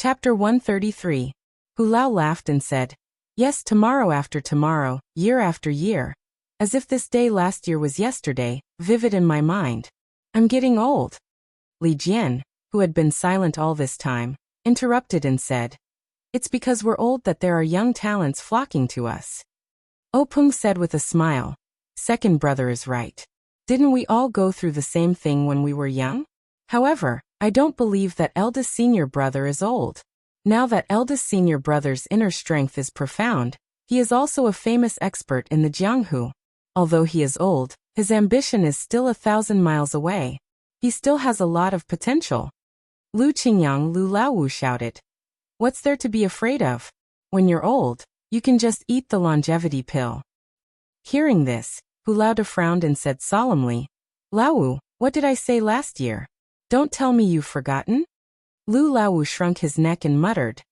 Chapter 133. Hu Lao laughed and said, "Yes, tomorrow after tomorrow, year after year. As if this day last year was yesterday, vivid in my mind. I'm getting old." Li Jian, who had been silent all this time, interrupted and said, "It's because we're old that there are young talents flocking to us." Peng said with a smile, "Second brother is right. Didn't we all go through the same thing when we were young? However, I don't believe that eldest senior brother is old. Now that eldest senior brother's inner strength is profound, he is also a famous expert in the Jianghu. Although he is old, his ambition is still 1,000 miles away. He still has a lot of potential." Lu Qingyang Lu Laowu shouted, "What's there to be afraid of? When you're old, you can just eat the longevity pill." Hearing this, Hu Lao frowned and said solemnly, "Laowu, what did I say last year? Don't tell me you've forgotten?" Lu Laowu shrunk his neck and muttered,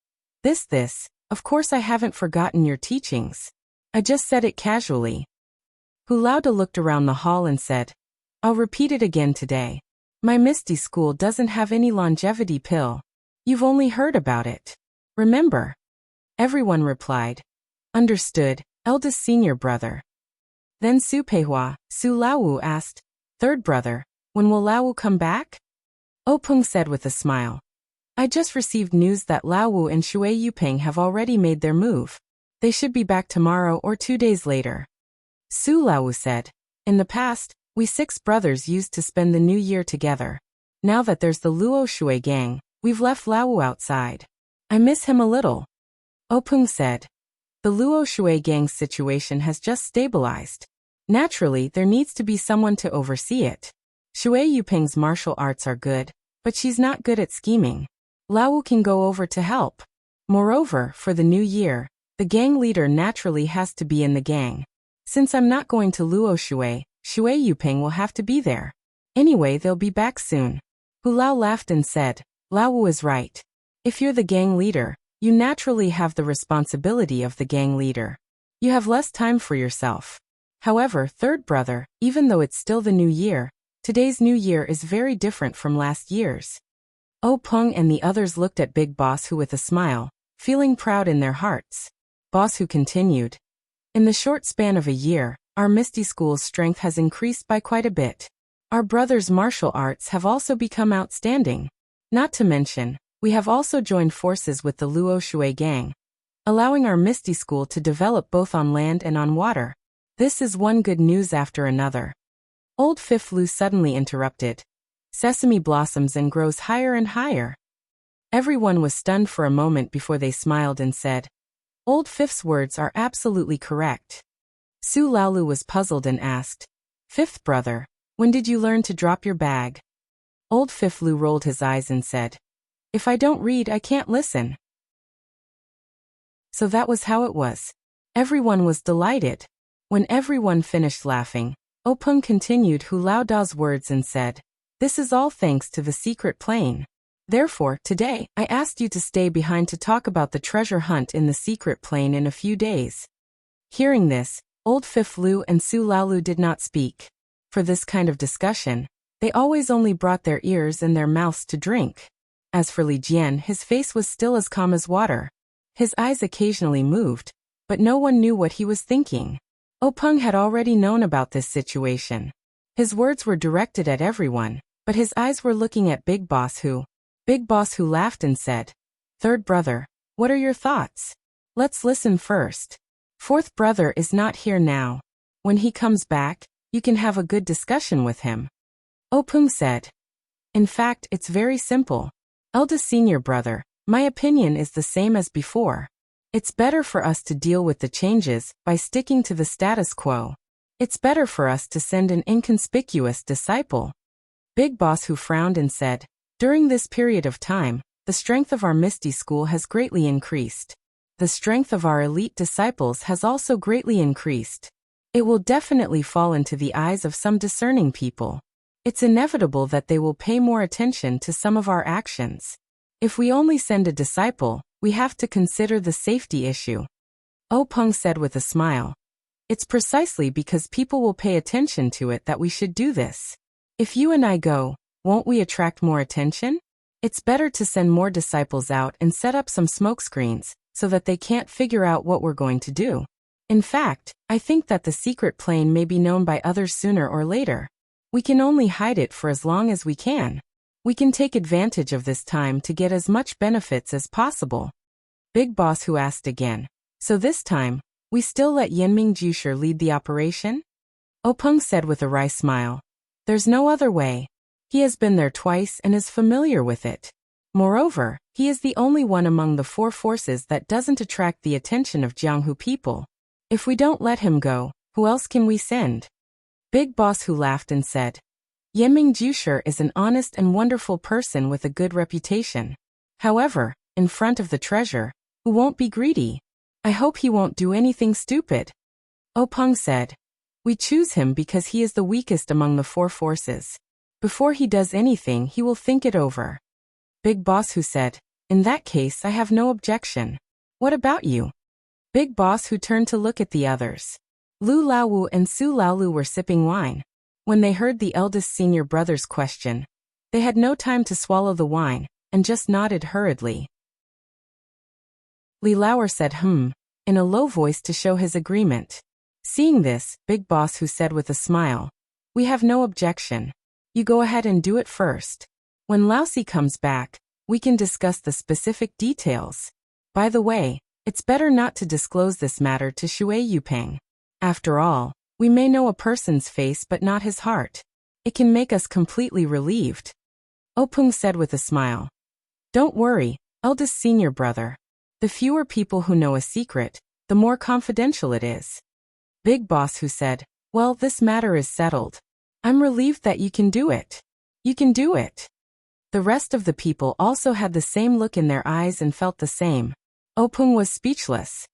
This, of course I haven't forgotten your teachings. I just said it casually." Hu Lao looked around the hall and said, "I'll repeat it again today. My Misty School doesn't have any longevity pill. You've only heard about it. Remember?" Everyone replied, "Understood, eldest senior brother." Then Su Peihua, Su Laowu asked, "Third brother, when will Laowu come back?" Peng said with a smile, "I just received news that Laowu and Shui Yuping have already made their move. They should be back tomorrow or 2 days later." Su Laowu said, "In the past, we 6 brothers used to spend the new year together. Now that there's the Luo Shui gang, we've left Laowu outside. I miss him a little." Peng said, "The Luo Shui gang's situation has just stabilized. Naturally, there needs to be someone to oversee it. Shui Yuping's martial arts are good, but she's not good at scheming. Laowu can go over to help. Moreover, for the new year, the gang leader naturally has to be in the gang. Since I'm not going to Luo Shui, Shui Yuping will have to be there. Anyway, they'll be back soon." Hu Lao laughed and said, "Laowu is right. If you're the gang leader, you naturally have the responsibility of the gang leader. You have less time for yourself. However, third brother, even though it's still the new year, today's new year is very different from last year's." Peng and the others looked at Big Boss Hu with a smile, feeling proud in their hearts. Boss Hu continued, "In the short span of a year, our Misty School's strength has increased by quite a bit. Our brothers' martial arts have also become outstanding. Not to mention, we have also joined forces with the Luo Shui gang, allowing our Misty School to develop both on land and on water. This is one good news after another." Old Fifth Lu suddenly interrupted, "Sesame blossoms and grows higher and higher." Everyone was stunned for a moment before they smiled and said, "Old Fifth's words are absolutely correct." Su Laolu was puzzled and asked, "Fifth brother, when did you learn to drop your bag?" Old Fifth Lu rolled his eyes and said, "If I don't read, I can't listen." So that was how it was. Everyone was delighted. When everyone finished laughing, Peng continued Hu Lao Da's words and said, "This is all thanks to the secret plane. Therefore, today, I asked you to stay behind to talk about the treasure hunt in the secret plane in a few days." Hearing this, Old Fifth Lu and Su Laolu did not speak. For this kind of discussion, they always only brought their ears and their mouths to drink. As for Li Jian, his face was still as calm as water. His eyes occasionally moved, but no one knew what he was thinking. Peng had already known about this situation. His words were directed at everyone, but his eyes were looking at Big Boss Hu. Big Boss Hu laughed and said, "Third brother, what are your thoughts? Let's listen first. Fourth brother is not here now. When he comes back, you can have a good discussion with him." Peng said, "In fact, it's very simple. Eldest senior brother, my opinion is the same as before. It's better for us to deal with the changes by sticking to the status quo. It's better for us to send an inconspicuous disciple." Big Boss Hu frowned and said, "During this period of time, the strength of our Misty School has greatly increased. The strength of our elite disciples has also greatly increased. It will definitely fall into the eyes of some discerning people. It's inevitable that they will pay more attention to some of our actions. If we only send a disciple, we have to consider the safety issue." Peng said with a smile, "It's precisely because people will pay attention to it that we should do this. If you and I go, won't we attract more attention? It's better to send more disciples out and set up some smokescreens, so that they can't figure out what we're going to do. In fact, I think that the secret plan may be known by others sooner or later. We can only hide it for as long as we can. We can take advantage of this time to get as much benefits as possible. Big Boss Who asked again. So this time, we still let Yanming Jusher lead the operation? Openg said with a wry smile. There's no other way. He has been there twice and is familiar with it. Moreover, he is the only one among the four forces that doesn't attract the attention of Jianghu people. If we don't let him go, who else can we send? Big Boss Who laughed and said, Yanming Jusher is an honest and wonderful person with a good reputation. However, in front of the treasure, who won't be greedy? I hope he won't do anything stupid. Openg said, we choose him because he is the weakest among the four forces. Before he does anything, he will think it over. Big Boss Who said, in that case I have no objection. What about you? Big Boss Who turned to look at the others. Lu Laowu and Su Laolu were sipping wine. When they heard the eldest senior brother's question, they had no time to swallow the wine, and just nodded hurriedly. Li Laoer said in a low voice to show his agreement. Seeing this, Big Boss Who said with a smile, we have no objection. You go ahead and do it first. When Laosi comes back, we can discuss the specific details. By the way, it's better not to disclose this matter to Shui Yupeng. After all, we may know a person's face but not his heart. It can make us completely relieved. Openg said with a smile. Don't worry, eldest senior brother. The fewer people who know a secret, the more confidential it is. Big Boss Who said, well, this matter is settled. I'm relieved that you can do it. You can do it. The rest of the people also had the same look in their eyes and felt the same. Openg was speechless.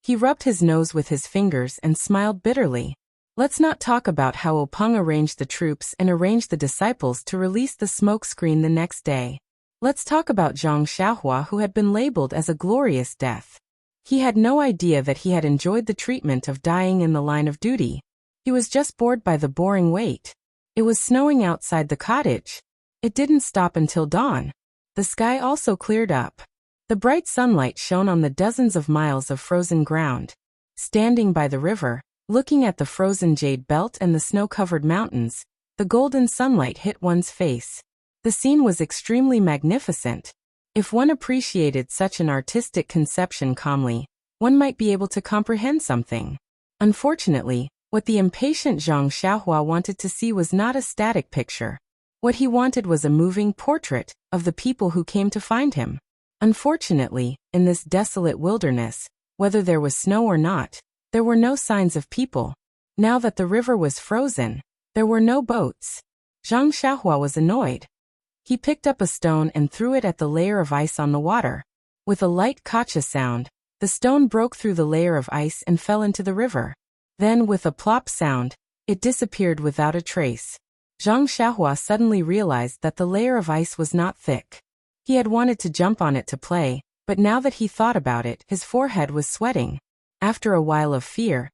He rubbed his nose with his fingers and smiled bitterly. Let's not talk about how Openg arranged the troops and arranged the disciples to release the smoke screen the next day. Let's talk about Zhang Xiaohua, who had been labeled as a glorious death. He had no idea that he had enjoyed the treatment of dying in the line of duty. He was just bored by the boring wait. It was snowing outside the cottage. It didn't stop until dawn. The sky also cleared up. The bright sunlight shone on the dozens of miles of frozen ground. Standing by the river, looking at the frozen jade belt and the snow-covered mountains, the golden sunlight hit one's face. The scene was extremely magnificent. If one appreciated such an artistic conception calmly, one might be able to comprehend something. Unfortunately, what the impatient Zhang Xiaohua wanted to see was not a static picture. What he wanted was a moving portrait of the people who came to find him. Unfortunately, in this desolate wilderness, whether there was snow or not, there were no signs of people. Now that the river was frozen, there were no boats. Zhang Xiaohua was annoyed. He picked up a stone and threw it at the layer of ice on the water. With a light kacha sound, the stone broke through the layer of ice and fell into the river. Then, with a plop sound, it disappeared without a trace. Zhang Xiaohua suddenly realized that the layer of ice was not thick. He had wanted to jump on it to play, but now that he thought about it, his forehead was sweating. After a while of fear,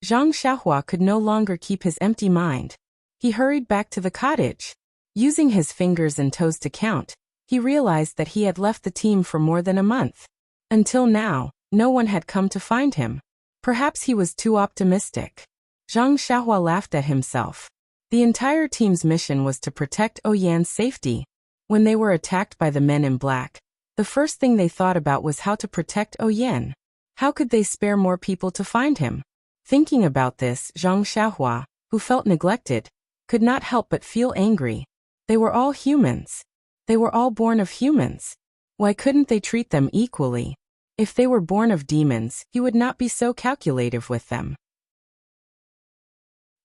Zhang Xiaohua could no longer keep his empty mind. He hurried back to the cottage. Using his fingers and toes to count, he realized that he had left the team for more than a month. Until now, no one had come to find him. Perhaps he was too optimistic. Zhang Xiaohua laughed at himself. The entire team's mission was to protect Oyan's safety. When they were attacked by the men in black, the first thing they thought about was how to protect Oyan. How could they spare more people to find him? Thinking about this, Zhang Xiaohua, who felt neglected, could not help but feel angry. They were all humans. They were all born of humans. Why couldn't they treat them equally? If they were born of demons, he would not be so calculative with them.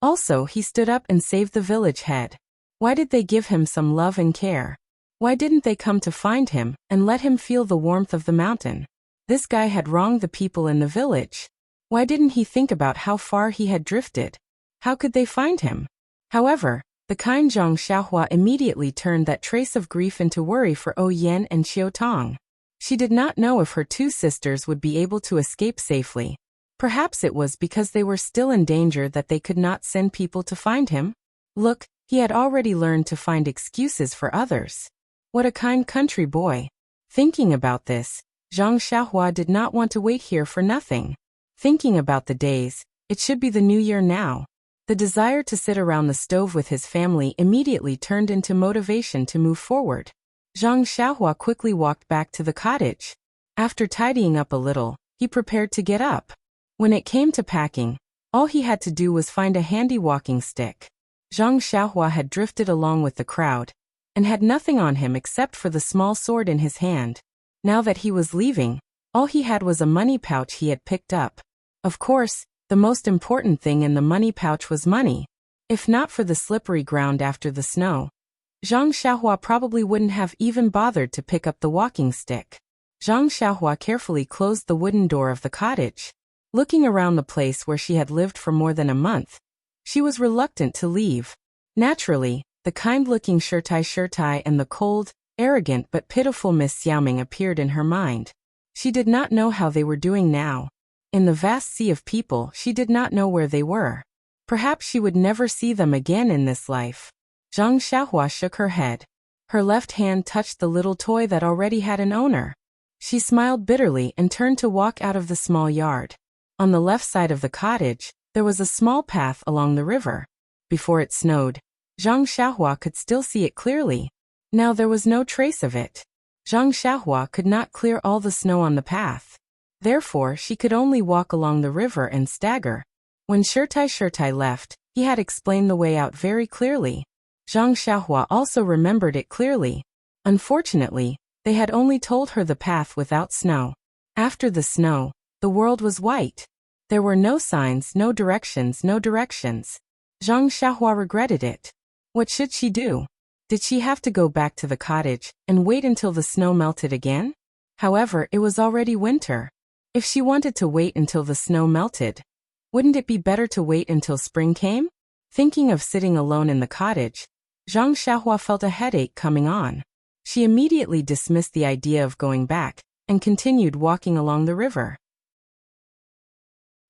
Also, he stood up and saved the village head. Why did they give him some love and care? Why didn't they come to find him and let him feel the warmth of the mountain? This guy had wronged the people in the village. Why didn't he think about how far he had drifted? How could they find him? However, the kind Zhang Xiaohua immediately turned that trace of grief into worry for Oyan and Qiu Tong. She did not know if her two sisters would be able to escape safely. Perhaps it was because they were still in danger that they could not send people to find him. Look, he had already learned to find excuses for others. What a kind country boy. Thinking about this, Zhang Xiaohua did not want to wait here for nothing. Thinking about the days, it should be the new year now. The desire to sit around the stove with his family immediately turned into motivation to move forward. Zhang Xiaohua quickly walked back to the cottage. After tidying up a little, he prepared to get up. When it came to packing, all he had to do was find a handy walking stick. Zhang Xiaohua had drifted along with the crowd and had nothing on him except for the small sword in his hand. Now that he was leaving, all he had was a money pouch he had picked up. Of course, the most important thing in the money pouch was money. If not for the slippery ground after the snow, Zhang Xiaohua probably wouldn't have even bothered to pick up the walking stick. Zhang Xiaohua carefully closed the wooden door of the cottage. Looking around the place where she had lived for more than a month, she was reluctant to leave. Naturally, the kind-looking Shirtai and the cold, arrogant but pitiful Miss Xiaoming appeared in her mind. She did not know how they were doing now. In the vast sea of people, she did not know where they were. Perhaps she would never see them again in this life. Zhang Xiaohua shook her head. Her left hand touched the little toy that already had an owner. She smiled bitterly and turned to walk out of the small yard. On the left side of the cottage, there was a small path along the river. Before it snowed, Zhang Xiaohua could still see it clearly. Now there was no trace of it. Zhang Xiaohua could not clear all the snow on the path. Therefore, she could only walk along the river and stagger. When Shirtai left, he had explained the way out very clearly. Zhang Xiaohua also remembered it clearly. Unfortunately, they had only told her the path without snow. After the snow, the world was white. There were no signs, no directions. Zhang Xiaohua regretted it. What should she do? Did she have to go back to the cottage and wait until the snow melted again? However, it was already winter. If she wanted to wait until the snow melted, wouldn't it be better to wait until spring came? Thinking of sitting alone in the cottage, Zhang Xiaohua felt a headache coming on. She immediately dismissed the idea of going back and continued walking along the river.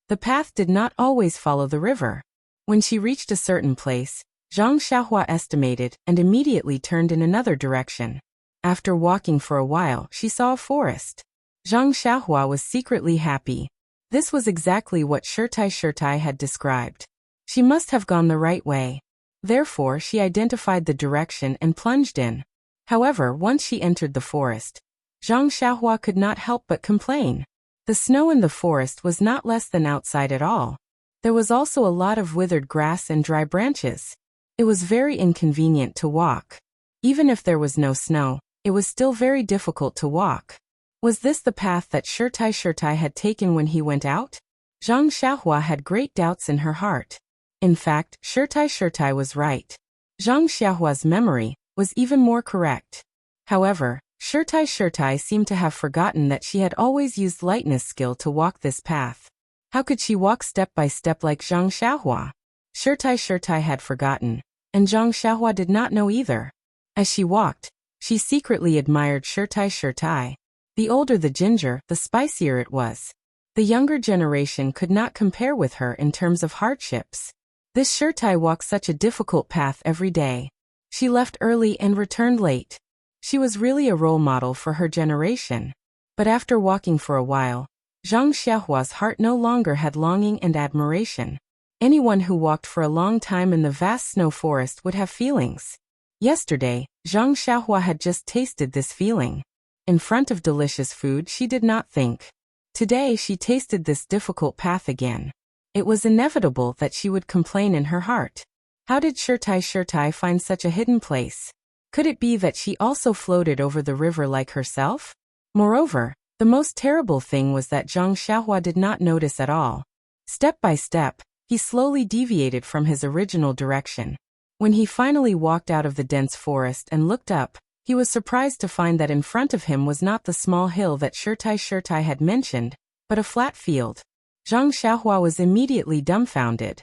The path did not always follow the river. When she reached a certain place, Zhang Xiaohua estimated and immediately turned in another direction. After walking for a while, she saw a forest. Zhang Xiaohua was secretly happy. This was exactly what Shirtai had described. She must have gone the right way. Therefore, she identified the direction and plunged in. However, once she entered the forest, Zhang Xiaohua could not help but complain. The snow in the forest was not less than outside at all. There was also a lot of withered grass and dry branches. It was very inconvenient to walk. Even if there was no snow, it was still very difficult to walk. Was this the path that Shirtai had taken when he went out? Zhang Xiaohua had great doubts in her heart. In fact, Shirtai was right. Zhang Xiaohua's memory was even more correct. However, Shirtai seemed to have forgotten that she had always used lightness skill to walk this path. How could she walk step by step like Zhang Xiaohua? Shirtai had forgotten, and Zhang Xiaohua did not know either. As she walked, she secretly admired Shirtai. The older the ginger, the spicier it was. The younger generation could not compare with her in terms of hardships. This Shirtai walked such a difficult path every day. She left early and returned late. She was really a role model for her generation. But after walking for a while, Zhang Xiaohua's heart no longer had longing and admiration. Anyone who walked for a long time in the vast snow forest would have feelings. Yesterday, Zhang Xiaohua had just tasted this feeling. In front of delicious food, she did not think. Today she tasted this difficult path again. It was inevitable that she would complain in her heart. How did Shirtai find such a hidden place? Could it be that she also floated over the river like herself? Moreover, the most terrible thing was that Zhang Xiaohua did not notice at all. Step by step, he slowly deviated from his original direction. When he finally walked out of the dense forest and looked up, he was surprised to find that in front of him was not the small hill that Shirtai had mentioned, but a flat field. Zhang Xiaohua was immediately dumbfounded.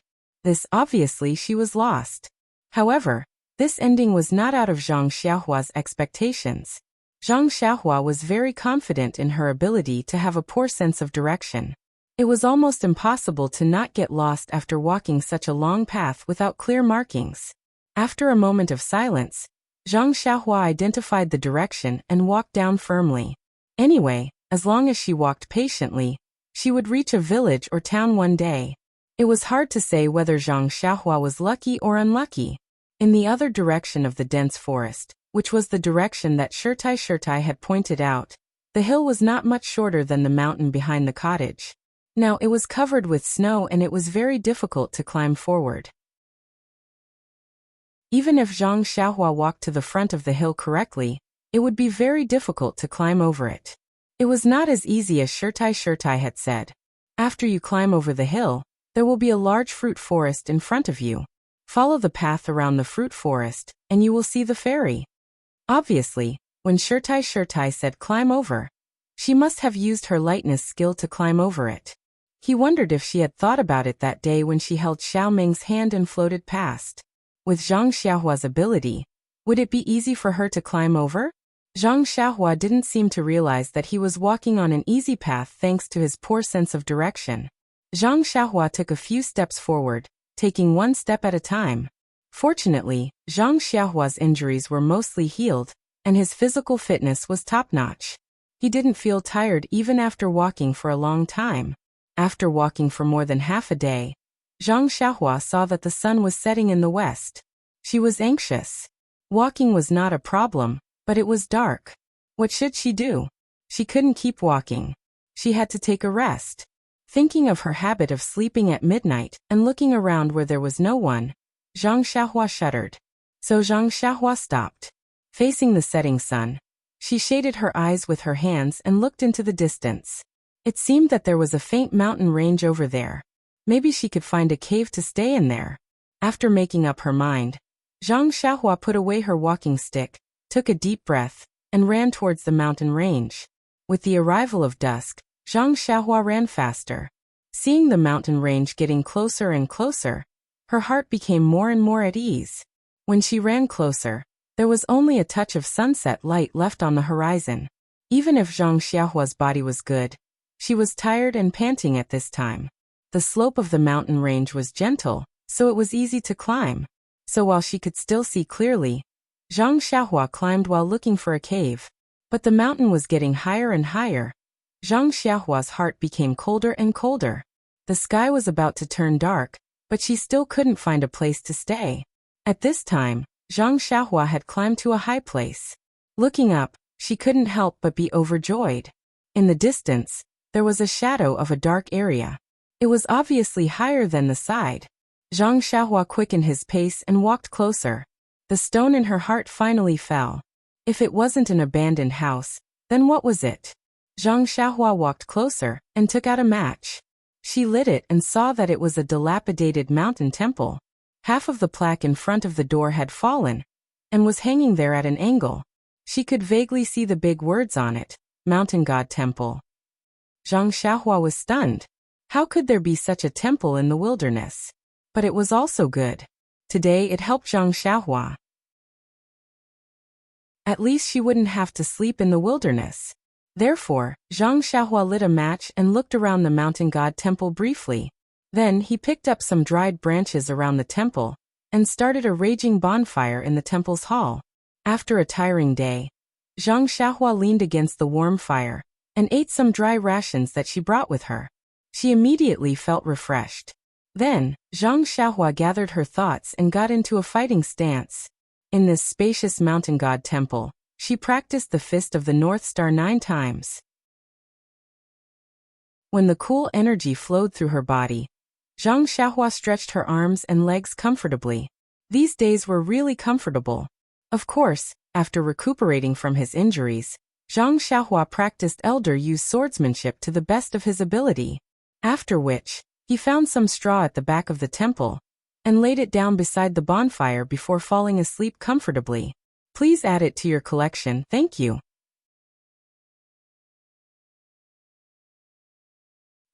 Obviously she was lost. However, this ending was not out of Zhang Xiaohua's expectations. Zhang Xiaohua was very confident in her ability to have a poor sense of direction. It was almost impossible to not get lost after walking such a long path without clear markings. After a moment of silence, Zhang Xiaohua identified the direction and walked down firmly. Anyway, as long as she walked patiently, she would reach a village or town one day. It was hard to say whether Zhang Xiaohua was lucky or unlucky. In the other direction of the dense forest, which was the direction that Shirtai had pointed out, the hill was not much shorter than the mountain behind the cottage. Now it was covered with snow and it was very difficult to climb forward. Even if Zhang Xiaohua walked to the front of the hill correctly, it would be very difficult to climb over it. It was not as easy as Shirtai had said. After you climb over the hill, there will be a large fruit forest in front of you. Follow the path around the fruit forest, and you will see the ferry. Obviously, when Shirtai said climb over, she must have used her lightness skill to climb over it. He wondered if she had thought about it that day when she held Xiao Ming's hand and floated past. With Zhang Xiaohua's ability, would it be easy for her to climb over? Zhang Xiaohua didn't seem to realize that he was walking on an easy path thanks to his poor sense of direction. Zhang Xiaohua took a few steps forward, taking one step at a time. Fortunately, Zhang Xiaohua's injuries were mostly healed, and his physical fitness was top-notch. He didn't feel tired even after walking for a long time. After walking for more than half a day, Zhang Xiaohua saw that the sun was setting in the west. She was anxious. Walking was not a problem, but it was dark. What should she do? She couldn't keep walking. She had to take a rest. Thinking of her habit of sleeping at midnight and looking around where there was no one, Zhang Xiaohua shuddered. So Zhang Xiaohua stopped. Facing the setting sun, she shaded her eyes with her hands and looked into the distance. It seemed that there was a faint mountain range over there. Maybe she could find a cave to stay in there. After making up her mind, Zhang Xiaohua put away her walking stick, took a deep breath, and ran towards the mountain range. With the arrival of dusk, Zhang Xiaohua ran faster. Seeing the mountain range getting closer and closer, her heart became more and more at ease. When she ran closer, there was only a touch of sunset light left on the horizon. Even if Zhang Xiaohua's body was good, she was tired and panting at this time. The slope of the mountain range was gentle, so it was easy to climb. So while she could still see clearly, Zhang Xiaohua climbed while looking for a cave. But the mountain was getting higher and higher. Zhang Xiaohua's heart became colder and colder. The sky was about to turn dark, but she still couldn't find a place to stay. At this time, Zhang Xiaohua had climbed to a high place. Looking up, she couldn't help but be overjoyed. In the distance, there was a shadow of a dark area. It was obviously higher than the side. Zhang Xiaohua quickened his pace and walked closer. The stone in her heart finally fell. If it wasn't an abandoned house, then what was it? Zhang Xiaohua walked closer and took out a match. She lit it and saw that it was a dilapidated mountain temple. Half of the plaque in front of the door had fallen and was hanging there at an angle. She could vaguely see the big words on it, Mountain God Temple. Zhang Xiaohua was stunned. How could there be such a temple in the wilderness? But it was also good. Today it helped Zhang Xiaohua. At least she wouldn't have to sleep in the wilderness. Therefore, Zhang Xiaohua lit a match and looked around the mountain god temple briefly. Then he picked up some dried branches around the temple and started a raging bonfire in the temple's hall. After a tiring day, Zhang Xiaohua leaned against the warm fire and ate some dry rations that she brought with her. She immediately felt refreshed. Then, Zhang Xiaohua gathered her thoughts and got into a fighting stance. In this spacious mountain god temple, she practiced the Fist of the North Star 9 times. When the cool energy flowed through her body, Zhang Xiaohua stretched her arms and legs comfortably. These days were really comfortable. Of course, after recuperating from his injuries, Zhang Xiaohua practiced Elder Yu's swordsmanship to the best of his ability. After which, he found some straw at the back of the temple and laid it down beside the bonfire before falling asleep comfortably. Please add it to your collection, thank you.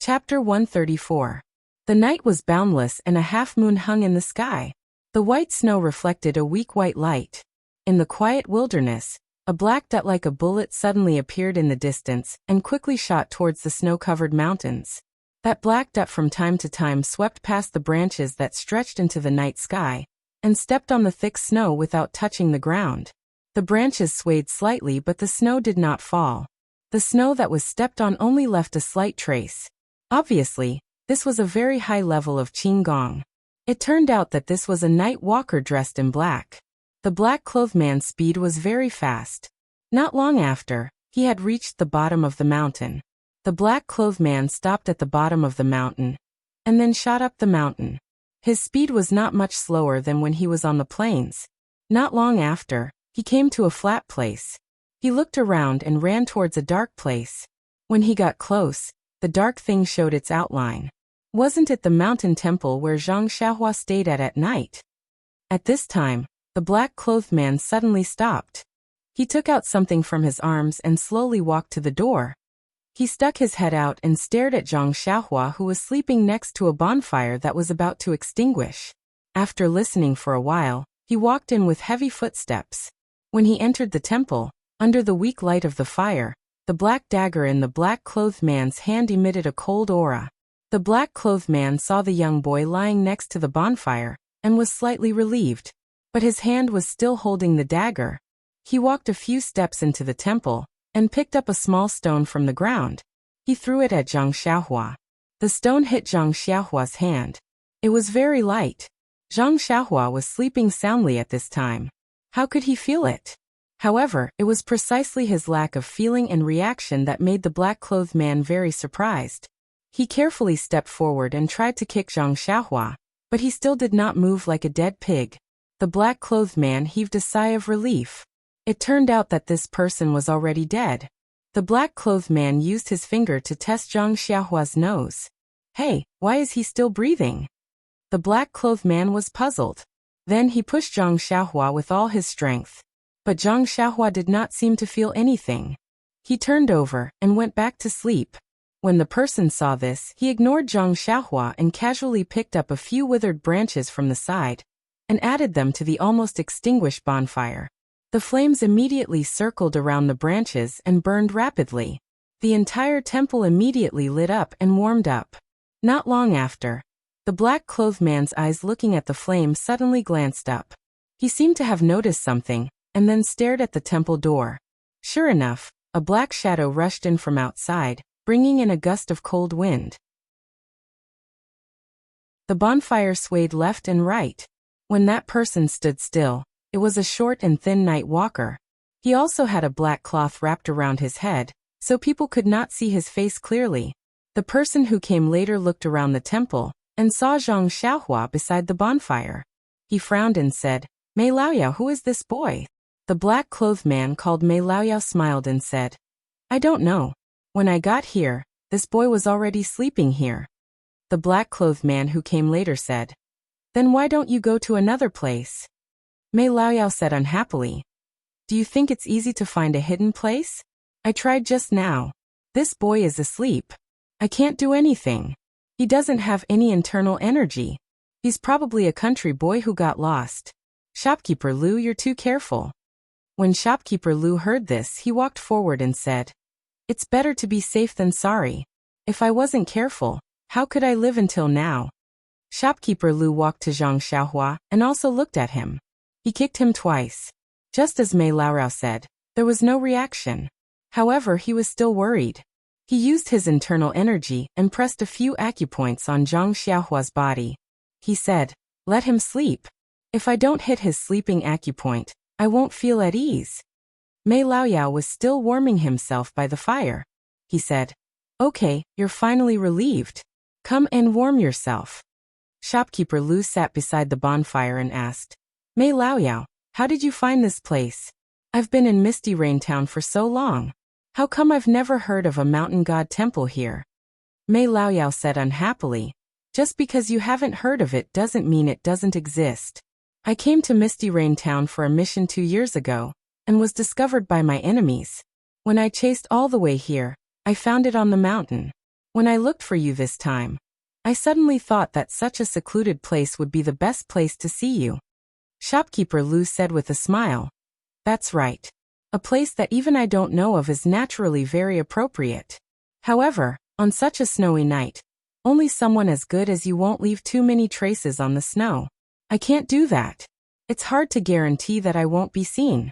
Chapter 134. The night was boundless and a half-moon hung in the sky. The white snow reflected a weak white light. In the quiet wilderness, a black dot like a bullet suddenly appeared in the distance and quickly shot towards the snow-covered mountains. That black dot from time to time swept past the branches that stretched into the night sky and stepped on the thick snow without touching the ground. The branches swayed slightly but the snow did not fall. The snow that was stepped on only left a slight trace. Obviously, this was a very high level of Qinggong. It turned out that this was a night walker dressed in black. The black-clothed man's speed was very fast. Not long after, he had reached the bottom of the mountain. The black-clothed man stopped at the bottom of the mountain, and then shot up the mountain. His speed was not much slower than when he was on the plains. Not long after, he came to a flat place. He looked around and ran towards a dark place. When he got close, the dark thing showed its outline. Wasn't it the mountain temple where Zhang Xiaohua stayed at night? At this time, the black-clothed man suddenly stopped. He took out something from his arms and slowly walked to the door. He stuck his head out and stared at Zhang Xiaohua, who was sleeping next to a bonfire that was about to extinguish. After listening for a while, he walked in with heavy footsteps. When he entered the temple, under the weak light of the fire, the black dagger in the black-clothed man's hand emitted a cold aura. The black-clothed man saw the young boy lying next to the bonfire, and was slightly relieved. But his hand was still holding the dagger. He walked a few steps into the temple, and picked up a small stone from the ground. He threw it at Zhang Xiaohua. The stone hit Zhang Xiaohua's hand. It was very light. Zhang Xiaohua was sleeping soundly at this time. How could he feel it? However, it was precisely his lack of feeling and reaction that made the black-clothed man very surprised. He carefully stepped forward and tried to kick Zhang Xiaohua, but he still did not move like a dead pig. The black-clothed man heaved a sigh of relief. It turned out that this person was already dead. The black-clothed man used his finger to test Zhang Xiaohua's nose. Hey, why is he still breathing? The black-clothed man was puzzled. Then he pushed Zhang Xiaohua with all his strength. But Zhang Xiaohua did not seem to feel anything. He turned over and went back to sleep. When the person saw this, he ignored Zhang Xiaohua and casually picked up a few withered branches from the side, and added them to the almost extinguished bonfire. The flames immediately circled around the branches and burned rapidly. The entire temple immediately lit up and warmed up. Not long after, the black-clothed man's eyes looking at the flame suddenly glanced up. He seemed to have noticed something, and then stared at the temple door. Sure enough, a black shadow rushed in from outside, bringing in a gust of cold wind. The bonfire swayed left and right. When that person stood still, it was a short and thin night walker. He also had a black cloth wrapped around his head, so people could not see his face clearly. The person who came later looked around the temple, and saw Zhang Xiaohua beside the bonfire. He frowned and said, "Mei Laoyao, who is this boy?" The black-clothed man called Mei Laoyao smiled and said, "I don't know. When I got here, this boy was already sleeping here." The black-clothed man who came later said, "Then why don't you go to another place?" Mei Laoyao said unhappily, "Do you think it's easy to find a hidden place? I tried just now. This boy is asleep. I can't do anything. He doesn't have any internal energy. He's probably a country boy who got lost. Shopkeeper Lu, you're too careful." When Shopkeeper Lu heard this, he walked forward and said, "It's better to be safe than sorry. If I wasn't careful, how could I live until now?" Shopkeeper Lu walked to Zhang Xiaohua and also looked at him. He kicked him twice. Just as Mei Laoyao said, there was no reaction. However, he was still worried. He used his internal energy and pressed a few acupoints on Zhang Xiaohua's body. He said, "Let him sleep. If I don't hit his sleeping acupoint, I won't feel at ease." Mei Laoyao was still warming himself by the fire. He said, "Okay, you're finally relieved. Come and warm yourself." Shopkeeper Lu sat beside the bonfire and asked, "Mei Laoyao, how did you find this place? I've been in Misty Rain Town for so long. How come I've never heard of a mountain god temple here?" Mei Laoyao said unhappily, "Just because you haven't heard of it doesn't mean it doesn't exist. I came to Misty Rain Town for a mission 2 years ago, and was discovered by my enemies. When I chased all the way here, I found it on the mountain. When I looked for you this time, I suddenly thought that such a secluded place would be the best place to see you." Shopkeeper Lu said with a smile, "That's right. A place that even I don't know of is naturally very appropriate. However, on such a snowy night, only someone as good as you won't leave too many traces on the snow. I can't do that. It's hard to guarantee that I won't be seen."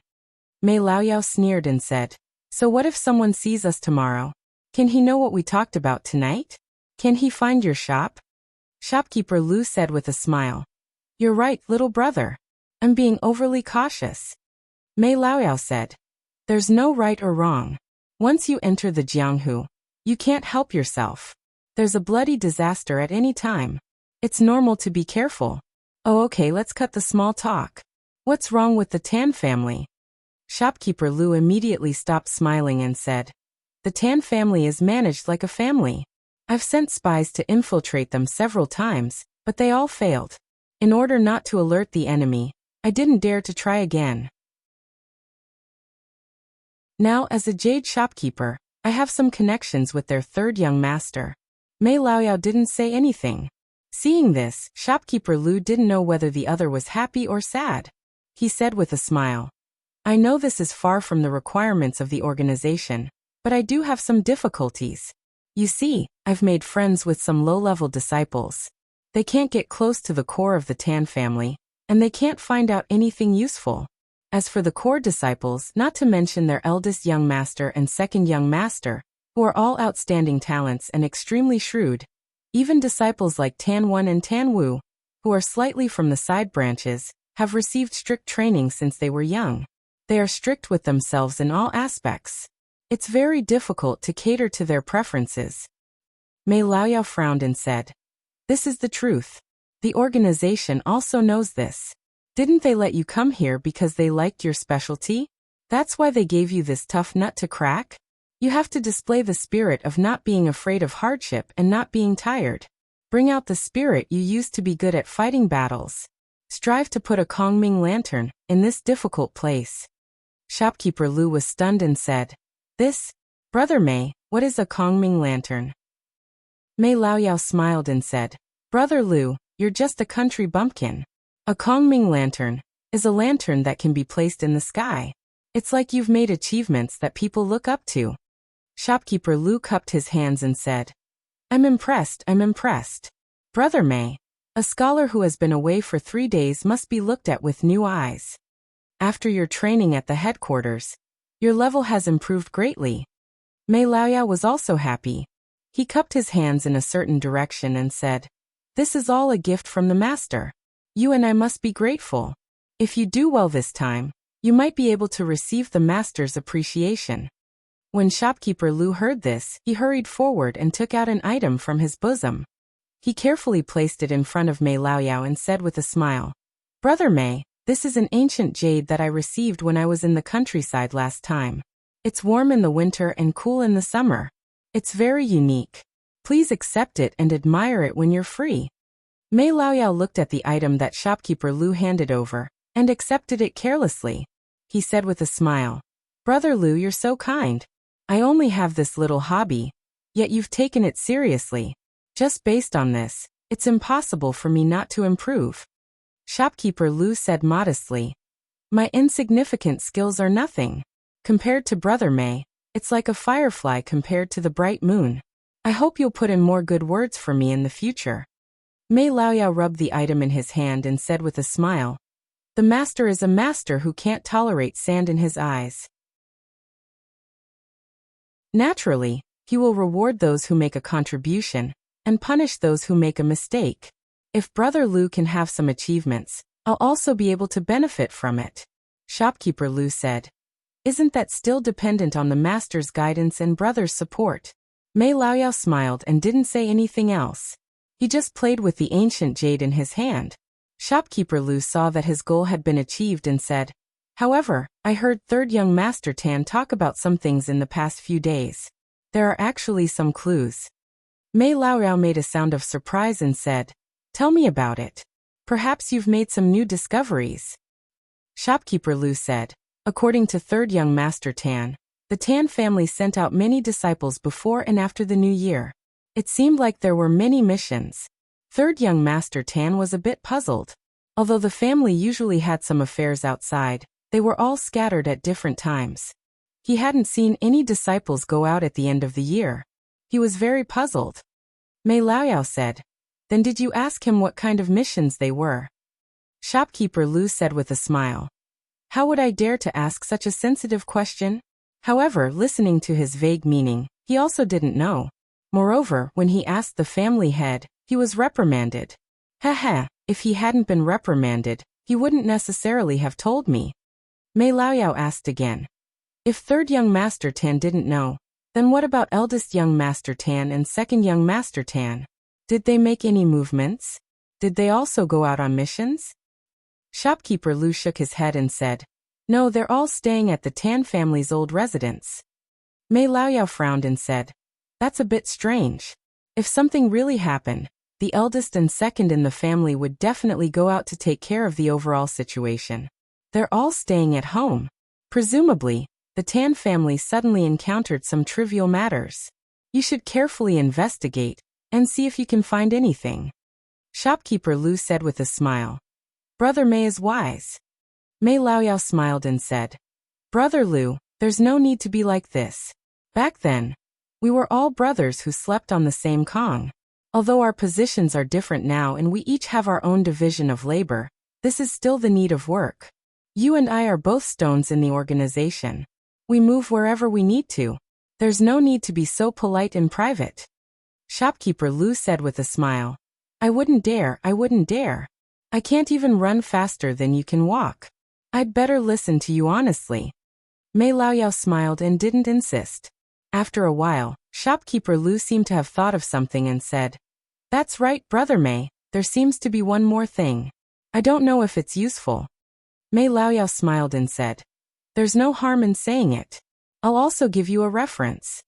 Mei Laoyao sneered and said, "So what if someone sees us tomorrow? Can he know what we talked about tonight? Can he find your shop?" Shopkeeper Lu said with a smile, "You're right, little brother. I'm being overly cautious." Mei Laoyao said, "There's no right or wrong. Once you enter the Jianghu, you can't help yourself. There's a bloody disaster at any time. It's normal to be careful. Oh, okay, let's cut the small talk. What's wrong with the Tan family?" Shopkeeper Lu immediately stopped smiling and said, "The Tan family is managed like a family. I've sent spies to infiltrate them several times, but they all failed. In order not to alert the enemy, I didn't dare to try again. Now, as a jade shopkeeper, I have some connections with their third young master." Mei Laoyao didn't say anything. Seeing this, Shopkeeper Lu didn't know whether the other was happy or sad. He said with a smile, "I know this is far from the requirements of the organization, but I do have some difficulties. You see, I've made friends with some low-level disciples. They can't get close to the core of the Tan family, and they can't find out anything useful. As for the core disciples, not to mention their eldest young master and second young master, who are all outstanding talents and extremely shrewd, even disciples like Tan Wen and Tan Wu, who are slightly from the side branches, have received strict training since they were young. They are strict with themselves in all aspects. It's very difficult to cater to their preferences." Mei Laoyao frowned and said, "This is the truth. The organization also knows this. Didn't they let you come here because they liked your specialty? That's why they gave you this tough nut to crack? You have to display the spirit of not being afraid of hardship and not being tired. Bring out the spirit you used to be good at fighting battles. Strive to put a Kongming lantern in this difficult place." Shopkeeper Lu was stunned and said, "This? Brother Mei, what is a Kongming lantern?" Mei Laoyao smiled and said, "Brother Lu, you're just a country bumpkin. A Kongming lantern is a lantern that can be placed in the sky. It's like you've made achievements that people look up to." Shopkeeper Lu cupped his hands and said, I'm impressed. Brother Mei, a scholar who has been away for 3 days must be looked at with new eyes. After your training at the headquarters, your level has improved greatly." Mei Laoyao was also happy. He cupped his hands in a certain direction and said, "This is all a gift from the master. You and I must be grateful. If you do well this time, you might be able to receive the master's appreciation." When Shopkeeper Lu heard this, he hurried forward and took out an item from his bosom. He carefully placed it in front of Mei Laoyao and said with a smile, "Brother Mei, this is an ancient jade that I received when I was in the countryside last time. It's warm in the winter and cool in the summer. It's very unique. Please accept it and admire it when you're free." Mei Laoyao looked at the item that Shopkeeper Lu handed over, and accepted it carelessly. He said with a smile, "Brother Lu, you're so kind. I only have this little hobby, yet you've taken it seriously. Just based on this, it's impossible for me not to improve." Shopkeeper Lu said modestly, "My insignificant skills are nothing. Compared to Brother Mei, it's like a firefly compared to the bright moon. I hope you'll put in more good words for me in the future." Mei Laoyao rubbed the item in his hand and said with a smile, "The master is a master who can't tolerate sand in his eyes. Naturally, he will reward those who make a contribution, and punish those who make a mistake. If Brother Lu can have some achievements, I'll also be able to benefit from it." Shopkeeper Lu said, "Isn't that still dependent on the master's guidance and brother's support?" Mei Laoyao smiled and didn't say anything else. He just played with the ancient jade in his hand. Shopkeeper Lu saw that his goal had been achieved and said, "However, I heard third young master Tan talk about some things in the past few days. There are actually some clues." Mei Laoyao made a sound of surprise and said, "Tell me about it. Perhaps you've made some new discoveries." Shopkeeper Lu said, "According to third young master Tan, the Tan family sent out many disciples before and after the new year. It seemed like there were many missions. Third young master Tan was a bit puzzled. Although the family usually had some affairs outside, they were all scattered at different times. He hadn't seen any disciples go out at the end of the year. He was very puzzled." Mei Laoyao said, "Then did you ask him what kind of missions they were?" Shopkeeper Lu said with a smile, How would I dare to ask such a sensitive question? However, listening to his vague meaning, he also didn't know. Moreover, when he asked the family head, he was reprimanded. Haha, if he hadn't been reprimanded, he wouldn't necessarily have told me. Mei Laoyao asked again. If third young Master Tan didn't know, then what about eldest young Master Tan and second young Master Tan? Did they make any movements? Did they also go out on missions? Shopkeeper Lu shook his head and said, No, they're all staying at the Tan family's old residence. Mei Laoyao frowned and said, That's a bit strange. If something really happened, the eldest and second in the family would definitely go out to take care of the overall situation. They're all staying at home. Presumably, the Tan family suddenly encountered some trivial matters. You should carefully investigate and see if you can find anything. Shopkeeper Lu said with a smile. Brother Mei is wise. Mei Laoyao smiled and said, Brother Lu, there's no need to be like this. Back then, we were all brothers who slept on the same Kong. Although our positions are different now and we each have our own division of labor, this is still the need of work. You and I are both stones in the organization. We move wherever we need to. There's no need to be so polite in private. Shopkeeper Lu said with a smile. I wouldn't dare. I can't even run faster than you can walk. I'd better listen to you honestly. Mei Laoyao smiled and didn't insist. After a while, Shopkeeper Lu seemed to have thought of something and said, That's right, Brother Mei, there seems to be one more thing. I don't know if it's useful. Mei Laoyao smiled and said, There's no harm in saying it. I'll also give you a reference.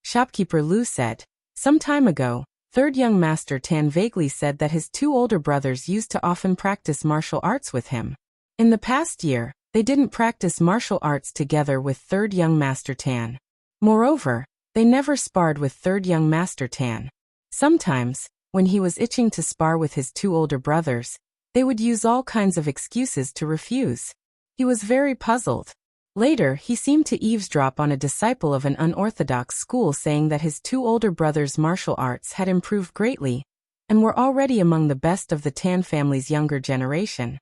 Shopkeeper Lu said, Some time ago, third young Master Tan vaguely said that his two older brothers used to often practice martial arts with him. In the past year, they didn't practice martial arts together with third young Master Tan. Moreover, they never sparred with third young Master Tan. Sometimes, when he was itching to spar with his two older brothers, they would use all kinds of excuses to refuse. He was very puzzled. Later, he seemed to eavesdrop on a disciple of an unorthodox school saying that his two older brothers' martial arts had improved greatly and were already among the best of the Tan family's younger generation.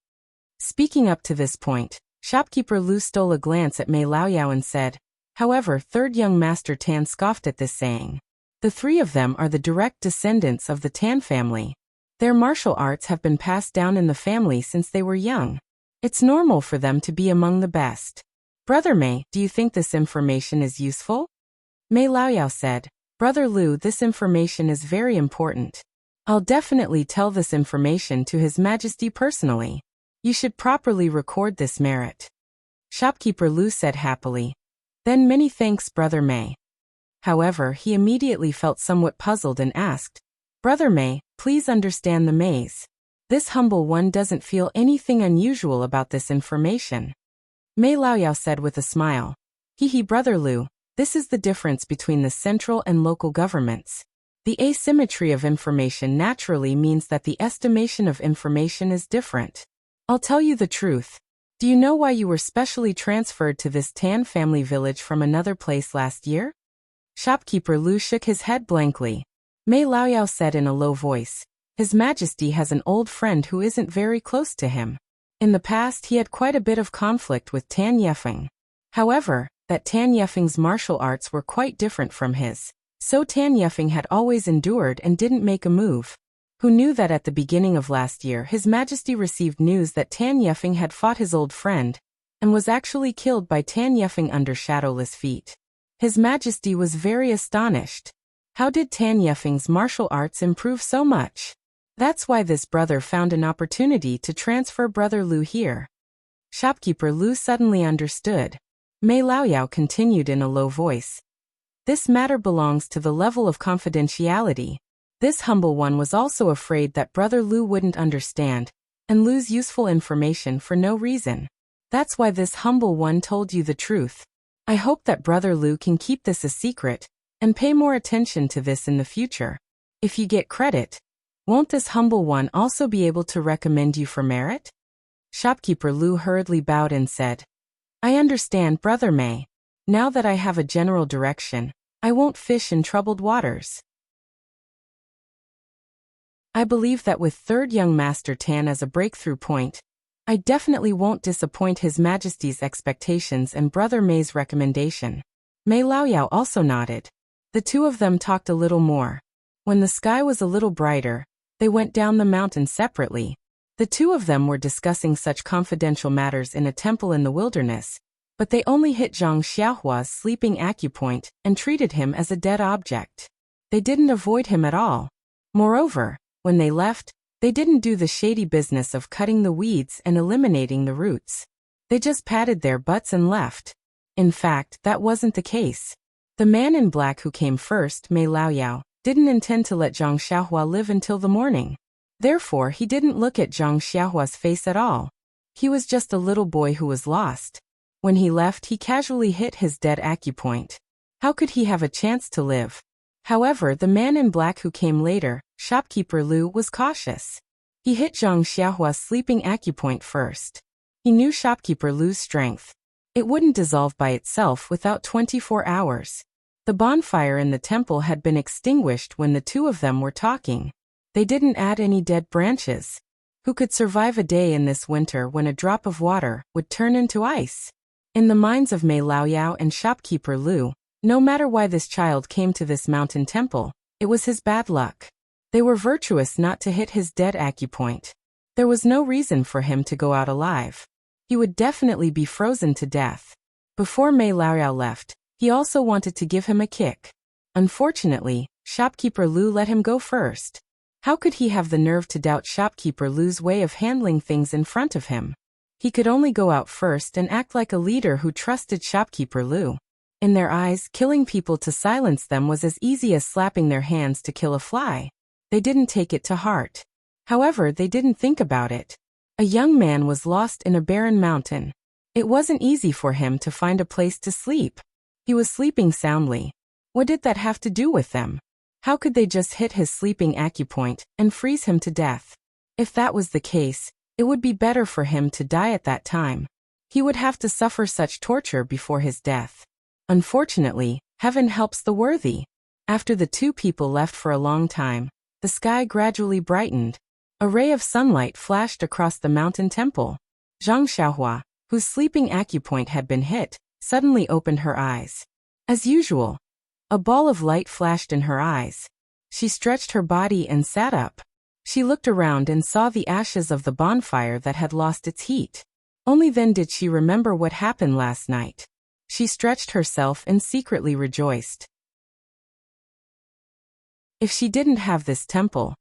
Speaking up to this point, Shopkeeper Lu stole a glance at Mei Laoyao and said, However, third young Master Tan scoffed at this saying. The three of them are the direct descendants of the Tan family. Their martial arts have been passed down in the family since they were young. It's normal for them to be among the best. Brother Mei, do you think this information is useful? Mei Laoyao said, Brother Lu, this information is very important. I'll definitely tell this information to His Majesty personally. You should properly record this merit. Shopkeeper Lu said happily. Then many thanks, Brother Mei. However, he immediately felt somewhat puzzled and asked, Brother Mei, please understand the maze. This humble one doesn't feel anything unusual about this information. Mei Laoyao said with a smile. Hehe, Brother Lu, this is the difference between the central and local governments. The asymmetry of information naturally means that the estimation of information is different. I'll tell you the truth. Do you know why you were specially transferred to this Tan family village from another place last year? Shopkeeper Lu shook his head blankly. Mei Laoyao said in a low voice, His Majesty has an old friend who isn't very close to him. In the past he had quite a bit of conflict with Tan Yefeng. However, that Tan Yefeng's martial arts were quite different from his. So Tan Yefeng had always endured and didn't make a move. Who knew that at the beginning of last year His Majesty received news that Tan Yefeng had fought his old friend and was actually killed by Tan Yefeng under shadowless feet. His Majesty was very astonished. How did Tan Yefeng's martial arts improve so much? That's why this brother found an opportunity to transfer Brother Lu here. Shopkeeper Lu suddenly understood. Mei Laoyao continued in a low voice. This matter belongs to the level of confidentiality. This humble one was also afraid that Brother Lu wouldn't understand and lose useful information for no reason. That's why this humble one told you the truth. I hope that Brother Lu can keep this a secret and pay more attention to this in the future. If you get credit, won't this humble one also be able to recommend you for merit? Shopkeeper Lu hurriedly bowed and said, I understand, Brother Mei. Now that I have a general direction, I won't fish in troubled waters. I believe that with third young Master Tan as a breakthrough point, I definitely won't disappoint His Majesty's expectations and Brother May's recommendation. Mei Laoyao also nodded. The two of them talked a little more. When the sky was a little brighter, they went down the mountain separately. The two of them were discussing such confidential matters in a temple in the wilderness, but they only hit Zhang Xiaohua's sleeping acupoint and treated him as a dead object. They didn't avoid him at all. Moreover, when they left, they didn't do the shady business of cutting the weeds and eliminating the roots. They just patted their butts and left. In fact, that wasn't the case. The man in black who came first, Mei Laoyao, didn't intend to let Zhang Xiaohua live until the morning. Therefore, he didn't look at Zhang Xiaohua's face at all. He was just a little boy who was lost. When he left, he casually hit his dead acupoint. How could he have a chance to live? However, the man in black who came later, shopkeeper Lu, was cautious. He hit Zhang Xiaohua's sleeping acupoint first. He knew shopkeeper Lu's strength. It wouldn't dissolve by itself without 24 hours. The bonfire in the temple had been extinguished when the two of them were talking. They didn't add any dead branches. Who could survive a day in this winter when a drop of water would turn into ice? In the minds of Mei Laoyao and shopkeeper Lu, no matter why this child came to this mountain temple, it was his bad luck. They were virtuous not to hit his dead acupoint. There was no reason for him to go out alive. He would definitely be frozen to death. Before Mei Laoyao left, he also wanted to give him a kick. Unfortunately, shopkeeper Lu let him go first. How could he have the nerve to doubt shopkeeper Lu's way of handling things in front of him? He could only go out first and act like a leader who trusted shopkeeper Lu. In their eyes, killing people to silence them was as easy as slapping their hands to kill a fly. They didn't take it to heart. However, they didn't think about it. A young man was lost in a barren mountain. It wasn't easy for him to find a place to sleep. He was sleeping soundly. What did that have to do with them? How could they just hit his sleeping acupoint and freeze him to death? If that was the case, it would be better for him to die at that time. He would have to suffer such torture before his death. Unfortunately, heaven helps the worthy. After the two people left for a long time, the sky gradually brightened. A ray of sunlight flashed across the mountain temple. Zhang Xiaohua, whose sleeping acupoint had been hit, suddenly opened her eyes. As usual, a ball of light flashed in her eyes. She stretched her body and sat up. She looked around and saw the ashes of the bonfire that had lost its heat. Only then did she remember what happened last night. She stretched herself and secretly rejoiced. If she didn't have this temple,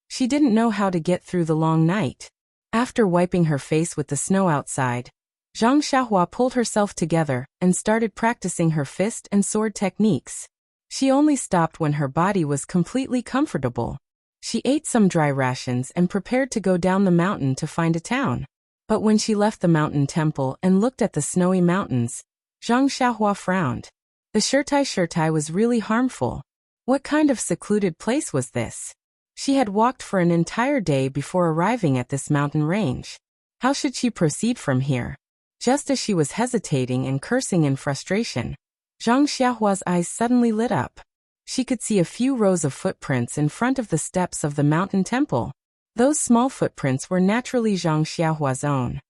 she didn't know how to get through the long night. After wiping her face with the snow outside, Zhang Xiaohua pulled herself together and started practicing her fist and sword techniques. She only stopped when her body was completely comfortable. She ate some dry rations and prepared to go down the mountain to find a town. But when she left the mountain temple and looked at the snowy mountains, Zhang Xiaohua frowned. The Shirtai was really harmful. What kind of secluded place was this? She had walked for an entire day before arriving at this mountain range. How should she proceed from here? Just as she was hesitating and cursing in frustration, Zhang Xiaohua's eyes suddenly lit up. She could see a few rows of footprints in front of the steps of the mountain temple. Those small footprints were naturally Zhang Xiaohua's own.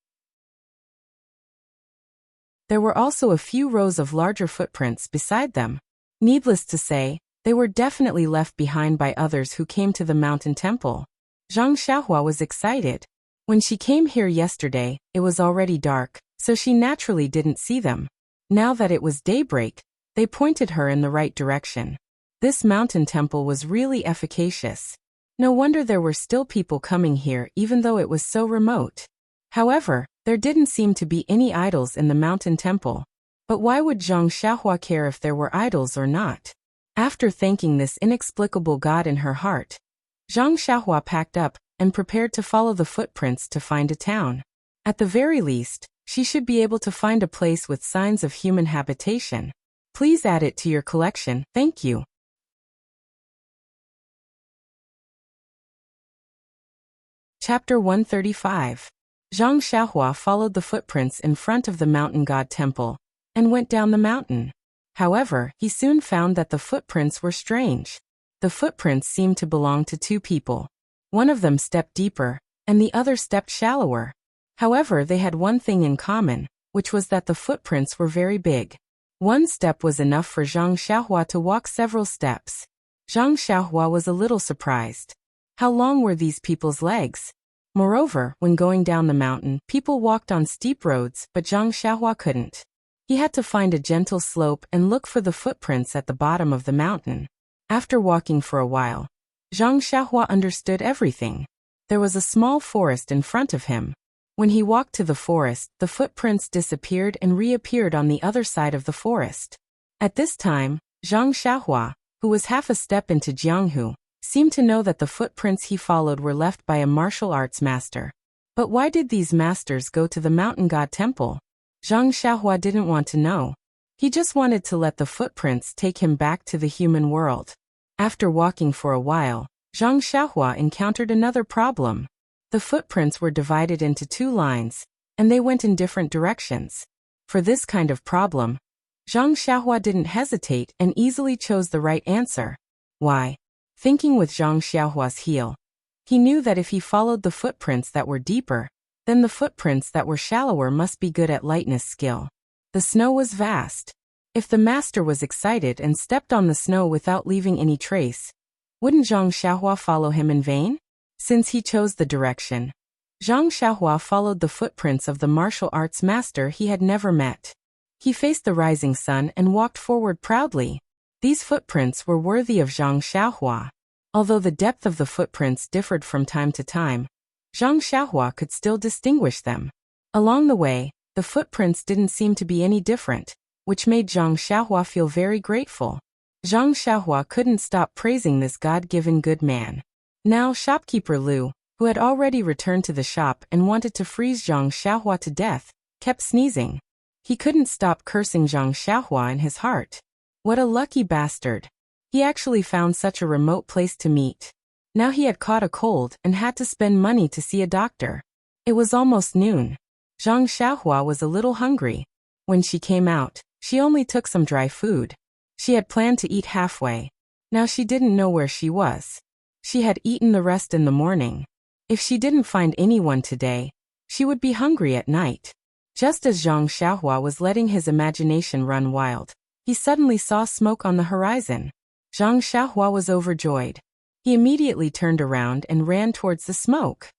There were also a few rows of larger footprints beside them. Needless to say, they were definitely left behind by others who came to the mountain temple. Zhang Xiaohua was excited. When she came here yesterday, it was already dark, so she naturally didn't see them. Now that it was daybreak, they pointed her in the right direction. This mountain temple was really efficacious. No wonder there were still people coming here even though it was so remote. However, there didn't seem to be any idols in the mountain temple. But why would Zhang Xiaohua care if there were idols or not? After thanking this inexplicable god in her heart, Zhang Xiaohua packed up and prepared to follow the footprints to find a town. At the very least, she should be able to find a place with signs of human habitation. Please add it to your collection, thank you. Chapter 135. Zhang Xiaohua followed the footprints in front of the mountain god temple and went down the mountain. However, he soon found that the footprints were strange. The footprints seemed to belong to two people. One of them stepped deeper, and the other stepped shallower. However, they had one thing in common, which was that the footprints were very big. One step was enough for Zhang Xiaohua to walk several steps. Zhang Xiaohua was a little surprised. How long were these people's legs? Moreover, when going down the mountain, people walked on steep roads, but Zhang Xiaohua couldn't. He had to find a gentle slope and look for the footprints at the bottom of the mountain. After walking for a while, Zhang Xiaohua understood everything. There was a small forest in front of him. When he walked to the forest, the footprints disappeared and reappeared on the other side of the forest. At this time, Zhang Xiaohua, who was half a step into Jianghu, seemed to know that the footprints he followed were left by a martial arts master. But why did these masters go to the mountain god temple? Zhang Xiaohua didn't want to know. He just wanted to let the footprints take him back to the human world. After walking for a while, Zhang Xiaohua encountered another problem. The footprints were divided into two lines, and they went in different directions. For this kind of problem, Zhang Xiaohua didn't hesitate and easily chose the right answer. Why? Thinking with Zhang Xiaohua's heel, he knew that if he followed the footprints that were deeper, then the footprints that were shallower must be good at lightness skill. The snow was vast. If the master was excited and stepped on the snow without leaving any trace, wouldn't Zhang Xiaohua follow him in vain? Since he chose the direction, Zhang Xiaohua followed the footprints of the martial arts master he had never met. He faced the rising sun and walked forward proudly. These footprints were worthy of Zhang Xiaohua. Although the depth of the footprints differed from time to time, Zhang Xiaohua could still distinguish them. Along the way, the footprints didn't seem to be any different, which made Zhang Xiaohua feel very grateful. Zhang Xiaohua couldn't stop praising this God-given good man. Now shopkeeper Liu, who had already returned to the shop and wanted to freeze Zhang Xiaohua to death, kept sneezing. He couldn't stop cursing Zhang Xiaohua in his heart. What a lucky bastard. He actually found such a remote place to meet. Now he had caught a cold and had to spend money to see a doctor. It was almost noon. Zhang Xiaohua was a little hungry. When she came out, she only took some dry food. She had planned to eat halfway. Now she didn't know where she was. She had eaten the rest in the morning. If she didn't find anyone today, she would be hungry at night. Just as Zhang Xiaohua was letting his imagination run wild, he suddenly saw smoke on the horizon. Zhang Xiaohua was overjoyed. He immediately turned around and ran towards the smoke.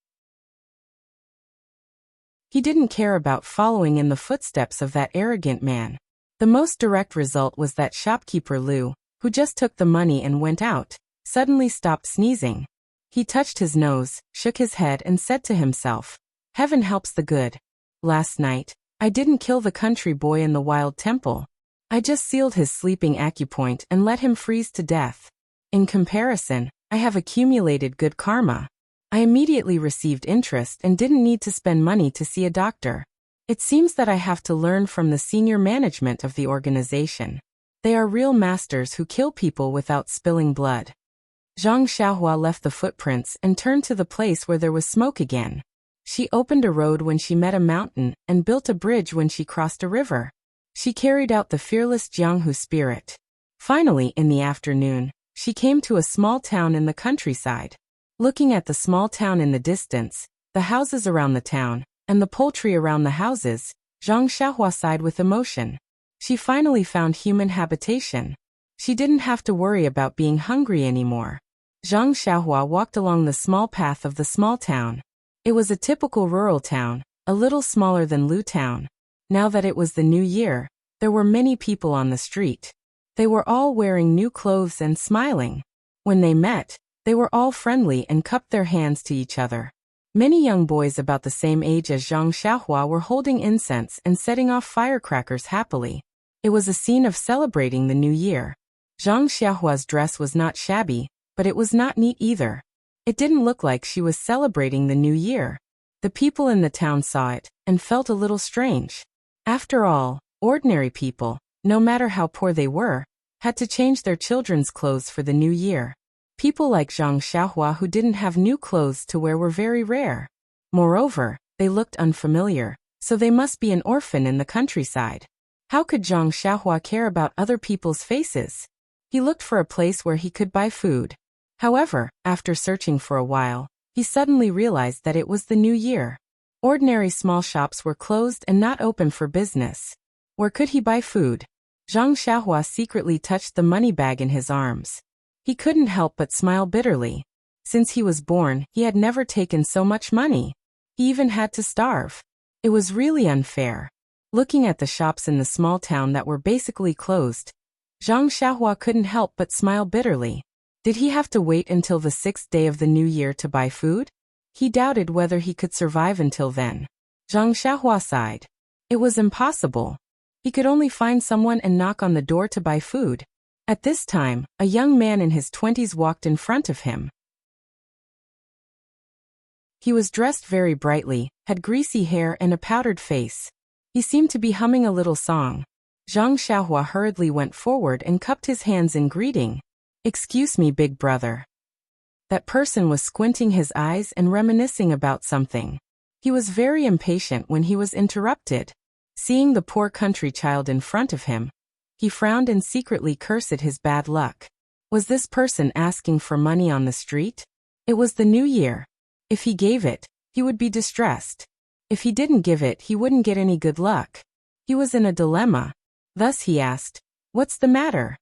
He didn't care about following in the footsteps of that arrogant man. The most direct result was that shopkeeper Liu, who just took the money and went out, suddenly stopped sneezing. He touched his nose, shook his head and said to himself, "Heaven helps the good. Last night, I didn't kill the country boy in the wild temple. I just sealed his sleeping acupoint and let him freeze to death. In comparison, I have accumulated good karma. I immediately received interest and didn't need to spend money to see a doctor. It seems that I have to learn from the senior management of the organization. They are real masters who kill people without spilling blood." Zhang Xiaohua left the footprints and turned to the place where there was smoke again. She opened a road when she met a mountain and built a bridge when she crossed a river. She carried out the fearless Jianghu spirit. Finally, in the afternoon, she came to a small town in the countryside. Looking at the small town in the distance, the houses around the town, and the poultry around the houses, Zhang Xiaohua sighed with emotion. She finally found human habitation. She didn't have to worry about being hungry anymore. Zhang Xiaohua walked along the small path of the small town. It was a typical rural town, a little smaller than Lu Town. Now that it was the new year, there were many people on the street. They were all wearing new clothes and smiling. When they met, they were all friendly and cupped their hands to each other. Many young boys about the same age as Zhang Xiaohua were holding incense and setting off firecrackers happily. It was a scene of celebrating the new year. Zhang Xiaohua's dress was not shabby, but it was not neat either. It didn't look like she was celebrating the new year. The people in the town saw it and felt a little strange. After all, ordinary people, no matter how poor they were, had to change their children's clothes for the new year. People like Zhang Xiaohua who didn't have new clothes to wear were very rare. Moreover, they looked unfamiliar, so they must be an orphan in the countryside. How could Zhang Xiaohua care about other people's faces? He looked for a place where he could buy food. However, after searching for a while, he suddenly realized that it was the new year. Ordinary small shops were closed and not open for business. Where could he buy food? Zhang Xiaohua secretly touched the money bag in his arms. He couldn't help but smile bitterly. Since he was born, he had never taken so much money. He even had to starve. It was really unfair. Looking at the shops in the small town that were basically closed, Zhang Xiaohua couldn't help but smile bitterly. Did he have to wait until the 6th day of the new year to buy food? He doubted whether he could survive until then. Zhang Xiaohua sighed. It was impossible. He could only find someone and knock on the door to buy food. At this time, a young man in his 20s walked in front of him. He was dressed very brightly, had greasy hair and a powdered face. He seemed to be humming a little song. Zhang Xiaohua hurriedly went forward and cupped his hands in greeting. "Excuse me, big brother." That person was squinting his eyes and reminiscing about something. He was very impatient when he was interrupted. Seeing the poor country child in front of him, he frowned and secretly cursed his bad luck. Was this person asking for money on the street? It was the new year. If he gave it, he would be distressed. If he didn't give it, he wouldn't get any good luck. He was in a dilemma. Thus he asked, "What's the matter?"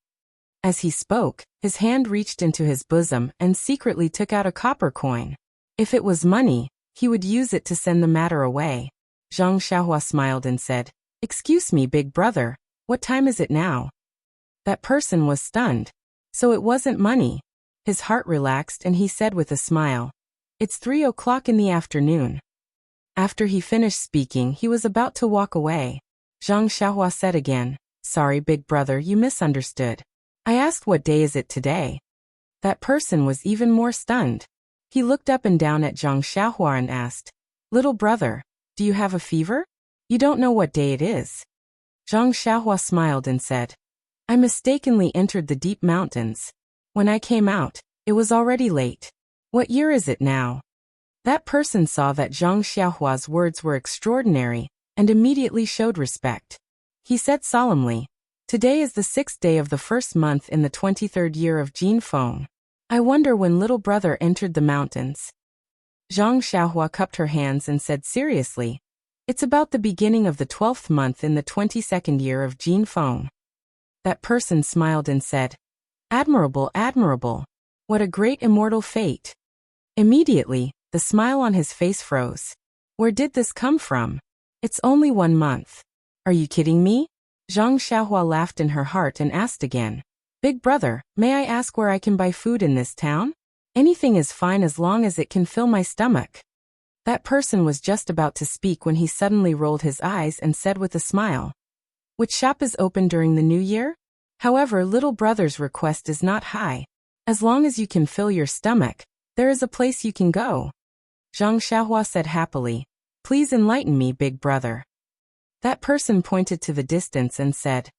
As he spoke, his hand reached into his bosom and secretly took out a copper coin. If it was money, he would use it to send the matter away. Zhang Xiaohua smiled and said, "Excuse me, big brother, what time is it now?" That person was stunned. So it wasn't money. His heart relaxed and he said with a smile, "It's 3 o'clock in the afternoon." After he finished speaking, he was about to walk away. Zhang Xiaohua said again, "Sorry, big brother, you misunderstood. I asked what day is it today." That person was even more stunned. He looked up and down at Zhang Xiaohua and asked, "Little brother, do you have a fever? You don't know what day it is?" Zhang Xiaohua smiled and said, "I mistakenly entered the deep mountains. When I came out, it was already late. What year is it now?" That person saw that Zhang Xiaohua's words were extraordinary and immediately showed respect. He said solemnly, "Today is the 6th day of the 1st month in the 23rd year of Jin Feng. I wonder when little brother entered the mountains." Zhang Xiaohua cupped her hands and said seriously, "It's about the beginning of the 12th month in the 22nd year of Jin Feng." That person smiled and said, "Admirable, admirable. What a great immortal fate." Immediately, the smile on his face froze. Where did this come from? It's only 1 month. Are you kidding me? Zhang Xiaohua laughed in her heart and asked again, "Big brother, may I ask where I can buy food in this town? Anything is fine as long as it can fill my stomach." That person was just about to speak when he suddenly rolled his eyes and said with a smile, "Which shop is open during the new year? However, little brother's request is not high. As long as you can fill your stomach, there is a place you can go." Zhang Xiaohua said happily, "Please enlighten me, big brother." That person pointed to the distance and said,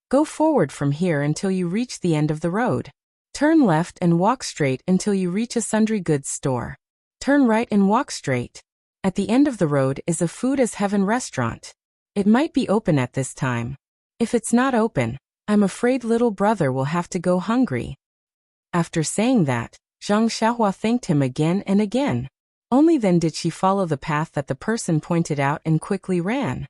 "Go forward from here until you reach the end of the road. Turn left and walk straight until you reach a sundry goods store. Turn right and walk straight. At the end of the road is a Food as Heaven restaurant. It might be open at this time. If it's not open, I'm afraid little brother will have to go hungry." After saying that, Zhang Xiaohua thanked him again and again. Only then did she follow the path that the person pointed out and quickly ran.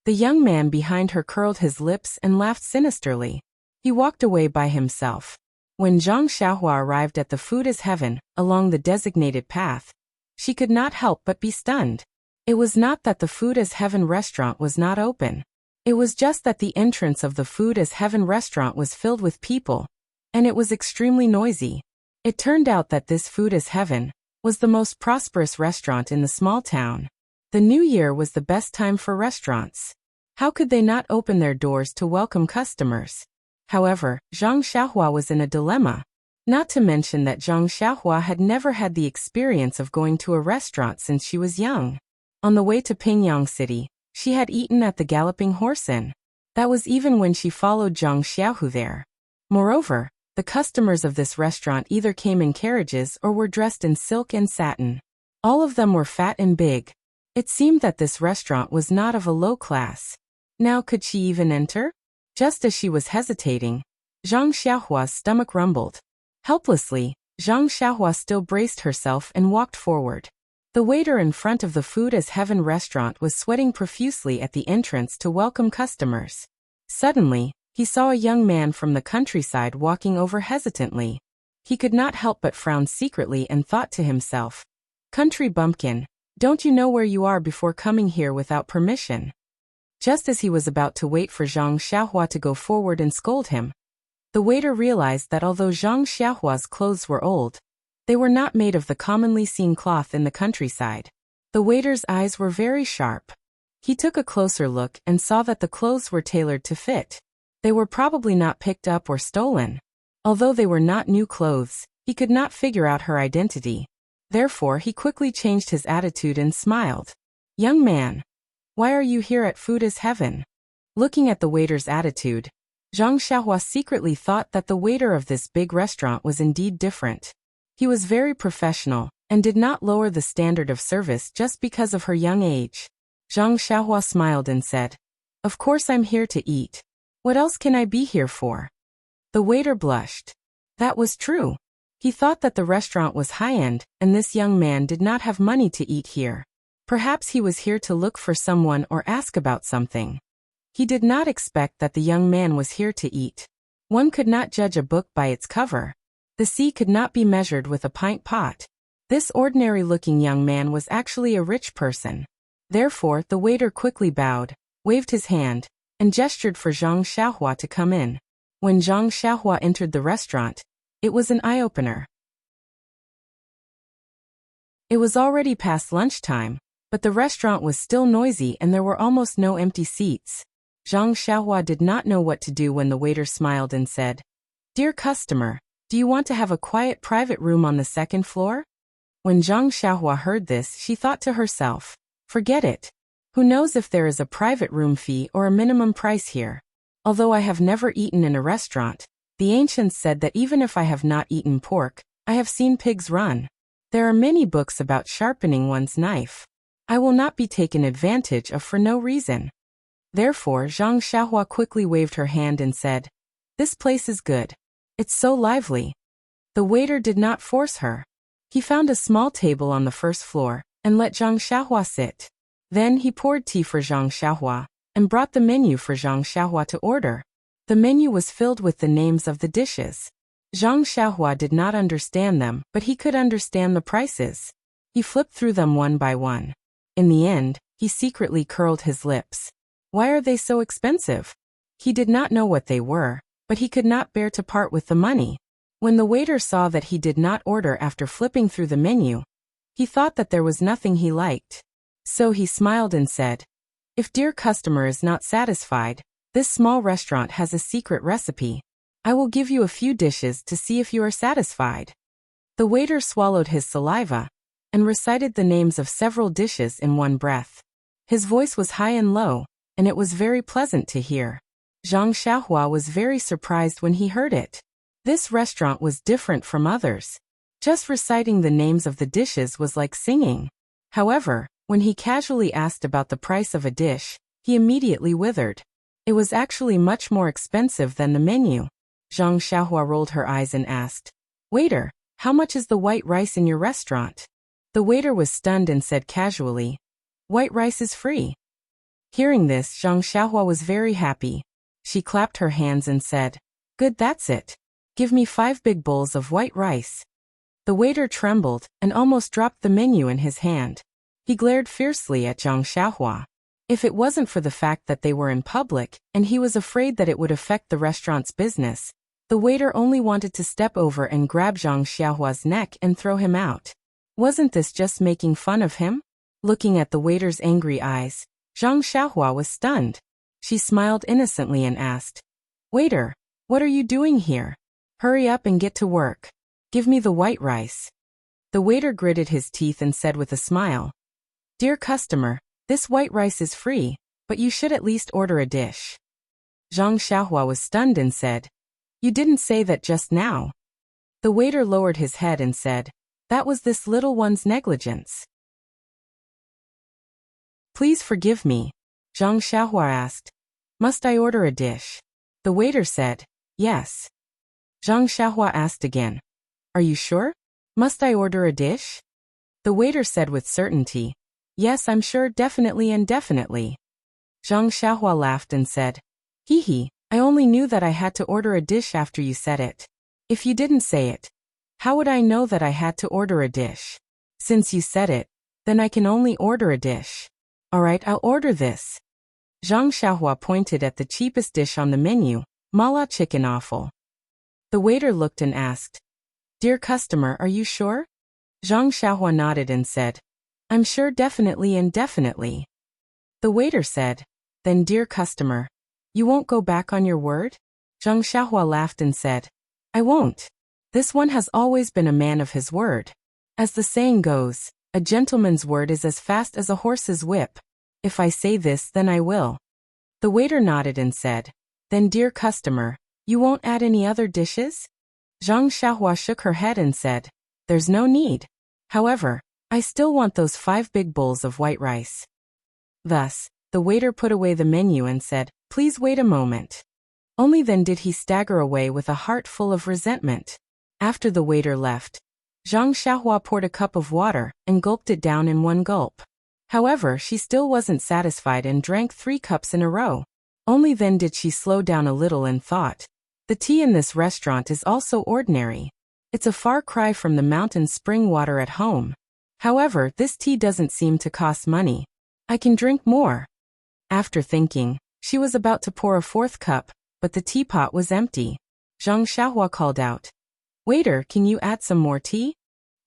The young man behind her curled his lips and laughed sinisterly. He walked away by himself. When Zhang Xiaohua arrived at the Food as Heaven, along the designated path, she could not help but be stunned. It was not that the Food as Heaven restaurant was not open. It was just that the entrance of the Food as Heaven restaurant was filled with people, and it was extremely noisy. It turned out that this Food as Heaven was the most prosperous restaurant in the small town. The new year was the best time for restaurants. How could they not open their doors to welcome customers? However, Zhang Xiaohua was in a dilemma. Not to mention that Zhang Xiaohua had never had the experience of going to a restaurant since she was young. On the way to Pingyang City, she had eaten at the Galloping Horse Inn. That was even when she followed Zhang Xiaohu there. Moreover, the customers of this restaurant either came in carriages or were dressed in silk and satin. All of them were fat and big. It seemed that this restaurant was not of a low class. Now could she even enter? Just as she was hesitating, Zhang Xiaohua's stomach rumbled. Helplessly, Zhang Xiaohua still braced herself and walked forward. The waiter in front of the Food as Heaven restaurant was sweating profusely at the entrance to welcome customers. Suddenly, he saw a young man from the countryside walking over hesitantly. He could not help but frown secretly and thought to himself, "Country bumpkin, don't you know where you are before coming here without permission?" Just as he was about to wait for Zhang Xiaohua to go forward and scold him, the waiter realized that although Zhang Xiaohua's clothes were old, they were not made of the commonly seen cloth in the countryside. The waiter's eyes were very sharp. He took a closer look and saw that the clothes were tailored to fit. They were probably not picked up or stolen. Although they were not new clothes, he could not figure out her identity. Therefore, he quickly changed his attitude and smiled. "Young man, why are you here at Food as Heaven?" Looking at the waiter's attitude, Zhang Xiaohua secretly thought that the waiter of this big restaurant was indeed different. He was very professional, and did not lower the standard of service just because of her young age. Zhang Xiaohua smiled and said, "Of course I'm here to eat. What else can I be here for?" The waiter blushed. That was true. He thought that the restaurant was high-end, and this young man did not have money to eat here. Perhaps he was here to look for someone or ask about something. He did not expect that the young man was here to eat. One could not judge a book by its cover. The sea could not be measured with a pint pot. This ordinary-looking young man was actually a rich person. Therefore, the waiter quickly bowed, waved his hand, and gestured for Zhang Xiaohua to come in. When Zhang Xiaohua entered the restaurant, it was an eye-opener. It was already past lunchtime, but the restaurant was still noisy and there were almost no empty seats. Zhang Xiaohua did not know what to do when the waiter smiled and said, "Dear customer, do you want to have a quiet private room on the second floor?" When Zhang Xiaohua heard this, she thought to herself, "Forget it. Who knows if there is a private room fee or a minimum price here? Although I have never eaten in a restaurant, the ancients said that even if I have not eaten pork, I have seen pigs run. There are many books about sharpening one's knife. I will not be taken advantage of for no reason." Therefore, Zhang Xiaohua quickly waved her hand and said, "This place is good. It's so lively." The waiter did not force her. He found a small table on the first floor and let Zhang Xiaohua sit. Then he poured tea for Zhang Xiaohua and brought the menu for Zhang Xiaohua to order. The menu was filled with the names of the dishes. Zhang Xiaohua did not understand them, but he could understand the prices. He flipped through them one by one. In the end, he secretly curled his lips. Why are they so expensive? He did not know what they were, but he could not bear to part with the money. When the waiter saw that he did not order after flipping through the menu, he thought that there was nothing he liked. So he smiled and said, "If dear customer is not satisfied, this small restaurant has a secret recipe. I will give you a few dishes to see if you are satisfied." The waiter swallowed his saliva and recited the names of several dishes in one breath. His voice was high and low, and it was very pleasant to hear. Zhang Xiaohua was very surprised when he heard it. This restaurant was different from others. Just reciting the names of the dishes was like singing. However, when he casually asked about the price of a dish, he immediately withered. It was actually much more expensive than the menu. Zhang Xiaohua rolled her eyes and asked, "Waiter, how much is the white rice in your restaurant?" The waiter was stunned and said casually, "White rice is free." Hearing this, Zhang Xiaohua was very happy. She clapped her hands and said, "Good, that's it. Give me 5 big bowls of white rice." The waiter trembled and almost dropped the menu in his hand. He glared fiercely at Zhang Xiaohua. If it wasn't for the fact that they were in public and he was afraid that it would affect the restaurant's business, the waiter only wanted to step over and grab Zhang Xiaohua's neck and throw him out. Wasn't this just making fun of him? Looking at the waiter's angry eyes, Zhang Xiaohua was stunned. She smiled innocently and asked, "Waiter, what are you doing here? Hurry up and get to work. Give me the white rice." The waiter gritted his teeth and said with a smile, "Dear customer, this white rice is free, but you should at least order a dish." Zhang Xiaohua was stunned and said, "You didn't say that just now." The waiter lowered his head and said, "That was this little one's negligence." "Please forgive me," Zhang Xiaohua asked. "Must I order a dish?" The waiter said, "Yes." Zhang Xiaohua asked again, "Are you sure? Must I order a dish?" The waiter said with certainty. Yes, I'm sure, definitely and definitely. Zhang Xiaohua laughed and said, Hee hee, I only knew that I had to order a dish after you said it. If you didn't say it, how would I know that I had to order a dish? Since you said it, then I can only order a dish. Alright, I'll order this. Zhang Xiaohua pointed at the cheapest dish on the menu, mala chicken offal. The waiter looked and asked, Dear customer, are you sure? Zhang Xiaohua nodded and said, I'm sure, definitely and definitely. The waiter said, Then dear customer, you won't go back on your word? Zhang Xiaohua laughed and said, I won't. This one has always been a man of his word. As the saying goes, a gentleman's word is as fast as a horse's whip. If I say this, then I will. The waiter nodded and said, Then dear customer, you won't add any other dishes? Zhang Xiaohua shook her head and said, There's no need. However, I still want those 5 big bowls of white rice. Thus, the waiter put away the menu and said, Please wait a moment. Only then did he stagger away with a heart full of resentment. After the waiter left, Zhang Xiaohua poured a cup of water and gulped it down in one gulp. However, she still wasn't satisfied and drank 3 cups in a row. Only then did she slow down a little and thought, The tea in this restaurant is also ordinary. It's a far cry from the mountain spring water at home. However, this tea doesn't seem to cost money. I can drink more. After thinking, she was about to pour a 4th cup, but the teapot was empty. Zhang Xiaohua called out, Waiter, can you add some more tea?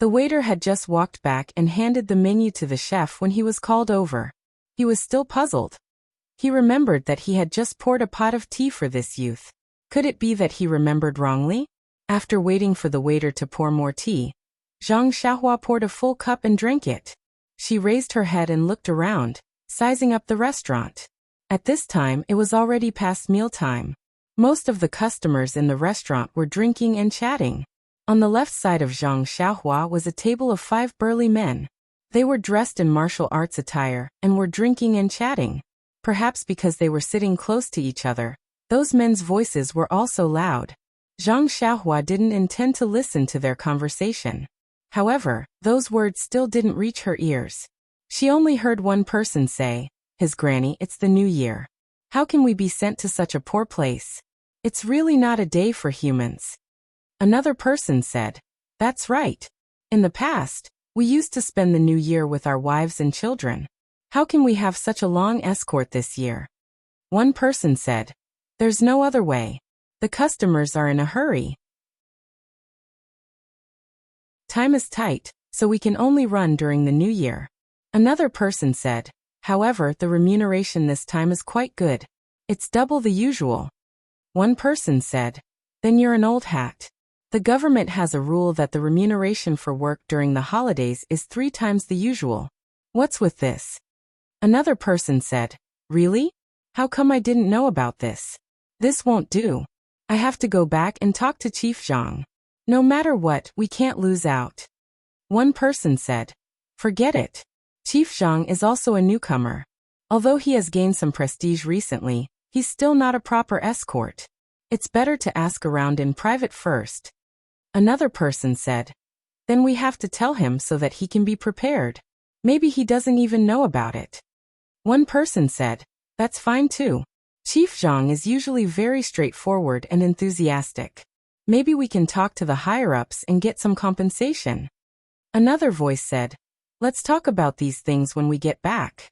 The waiter had just walked back and handed the menu to the chef when he was called over. He was still puzzled. He remembered that he had just poured a pot of tea for this youth. Could it be that he remembered wrongly? After waiting for the waiter to pour more tea, Zhang Xiaohua poured a full cup and drank it. She raised her head and looked around, sizing up the restaurant. At this time, it was already past mealtime. Most of the customers in the restaurant were drinking and chatting. On the left side of Zhang Xiaohua was a table of 5 burly men. They were dressed in martial arts attire and were drinking and chatting. Perhaps because they were sitting close to each other, those men's voices were also loud. Zhang Xiaohua didn't intend to listen to their conversation. However, those words still didn't reach her ears. She only heard one person say, His granny, it's the new year. How can we be sent to such a poor place? It's really not a day for humans. Another person said, That's right. In the past, we used to spend the new year with our wives and children. How can we have such a long escort this year? One person said, There's no other way. The customers are in a hurry. Time is tight, so we can only run during the new year. Another person said, However, the remuneration this time is quite good. It's double the usual. One person said, Then you're an old hat. The government has a rule that the remuneration for work during the holidays is 3 times the usual. What's with this? Another person said, Really? How come I didn't know about this? This won't do. I have to go back and talk to Chief Zhang. No matter what, we can't lose out. One person said, Forget it. Chief Zhang is also a newcomer. Although he has gained some prestige recently, he's still not a proper escort. It's better to ask around in private first. Another person said, Then we have to tell him so that he can be prepared. Maybe he doesn't even know about it. One person said, That's fine too. Chief Zhang is usually very straightforward and enthusiastic. Maybe we can talk to the higher-ups and get some compensation. Another voice said, Let's talk about these things when we get back.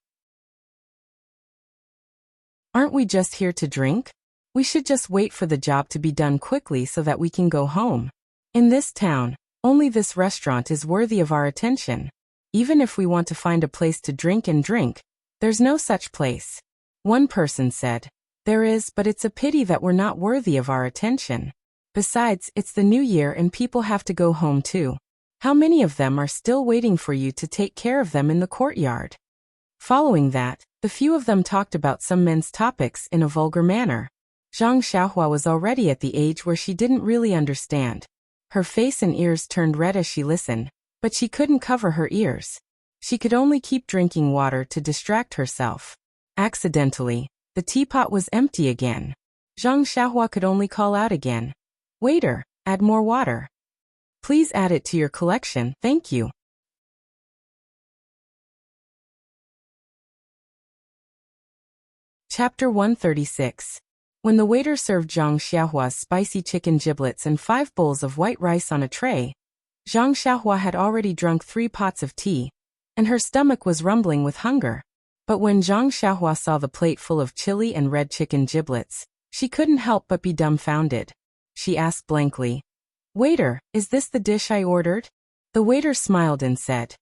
Aren't we just here to drink? We should just wait for the job to be done quickly so that we can go home. In this town, only this restaurant is worthy of our attention. Even if we want to find a place to drink and drink, there's no such place. One person said, There is, but it's a pity that we're not worthy of our attention. Besides, it's the new year and people have to go home too. How many of them are still waiting for you to take care of them in the courtyard? Following that, the few of them talked about some men's topics in a vulgar manner. Zhang Xiaohua was already at the age where she didn't really understand. Her face and ears turned red as she listened, but she couldn't cover her ears. She could only keep drinking water to distract herself. Accidentally, the teapot was empty again. Zhang Xiaohua could only call out again, Waiter, add more water. Please add it to your collection, thank you. Chapter 136. When the waiter served Zhang Xiaohua's spicy chicken giblets and 5 bowls of white rice on a tray, Zhang Xiaohua had already drunk 3 pots of tea, and her stomach was rumbling with hunger. But when Zhang Xiaohua saw the plate full of chili and red chicken giblets, she couldn't help but be dumbfounded. She asked blankly, "Waiter, is this the dish I ordered?" The waiter smiled and said,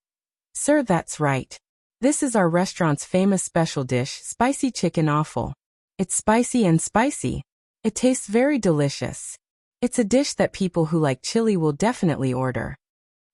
"Sir, that's right. This is our restaurant's famous special dish, spicy chicken offal. It's spicy and spicy. It tastes very delicious. It's a dish that people who like chili will definitely order."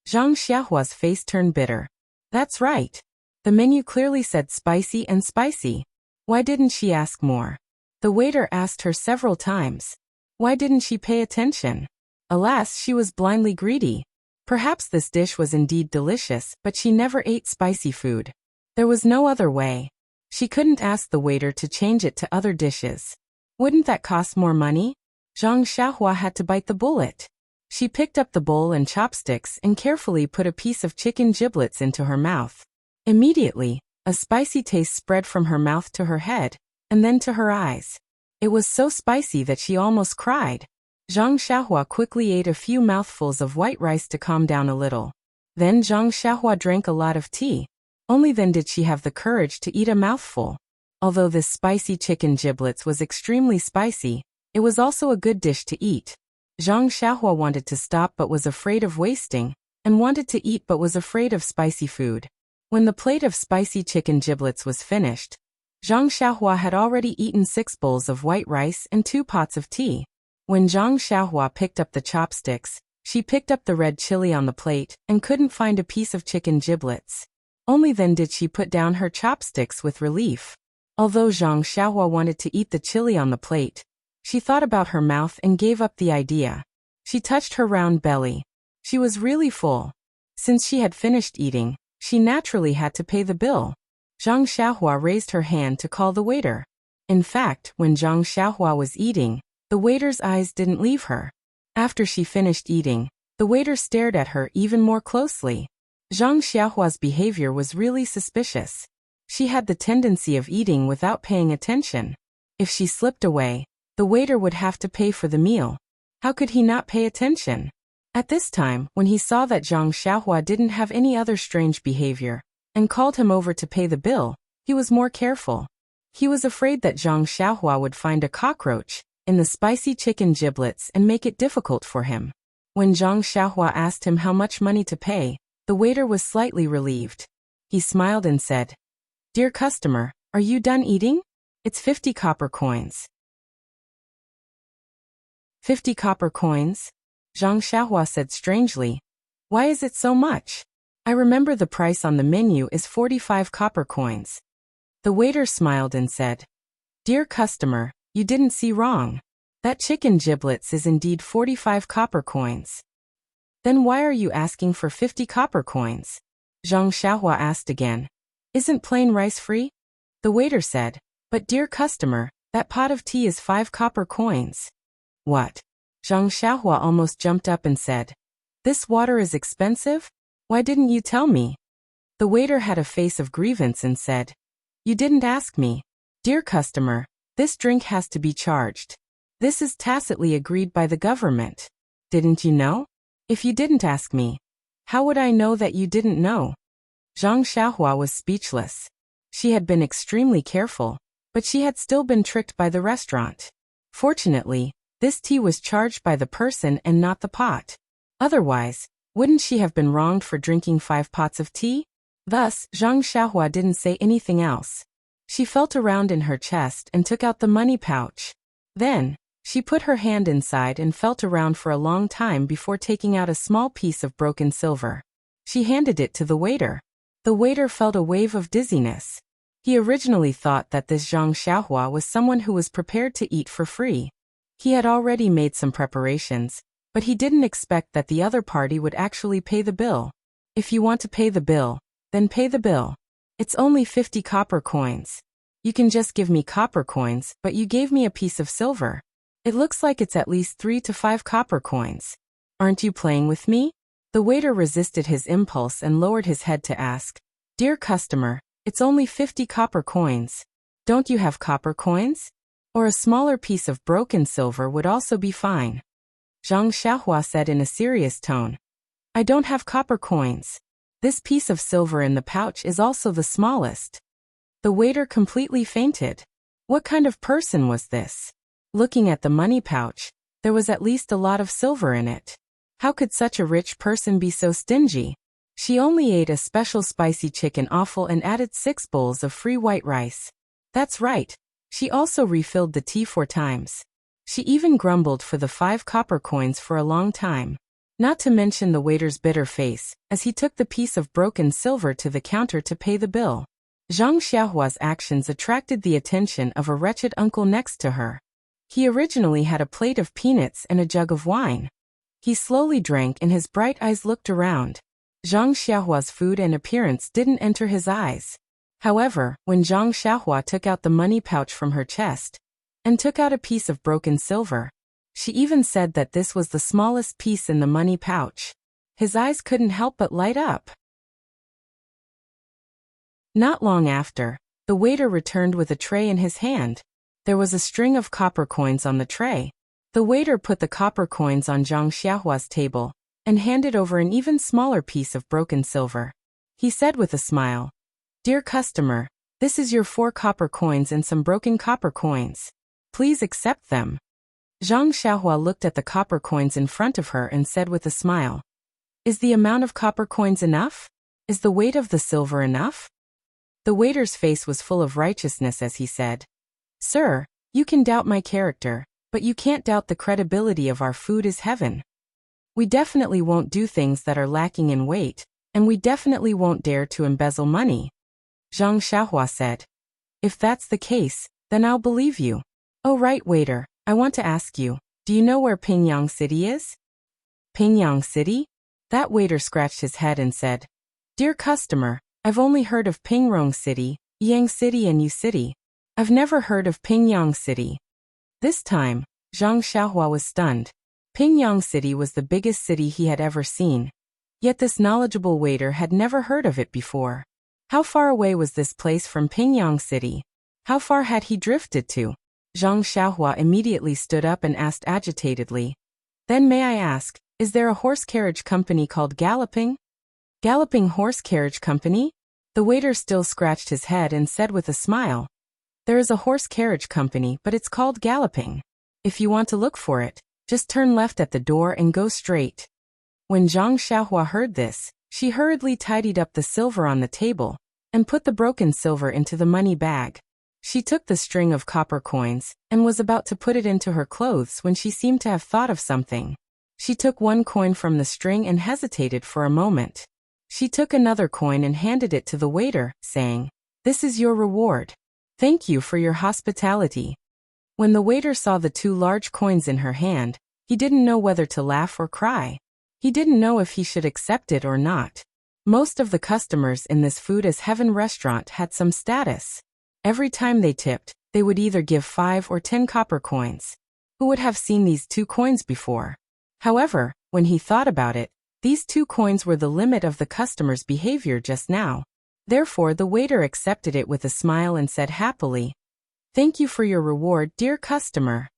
Zhang Xiaohua's face turned bitter. That's right. The menu clearly said spicy and spicy. Why didn't she ask more? The waiter asked her several times. Why didn't she pay attention? Alas, she was blindly greedy. Perhaps this dish was indeed delicious, but she never ate spicy food. There was no other way. She couldn't ask the waiter to change it to other dishes. Wouldn't that cost more money? Zhang Xiaohua had to bite the bullet. She picked up the bowl and chopsticks and carefully put a piece of chicken giblets into her mouth. Immediately, a spicy taste spread from her mouth to her head, and then to her eyes. It was so spicy that she almost cried. Zhang Xiaohua quickly ate a few mouthfuls of white rice to calm down a little. Then Zhang Xiaohua drank a lot of tea. Only then did she have the courage to eat a mouthful. Although this spicy chicken giblets was extremely spicy, it was also a good dish to eat. Zhang Xiaohua wanted to stop but was afraid of wasting, and wanted to eat but was afraid of spicy food. When the plate of spicy chicken giblets was finished, Zhang Xiaohua had already eaten 6 bowls of white rice and 2 pots of tea. When Zhang Xiaohua picked up the chopsticks, she picked up the red chili on the plate and couldn't find a piece of chicken giblets. Only then did she put down her chopsticks with relief. Although Zhang Xiaohua wanted to eat the chili on the plate, she thought about her mouth and gave up the idea. She touched her round belly. She was really full. Since she had finished eating, she naturally had to pay the bill. Zhang Xiaohua raised her hand to call the waiter. In fact, when Zhang Xiaohua was eating, the waiter's eyes didn't leave her. After she finished eating, the waiter stared at her even more closely. Zhang Xiaohua's behavior was really suspicious. She had the tendency of eating without paying attention. If she slipped away, the waiter would have to pay for the meal. How could he not pay attention? At this time, when he saw that Zhang Xiaohua didn't have any other strange behavior, and called him over to pay the bill, he was more careful. He was afraid that Zhang Xiaohua would find a cockroach in the spicy chicken giblets and make it difficult for him. When Zhang Xiaohua asked him how much money to pay, the waiter was slightly relieved. He smiled and said, "Dear customer, are you done eating? It's 50 copper coins." 50 copper coins? Zhang Xiaohua said strangely. Why is it so much? I remember the price on the menu is 45 copper coins. The waiter smiled and said, "Dear customer, you didn't see wrong. That chicken giblets is indeed 45 copper coins." Then why are you asking for 50 copper coins? Zhang Xiaohua asked again. Isn't plain rice free? The waiter said, "But dear customer, that pot of tea is 5 copper coins." What? Zhang Xiaohua almost jumped up and said, "This water is expensive? Why didn't you tell me?" The waiter had a face of grievance and said, "You didn't ask me. Dear customer, this drink has to be charged. This is tacitly agreed by the government. Didn't you know? If you didn't ask me, how would I know that you didn't know?" Zhang Xiaohua was speechless. She had been extremely careful, but she had still been tricked by the restaurant. Fortunately, this tea was charged by the person and not the pot. Otherwise, wouldn't she have been wronged for drinking 5 pots of tea? Thus, Zhang Xiaohua didn't say anything else. She felt around in her chest and took out the money pouch. Then, she put her hand inside and felt around for a long time before taking out a small piece of broken silver. She handed it to the waiter. The waiter felt a wave of dizziness. He originally thought that this Zhang Xiaohua was someone who was prepared to eat for free. He had already made some preparations, but he didn't expect that the other party would actually pay the bill. If you want to pay the bill, then pay the bill. It's only 50 copper coins. You can just give me copper coins, but you gave me a piece of silver. It looks like it's at least 3 to 5 copper coins. Aren't you playing with me? The waiter resisted his impulse and lowered his head to ask, "Dear customer, it's only 50 copper coins." Don't you have copper coins? Or a smaller piece of broken silver would also be fine. Zhang Xiaohua said in a serious tone. I don't have copper coins. This piece of silver in the pouch is also the smallest. The waiter completely fainted. What kind of person was this? Looking at the money pouch, there was at least a lot of silver in it. How could such a rich person be so stingy? She only ate a special spicy chicken offal and added 6 bowls of free white rice. That's right. She also refilled the tea 4 times. She even grumbled for the 5 copper coins for a long time. Not to mention the waiter's bitter face, as he took the piece of broken silver to the counter to pay the bill. Zhang Xiaohua's actions attracted the attention of a wretched uncle next to her. He originally had a plate of peanuts and a jug of wine. He slowly drank and his bright eyes looked around. Zhang Xiaohua's food and appearance didn't enter his eyes. However, when Zhang Xiaohua took out the money pouch from her chest and took out a piece of broken silver, she even said that this was the smallest piece in the money pouch. His eyes couldn't help but light up. Not long after, the waiter returned with a tray in his hand. There was a string of copper coins on the tray. The waiter put the copper coins on Zhang Xiaohua's table and handed over an even smaller piece of broken silver. He said with a smile, Dear customer, this is your 4 copper coins and some broken copper coins. Please accept them. Zhang Xiaohua looked at the copper coins in front of her and said with a smile, Is the amount of copper coins enough? Is the weight of the silver enough? The waiter's face was full of righteousness as he said, Sir, you can doubt my character, but you can't doubt the credibility of our food is heaven. We definitely won't do things that are lacking in weight, and we definitely won't dare to embezzle money. Zhang Xiaohua said, If that's the case, then I'll believe you. Oh right waiter, I want to ask you, do you know where Pingyang City is? Pingyang City? That waiter scratched his head and said, Dear customer, I've only heard of Pingrong City, Yang City and Yu City. I've never heard of Pingyang City. This time, Zhang Xiaohua was stunned. Pingyang City was the biggest city he had ever seen. Yet this knowledgeable waiter had never heard of it before. How far away was this place from Pingyang City? How far had he drifted to? Zhang Xiaohua immediately stood up and asked agitatedly. Then may I ask, is there a horse carriage company called Galloping? Galloping Horse Carriage Company? The waiter still scratched his head and said with a smile. There is a horse carriage company, but it's called Galloping. If you want to look for it, just turn left at the door and go straight. When Zhang Xiaohua heard this, she hurriedly tidied up the silver on the table and put the broken silver into the money bag. She took the string of copper coins and was about to put it into her clothes when she seemed to have thought of something. She took 1 coin from the string and hesitated for a moment. She took another coin and handed it to the waiter, saying, This is your reward. Thank you for your hospitality. When the waiter saw the 2 large coins in her hand, he didn't know whether to laugh or cry. He didn't know if he should accept it or not. Most of the customers in this food as heaven restaurant had some status. Every time they tipped, they would either give 5 or 10 copper coins. Who would have seen these 2 coins before? However, when he thought about it, these 2 coins were the limit of the customer's behavior just now. Therefore the waiter accepted it with a smile and said happily, Thank you for your reward, dear customer.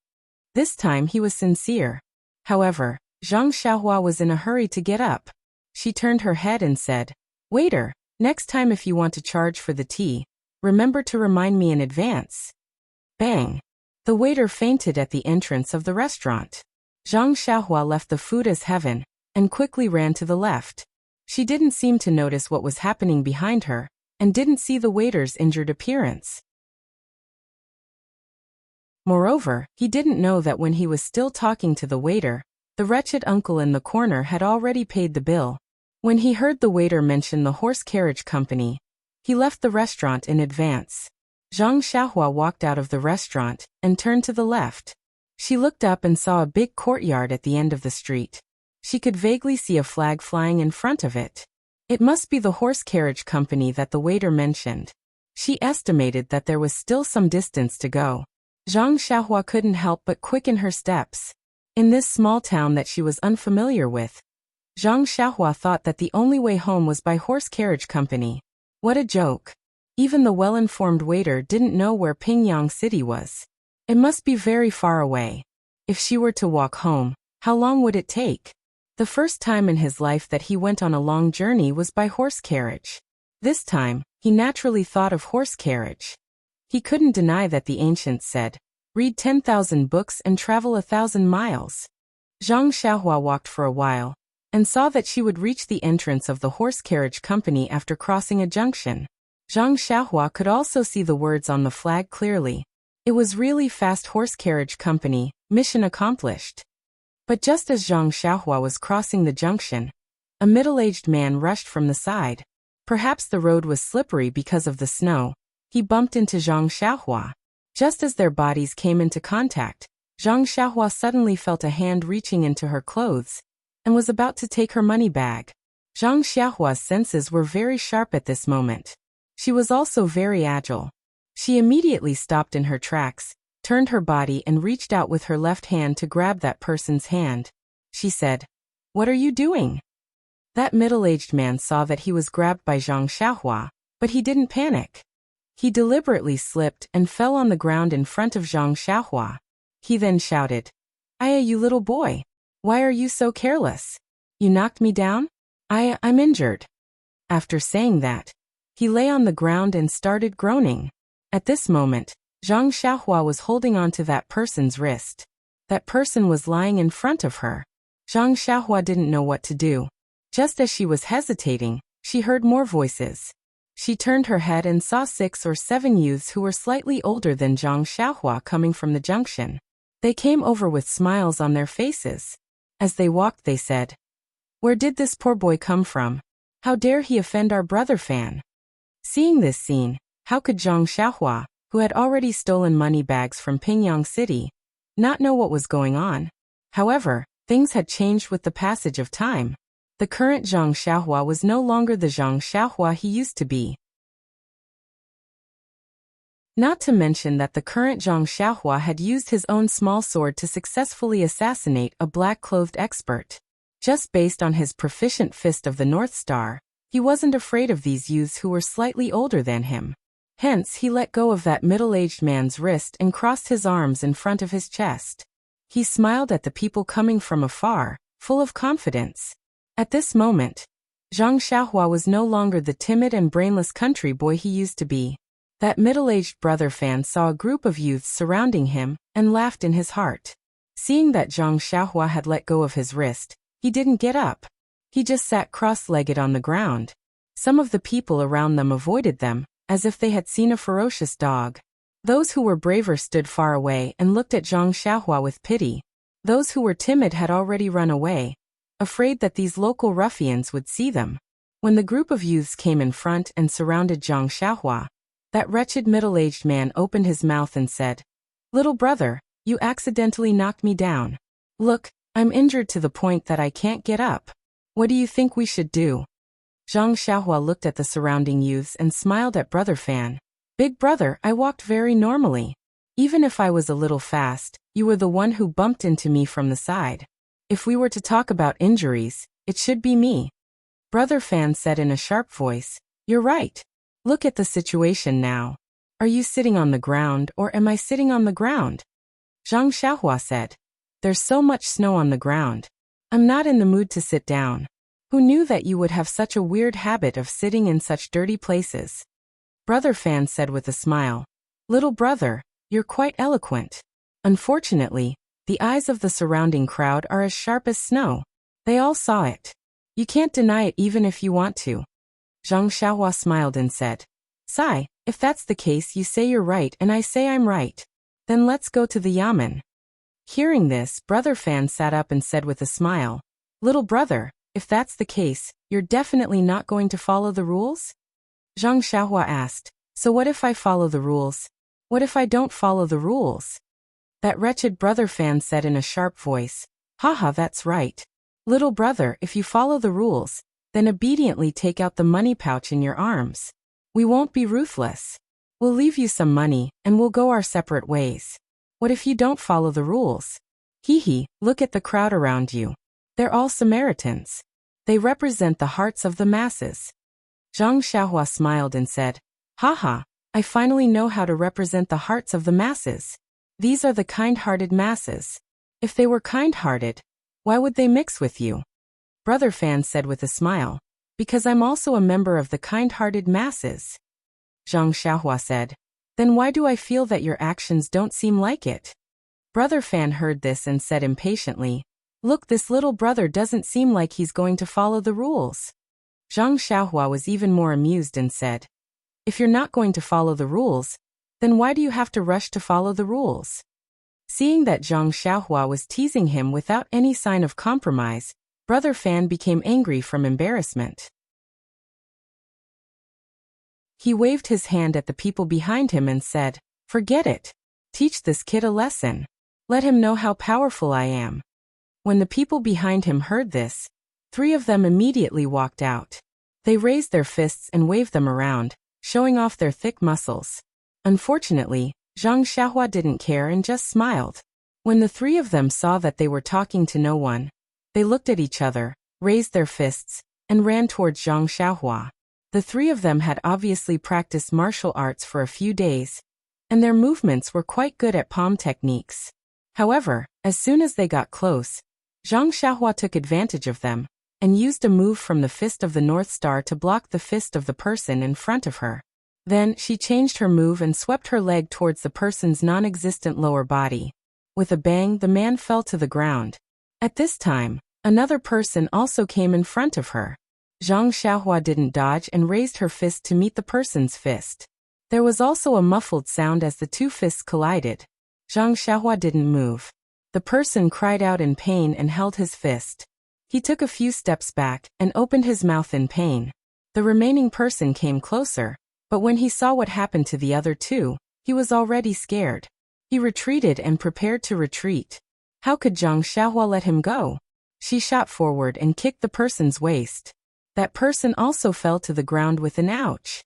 This time he was sincere. However, Zhang Xiaohua was in a hurry to get up. She turned her head and said, Waiter, next time if you want to charge for the tea, remember to remind me in advance. Bang! The waiter fainted at the entrance of the restaurant. Zhang Xiaohua left the food as heaven and quickly ran to the left. She didn't seem to notice what was happening behind her and didn't see the waiter's injured appearance. Moreover, he didn't know that when he was still talking to the waiter, the wretched uncle in the corner had already paid the bill. When he heard the waiter mention the horse carriage company, he left the restaurant in advance. Zhang Xiaohua walked out of the restaurant and turned to the left. She looked up and saw a big courtyard at the end of the street. She could vaguely see a flag flying in front of it. It must be the horse carriage company that the waiter mentioned. She estimated that there was still some distance to go. Zhang Xiaohua couldn't help but quicken her steps. In this small town that she was unfamiliar with, Zhang Xiaohua thought that the only way home was by horse carriage company. What a joke. Even the well-informed waiter didn't know where Pingyang City was. It must be very far away. If she were to walk home, how long would it take? The first time in his life that he went on a long journey was by horse carriage. This time, he naturally thought of horse carriage. He couldn't deny that the ancients said, "Read 10,000 books and travel 1,000 miles." Zhang Xiaohua walked for a while, and saw that she would reach the entrance of the horse carriage company after crossing a junction. Zhang Xiaohua could also see the words on the flag clearly. It was really fast horse carriage company, mission accomplished. But just as Zhang Xiaohua was crossing the junction, a middle-aged man rushed from the side. Perhaps the road was slippery because of the snow. He bumped into Zhang Xiaohua. Just as their bodies came into contact, Zhang Xiaohua suddenly felt a hand reaching into her clothes and was about to take her money bag. Zhang Xiaohua's senses were very sharp at this moment. She was also very agile. She immediately stopped in her tracks, turned her body and reached out with her left hand to grab that person's hand. She said, "What are you doing?" That middle-aged man saw that he was grabbed by Zhang Xiaohua, but he didn't panic. He deliberately slipped and fell on the ground in front of Zhang Xiaohua. He then shouted, "Aya, you little boy. Why are you so careless? You knocked me down? I'm injured." After saying that, he lay on the ground and started groaning. At this moment, Zhang Xiaohua was holding on to that person's wrist. That person was lying in front of her. Zhang Xiaohua didn't know what to do. Just as she was hesitating, she heard more voices. She turned her head and saw 6 or 7 youths who were slightly older than Zhang Xiaohua coming from the junction. They came over with smiles on their faces. As they walked, they said, "Where did this poor boy come from? How dare he offend our brother Fan?" Seeing this scene, how could Zhang Xiaohua, who had already stolen money bags from Pingyang City, not know what was going on? However, things had changed with the passage of time. The current Zhang Xiaohua was no longer the Zhang Xiaohua he used to be. Not to mention that the current Zhang Xiaohua had used his own small sword to successfully assassinate a black-clothed expert. Just based on his proficient fist of the North Star, he wasn't afraid of these youths who were slightly older than him. Hence, he let go of that middle-aged man's wrist and crossed his arms in front of his chest. He smiled at the people coming from afar, full of confidence. At this moment, Zhang Xiaohua was no longer the timid and brainless country boy he used to be. That middle-aged brother Fan saw a group of youths surrounding him and laughed in his heart. Seeing that Zhang Xiaohua had let go of his wrist, he didn't get up. He just sat cross-legged on the ground. Some of the people around them avoided them, as if they had seen a ferocious dog. Those who were braver stood far away and looked at Zhang Xiaohua with pity. Those who were timid had already run away, afraid that these local ruffians would see them. When the group of youths came in front and surrounded Zhang Xiaohua, that wretched middle-aged man opened his mouth and said, "Little brother, you accidentally knocked me down. Look, I'm injured to the point that I can't get up. What do you think we should do?" Zhang Xiaohua looked at the surrounding youths and smiled at Brother Fan. "Big brother, I walked very normally. Even if I was a little fast, you were the one who bumped into me from the side. If we were to talk about injuries, it should be me." Brother Fan said in a sharp voice, "You're right. Look at the situation now. Are you sitting on the ground or am I sitting on the ground?" Zhang Xiaohua said, "There's so much snow on the ground. I'm not in the mood to sit down. Who knew that you would have such a weird habit of sitting in such dirty places?" Brother Fan said with a smile, "Little brother, you're quite eloquent. Unfortunately, the eyes of the surrounding crowd are as sharp as snow. They all saw it. You can't deny it even if you want to." Zhang Xiaohua smiled and said, "Sai, if that's the case, you say you're right and I say I'm right. Then let's go to the yamen." Hearing this, Brother Fan sat up and said with a smile, "Little brother, if that's the case, you're definitely not going to follow the rules?" Zhang Xiaohua asked, "So what if I follow the rules? What if I don't follow the rules?" That wretched Brother Fan said in a sharp voice, "Haha, that's right. Little brother, if you follow the rules, then obediently take out the money pouch in your arms. We won't be ruthless. We'll leave you some money, and we'll go our separate ways. What if you don't follow the rules? Hee, look at the crowd around you. They're all Samaritans. They represent the hearts of the masses." Zhang Xiaohua smiled and said, Haha, I finally know how to represent the hearts of the masses. These are the kind-hearted masses. If they were kind-hearted, why would they mix with you? Brother Fan said with a smile. Because I'm also a member of the kind-hearted masses. Zhang Xiaohua said. Then why do I feel that your actions don't seem like it? Brother Fan heard this and said impatiently, Look, this little brother doesn't seem like he's going to follow the rules. Zhang Xiaohua was even more amused and said, If you're not going to follow the rules, then why do you have to rush to follow the rules? Seeing that Zhang Xiaohua was teasing him without any sign of compromise, Brother Fan became angry from embarrassment. He waved his hand at the people behind him and said, Forget it. Teach this kid a lesson. Let him know how powerful I am. When the people behind him heard this, 3 of them immediately walked out. They raised their fists and waved them around, showing off their thick muscles. Unfortunately, Zhang Xiaohua didn't care and just smiled. When the 3 of them saw that they were talking to no one, they looked at each other, raised their fists, and ran towards Zhang Xiaohua. The 3 of them had obviously practiced martial arts for a few days, and their movements were quite good at palm techniques. However, as soon as they got close, Zhang Xiaohua took advantage of them, and used a move from the fist of the North Star to block the fist of the person in front of her. Then, she changed her move and swept her leg towards the person's non-existent lower body. With a bang, the man fell to the ground. At this time, another person also came in front of her. Zhang Xiaohua didn't dodge and raised her fist to meet the person's fist. There was also a muffled sound as the 2 fists collided. Zhang Xiaohua didn't move. The person cried out in pain and held his fist. He took a few steps back and opened his mouth in pain. The remaining person came closer, but when he saw what happened to the other 2, he was already scared. He retreated and prepared to retreat. How could Zhang Xiaohua let him go? She shot forward and kicked the person's waist. That person also fell to the ground with an ouch.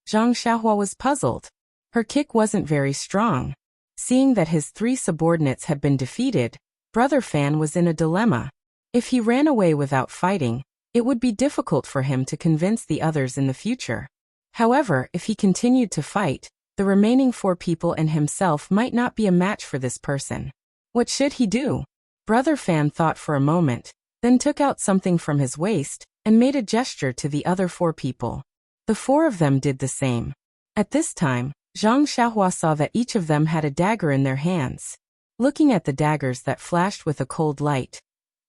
Zhang Xiaohua was puzzled. Her kick wasn't very strong. Seeing that his 3 subordinates had been defeated, Brother Fan was in a dilemma. If he ran away without fighting, it would be difficult for him to convince the others in the future. However, if he continued to fight, the remaining 4 people and himself might not be a match for this person. What should he do? Brother Fan thought for a moment, then took out something from his waist, and made a gesture to the other 4 people. The 4 of them did the same. At this time, Zhang Xiaohua saw that each of them had a dagger in their hands. Looking at the daggers that flashed with a cold light,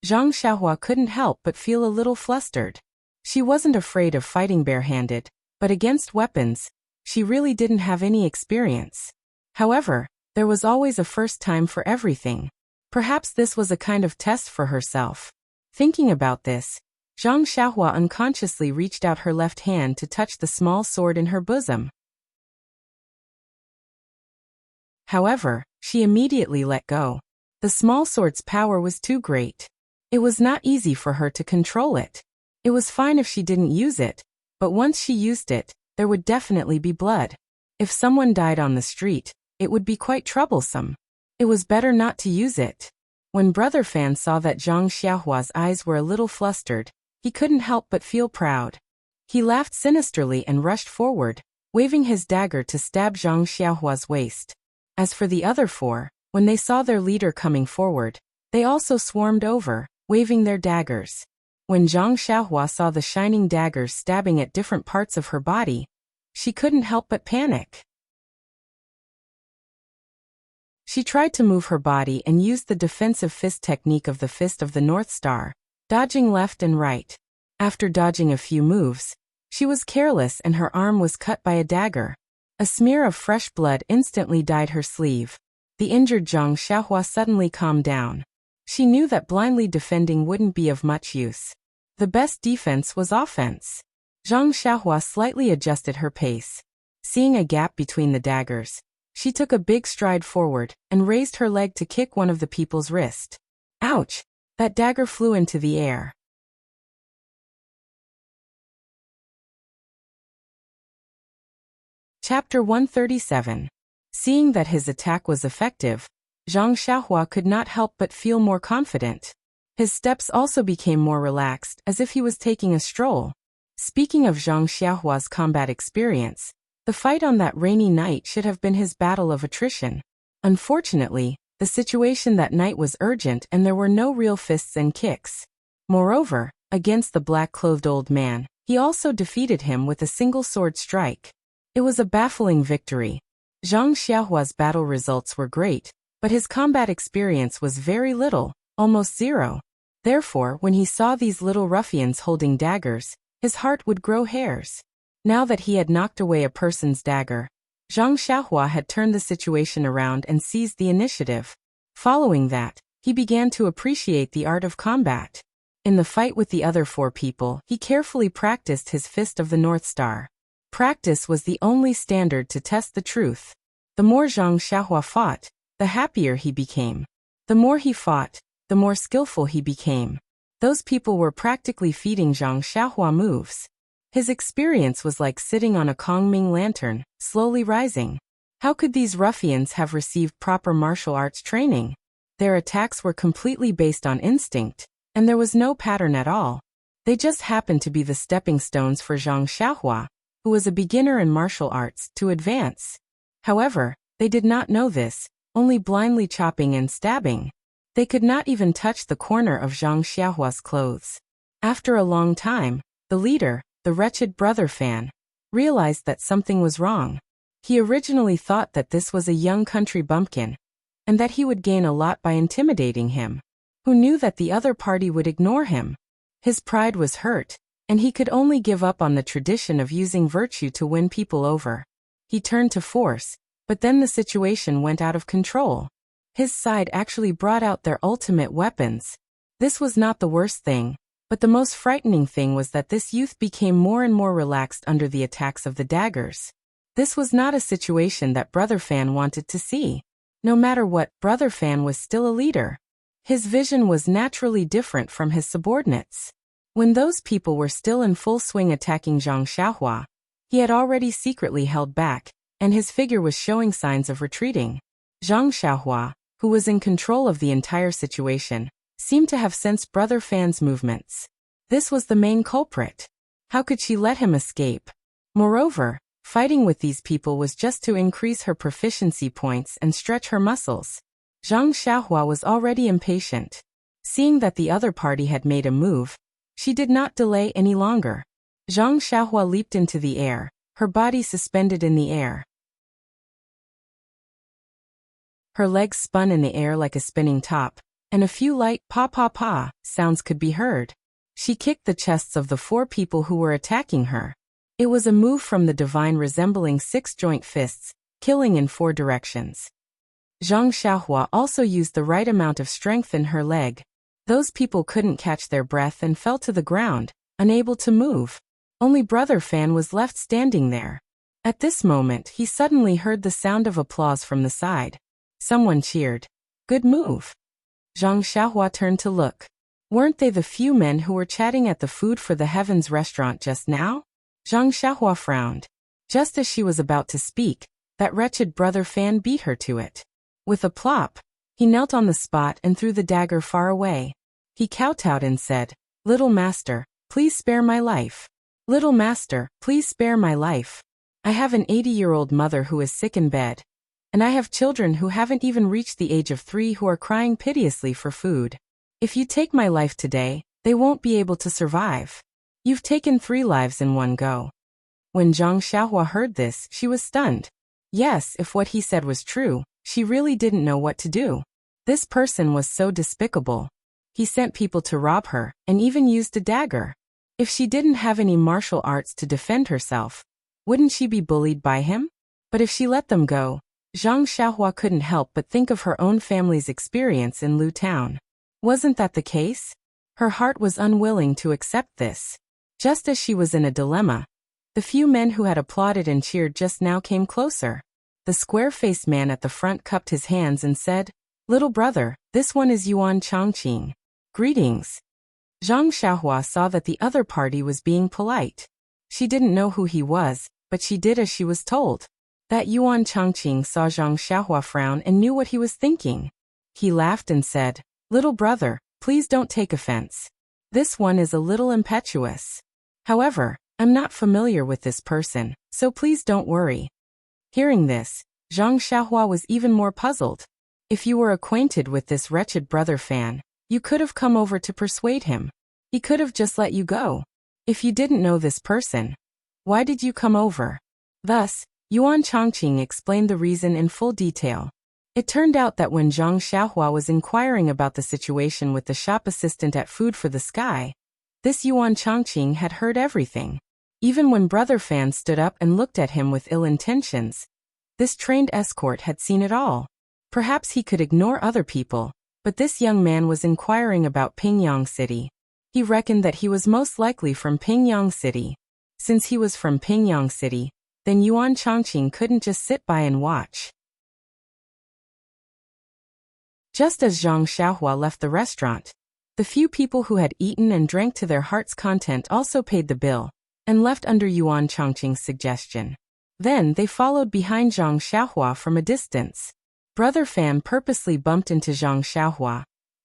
Zhang Xiaohua couldn't help but feel a little flustered. She wasn't afraid of fighting barehanded, but against weapons, she really didn't have any experience. However, there was always a first time for everything. Perhaps this was a kind of test for herself. Thinking about this, Zhang Xiaohua unconsciously reached out her left hand to touch the small sword in her bosom. However, she immediately let go. The small sword's power was too great. It was not easy for her to control it. It was fine if she didn't use it, but once she used it, there would definitely be blood. If someone died on the street, it would be quite troublesome. It was better not to use it. When Brother Fan saw that Zhang Xiaohua's eyes were a little flustered, he couldn't help but feel proud. He laughed sinisterly and rushed forward, waving his dagger to stab Zhang Xiaohua's waist. As for the other 4, when they saw their leader coming forward, they also swarmed over, waving their daggers. When Zhang Xiaohua saw the shining daggers stabbing at different parts of her body, she couldn't help but panic. She tried to move her body and used the defensive fist technique of the Fist of the North Star, dodging left and right. After dodging a few moves, she was careless and her arm was cut by a dagger. A smear of fresh blood instantly dyed her sleeve. The injured Zhang Xiaohua suddenly calmed down. She knew that blindly defending wouldn't be of much use. The best defense was offense. Zhang Xiaohua slightly adjusted her pace. Seeing a gap between the daggers, she took a big stride forward and raised her leg to kick one of the people's wrist. Ouch! That dagger flew into the air. Chapter 137. Seeing that his attack was effective, Zhang Xiaohua could not help but feel more confident. His steps also became more relaxed, as if he was taking a stroll. Speaking of Zhang Xiaohua's combat experience, The fight on that rainy night should have been his battle of attrition. Unfortunately, the situation that night was urgent and there were no real fists and kicks. Moreover, against the black-clothed old man, he also defeated him with a single sword strike. It was a baffling victory. Zhang Xiaohua's battle results were great, but his combat experience was very little, almost zero. Therefore, when he saw these little ruffians holding daggers, his heart would grow hairs. Now that he had knocked away a person's dagger, Zhang Xiaohua had turned the situation around and seized the initiative. Following that, he began to appreciate the art of combat. In the fight with the other 4 people, he carefully practiced his Fist of the North Star. Practice was the only standard to test the truth. The more Zhang Xiaohua fought, the happier he became. The more he fought, the more skillful he became. Those people were practically feeding Zhang Xiaohua moves. His experience was like sitting on a Kongming lantern, slowly rising. How could these ruffians have received proper martial arts training? Their attacks were completely based on instinct, and there was no pattern at all. They just happened to be the stepping stones for Zhang Xiaohua, who was a beginner in martial arts, to advance. However, they did not know this, only blindly chopping and stabbing. They could not even touch the corner of Zhang Xiaohua's clothes. After a long time, the leader, the wretched brother Fan, realized that something was wrong. He originally thought that this was a young country bumpkin, and that he would gain a lot by intimidating him. Who knew that the other party would ignore him? His pride was hurt, and he could only give up on the tradition of using virtue to win people over. He turned to force, but then the situation went out of control. His side actually brought out their ultimate weapons. This was not the worst thing, but the most frightening thing was that this youth became more and more relaxed under the attacks of the daggers. This was not a situation that Brother Fan wanted to see. No matter what, Brother Fan was still a leader. His vision was naturally different from his subordinates. When those people were still in full swing attacking Zhang Xiaohua, he had already secretly held back, and his figure was showing signs of retreating. Zhang Xiaohua, who was in control of the entire situation, seemed to have sensed Brother Fan's movements. This was the main culprit. How could she let him escape? Moreover, fighting with these people was just to increase her proficiency points and stretch her muscles. Zhang Xiaohua was already impatient. Seeing that the other party had made a move, she did not delay any longer. Zhang Xiaohua leaped into the air, her body suspended in the air. Her legs spun in the air like a spinning top, and a few light pa-pa-pa sounds could be heard. She kicked the chests of the 4 people who were attacking her. It was a move from the divine resembling 6-joint fists, killing in 4 directions. Zhang Xiaohua also used the right amount of strength in her leg. Those people couldn't catch their breath and fell to the ground, unable to move. Only Brother Fan was left standing there. At this moment, he suddenly heard the sound of applause from the side. Someone cheered. Good move. Zhang Xiaohua turned to look. Weren't they the few men who were chatting at the Food for the Heavens restaurant just now? Zhang Xiaohua frowned. Just as she was about to speak, that wretched Brother Fan beat her to it. With a plop, he knelt on the spot and threw the dagger far away. He kowtowed and said, Little master, please spare my life. Little master, please spare my life. I have an 80-year-old mother who is sick in bed. And I have children who haven't even reached the age of 3 who are crying piteously for food. If you take my life today, they won't be able to survive. You've taken 3 lives in one go. When Zhang Xiaohua heard this, she was stunned. Yes, if what he said was true, she really didn't know what to do. This person was so despicable. He sent people to rob her, and even used a dagger. If she didn't have any martial arts to defend herself, wouldn't she be bullied by him? But if she let them go, Zhang Xiaohua couldn't help but think of her own family's experience in Lu Town. Wasn't that the case? Her heart was unwilling to accept this. Just as she was in a dilemma, the few men who had applauded and cheered just now came closer. The square-faced man at the front cupped his hands and said, Little brother, this one is Yuan Chongqing. Greetings. Zhang Xiaohua saw that the other party was being polite. She didn't know who he was, but she did as she was told. That Yuan Chongqing saw Zhang Xiaohua frown and knew what he was thinking. He laughed and said, Little brother, please don't take offense. This one is a little impetuous. However, I'm not familiar with this person, so please don't worry. Hearing this, Zhang Xiaohua was even more puzzled. If you were acquainted with this wretched brother Fan, you could have come over to persuade him. He could have just let you go. If you didn't know this person, why did you come over? Thus, Yuan Chongqing explained the reason in full detail. It turned out that when Zhang Xiaohua was inquiring about the situation with the shop assistant at Food for the Sky, this Yuan Chongqing had heard everything. Even when Brother Fan stood up and looked at him with ill intentions, this trained escort had seen it all. Perhaps he could ignore other people, but this young man was inquiring about Pingyang City. He reckoned that he was most likely from Pingyang City. Since he was from Pingyang City, then Yuan Chongqing couldn't just sit by and watch. Just as Zhang Xiaohua left the restaurant, the few people who had eaten and drank to their heart's content also paid the bill, and left under Yuan Chongqing's suggestion. Then they followed behind Zhang Xiaohua from a distance. Brother Fan purposely bumped into Zhang Xiaohua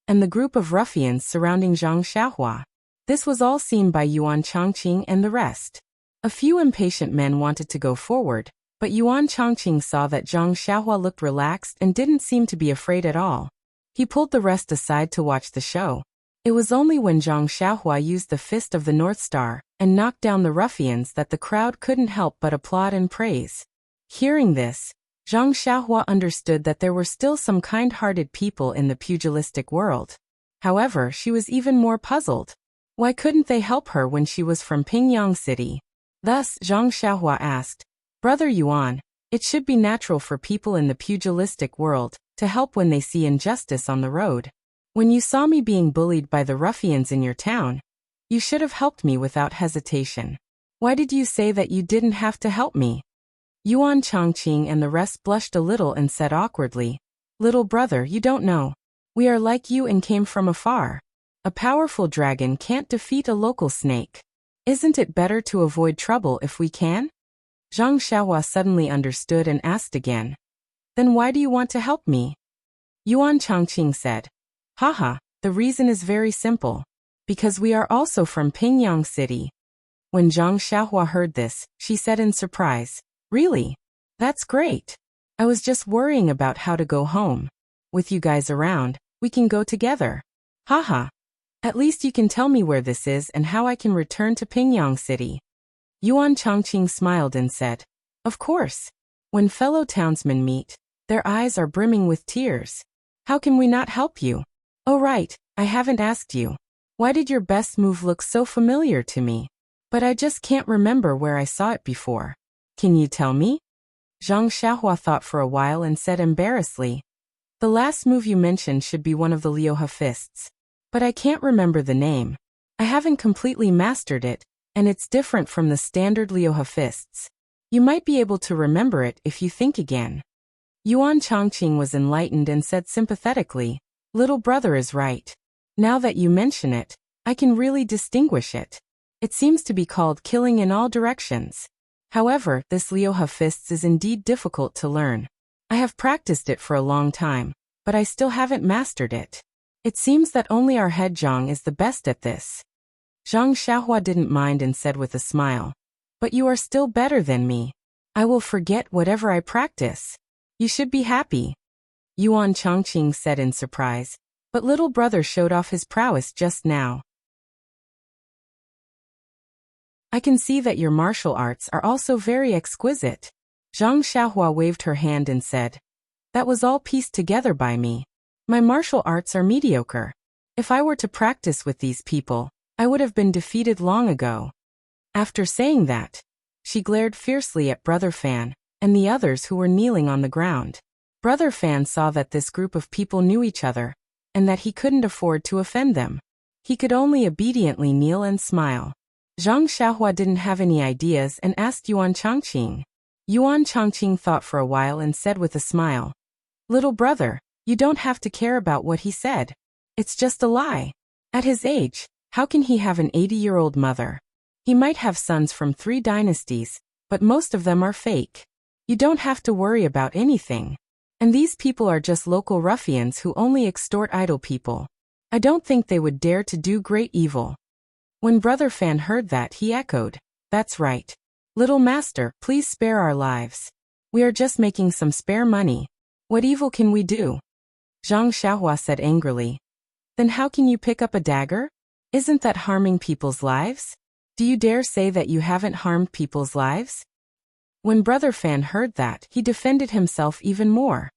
and the group of ruffians surrounding Zhang Xiaohua. This was all seen by Yuan Chongqing and the rest. A few impatient men wanted to go forward, but Yuan Chongqing saw that Zhang Xiaohua looked relaxed and didn't seem to be afraid at all. He pulled the rest aside to watch the show. It was only when Zhang Xiaohua used the fist of the North Star and knocked down the ruffians that the crowd couldn't help but applaud and praise. Hearing this, Zhang Xiaohua understood that there were still some kind-hearted people in the pugilistic world. However, she was even more puzzled. Why couldn't they help her when she was from Pingyang City? Thus, Zhang Xiaohua asked, Brother Yuan, it should be natural for people in the pugilistic world to help when they see injustice on the road. When you saw me being bullied by the ruffians in your town, you should have helped me without hesitation. Why did you say that you didn't have to help me? Yuan Chongqing and the rest blushed a little and said awkwardly, Little brother, you don't know. We are like you and came from afar. A powerful dragon can't defeat a local snake. Isn't it better to avoid trouble if we can? Zhang Xiaohua suddenly understood and asked again, Then why do you want to help me? Yuan Chongqing said, Haha, the reason is very simple. Because we are also from Pingyang City. When Zhang Xiaohua heard this, she said in surprise, Really? That's great. I was just worrying about how to go home. With you guys around, we can go together. Haha. At least you can tell me where this is and how I can return to Pingyang City. Yuan Chongqing smiled and said, Of course. When fellow townsmen meet, their eyes are brimming with tears. How can we not help you? Oh right, I haven't asked you. Why did your best move look so familiar to me? But I just can't remember where I saw it before. Can you tell me? Zhang Xiaohua thought for a while and said embarrassedly, The last move you mentioned should be one of the Liuha fists. But I can't remember the name. I haven't completely mastered it, and it's different from the standard Liuha fists. You might be able to remember it if you think again. Yuan Chongqing was enlightened and said sympathetically, Little brother is right. Now that you mention it, I can really distinguish it. It seems to be called killing in all directions. However, this Liuha fists is indeed difficult to learn. I have practiced it for a long time, but I still haven't mastered it. It seems that only our head Zhang is the best at this. Zhang Xiaohua didn't mind and said with a smile, But you are still better than me. I will forget whatever I practice. You should be happy. Yuan Chongqing said in surprise, But little brother showed off his prowess just now. I can see that your martial arts are also very exquisite. Zhang Xiaohua waved her hand and said, That was all pieced together by me. My martial arts are mediocre. If I were to practice with these people, I would have been defeated long ago. After saying that, she glared fiercely at Brother Fan and the others who were kneeling on the ground. Brother Fan saw that this group of people knew each other, and that he couldn't afford to offend them. He could only obediently kneel and smile. Zhang Xiaohua didn't have any ideas and asked Yuan Chongqing. Yuan Chongqing thought for a while and said with a smile, Little brother, you don't have to care about what he said. It's just a lie. At his age, how can he have an 80-year-old mother? He might have sons from 3 dynasties, but most of them are fake. You don't have to worry about anything. And these people are just local ruffians who only extort idle people. I don't think they would dare to do great evil. When Brother Fan heard that, he echoed, That's right. Little master, please spare our lives. We are just making some spare money. What evil can we do? Zhang Xiaohua said angrily. Then how can you pick up a dagger? Isn't that harming people's lives? Do you dare say that you haven't harmed people's lives? When Brother Fan heard that, he defended himself even more.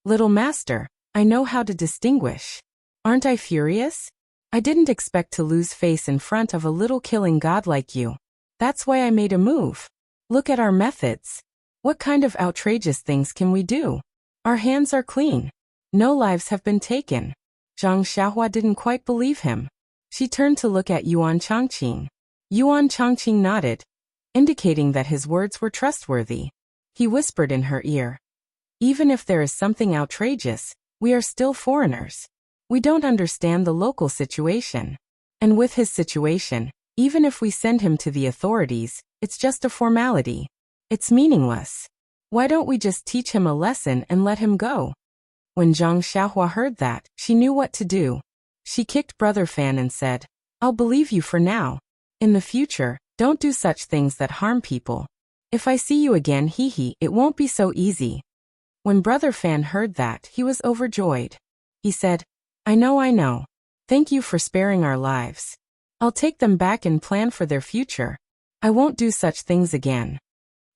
Little master, I know how to distinguish. Aren't I furious? I didn't expect to lose face in front of a little killing god like you. That's why I made a move. Look at our methods. What kind of outrageous things can we do? Our hands are clean. No lives have been taken. Zhang Xiaohua didn't quite believe him. She turned to look at Yuan Changqing. Yuan Changqing nodded, indicating that his words were trustworthy. He whispered in her ear. Even if there is something outrageous, we are still foreigners. We don't understand the local situation. And with his situation, even if we send him to the authorities, it's just a formality. It's meaningless. Why don't we just teach him a lesson and let him go? When Zhang Xiaohua heard that, she knew what to do. She kicked Brother Fan and said, I'll believe you for now. In the future, don't do such things that harm people. If I see you again, it won't be so easy. When Brother Fan heard that, he was overjoyed. He said, I know. Thank you for sparing our lives. I'll take them back and plan for their future. I won't do such things again.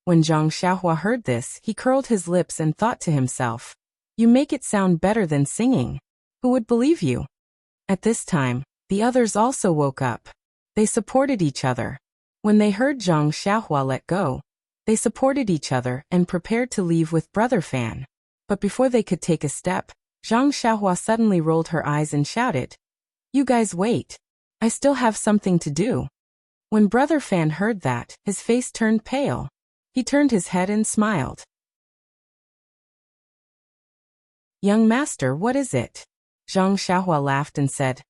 When Zhang Xiaohua heard this, he curled his lips and thought to himself, you make it sound better than singing. Who would believe you? At this time, the others also woke up. They supported each other. When they heard Zhang Xiaohua let go, they supported each other and prepared to leave with Brother Fan. But before they could take a step, Zhang Xiaohua suddenly rolled her eyes and shouted, You guys wait. I still have something to do. When Brother Fan heard that, his face turned pale. He turned his head and smiled. Young master, what is it? Zhang Xiaohua laughed and said,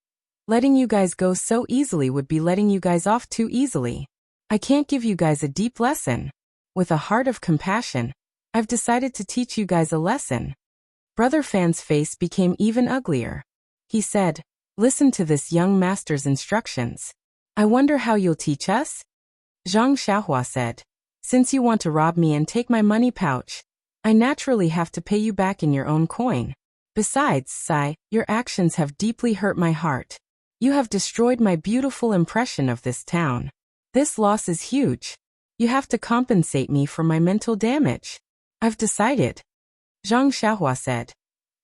Letting you guys go so easily would be letting you guys off too easily. I can't give you guys a deep lesson. With a heart of compassion, I've decided to teach you guys a lesson. Brother Fan's face became even uglier. He said, Listen to this young master's instructions. I wonder how you'll teach us? Zhang Xiaohua said, Since you want to rob me and take my money pouch, I naturally have to pay you back in your own coin. Besides, Sai, your actions have deeply hurt my heart. You have destroyed my beautiful impression of this town. This loss is huge. You have to compensate me for my mental damage. I've decided. Zhang Xiaohua said,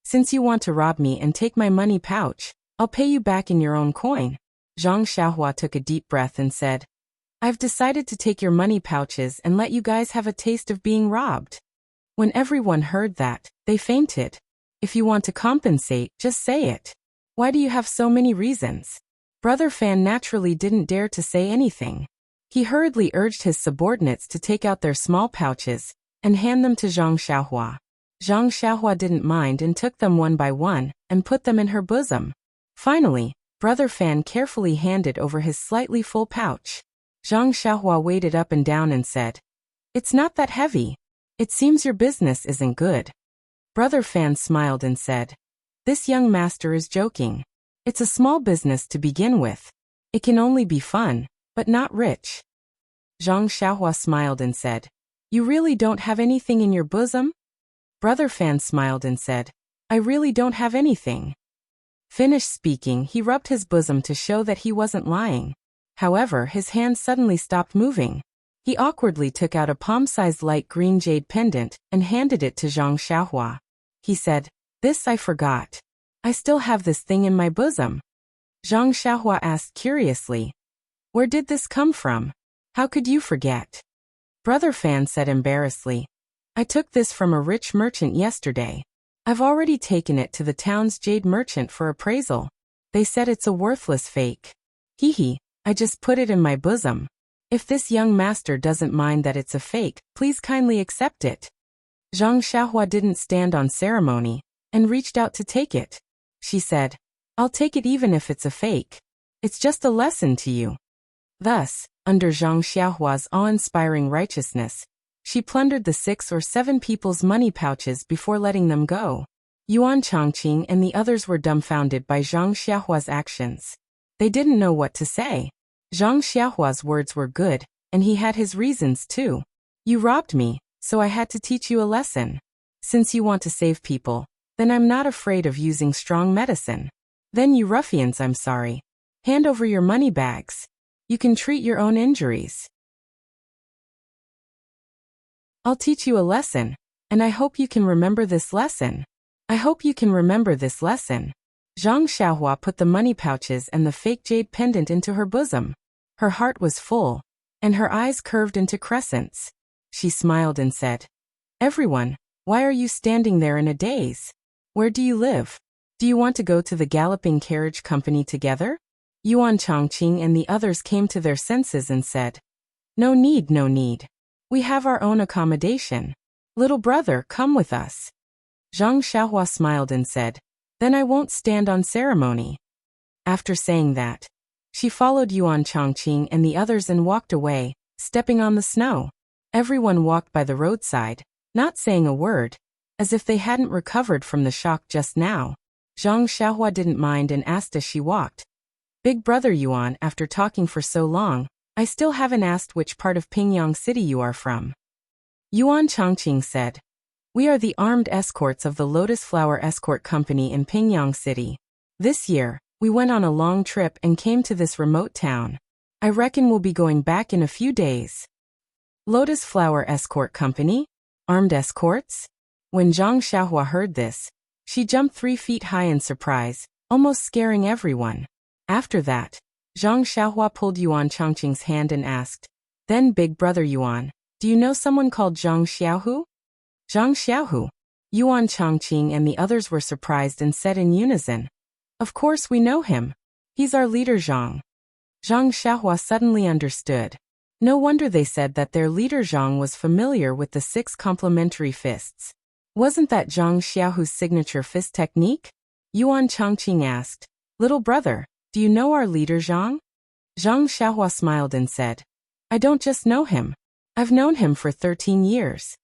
Since you want to rob me and take my money pouch, I'll pay you back in your own coin. Zhang Xiaohua took a deep breath and said, I've decided to take your money pouches and let you guys have a taste of being robbed. When everyone heard that, they fainted. If you want to compensate, just say it. Why do you have so many reasons? Brother Fan naturally didn't dare to say anything. He hurriedly urged his subordinates to take out their small pouches and hand them to Zhang Xiaohua. Zhang Xiaohua didn't mind and took them one by one and put them in her bosom. Finally, Brother Fan carefully handed over his slightly full pouch. Zhang Xiaohua weighed it up and down and said, It's not that heavy. It seems your business isn't good. Brother Fan smiled and said, This young master is joking. It's a small business to begin with. It can only be fun, but not rich. Zhang Xiaohua smiled and said, You really don't have anything in your bosom? Brother Fan smiled and said, I really don't have anything. Finished speaking, he rubbed his bosom to show that he wasn't lying. However, his hand suddenly stopped moving. He awkwardly took out a palm-sized light green jade pendant and handed it to Zhang Xiaohua. He said, This I forgot. I still have this thing in my bosom. Zhang Xiaohua asked curiously, Where did this come from? How could you forget? Brother Fan said embarrassedly, I took this from a rich merchant yesterday. I've already taken it to the town's jade merchant for appraisal. They said it's a worthless fake. I just put it in my bosom. If this young master doesn't mind that it's a fake, please kindly accept it. Zhang Xiaohua didn't stand on ceremony and reached out to take it. She said, I'll take it even if it's a fake. It's just a lesson to you. Thus, under Zhang Xiaohua's awe-inspiring righteousness, she plundered the 6 or 7 people's money pouches before letting them go. Yuan Changqing and the others were dumbfounded by Zhang Xiaohua's actions. They didn't know what to say. Zhang Xiaohua's words were good, and he had his reasons too. You robbed me, so I had to teach you a lesson. Since you want to save people, then I'm not afraid of using strong medicine. Then you ruffians, I'm sorry. Hand over your money bags. You can treat your own injuries. I'll teach you a lesson, and I hope you can remember this lesson. I hope you can remember this lesson. Zhang Xiaohua put the money pouches and the fake jade pendant into her bosom. Her heart was full, and her eyes curved into crescents. She smiled and said, "Everyone, why are you standing there in a daze? Where do you live? Do you want to go to the galloping carriage company together?" Yuan Chongqing and the others came to their senses and said, "No need, no need. We have our own accommodation. Little brother, come with us." Zhang Xiaohua smiled and said, "Then I won't stand on ceremony." After saying that, she followed Yuan Chongqing and the others and walked away, stepping on the snow. Everyone walked by the roadside, not saying a word, as if they hadn't recovered from the shock just now. Zhang Xiaohua didn't mind and asked as she walked, "Big brother Yuan, after talking for so long, I still haven't asked which part of Pingyang City you are from." Yuan Chongqing said, "We are the armed escorts of the Lotus Flower Escort Company in Pingyang City. This year, we went on a long trip and came to this remote town. I reckon we'll be going back in a few days." Lotus Flower Escort Company? Armed escorts? When Zhang Xiaohua heard this, she jumped 3 feet high in surprise, almost scaring everyone. After that, Zhang Xiaohua pulled Yuan Chongqing's hand and asked, "Then big brother Yuan, do you know someone called Zhang Xiaohu?" Zhang Xiaohu. Yuan Chongqing and the others were surprised and said in unison, "Of course we know him. He's our leader Zhang." Zhang Xiaohua suddenly understood. No wonder they said that their leader Zhang was familiar with the 6 complementary fists. Wasn't that Zhang Xiaohu's signature fist technique? Yuan Chongqing asked, "Little brother, do you know our leader Zhang?" Zhang Xiaohua smiled and said, "I don't just know him. I've known him for 13 years.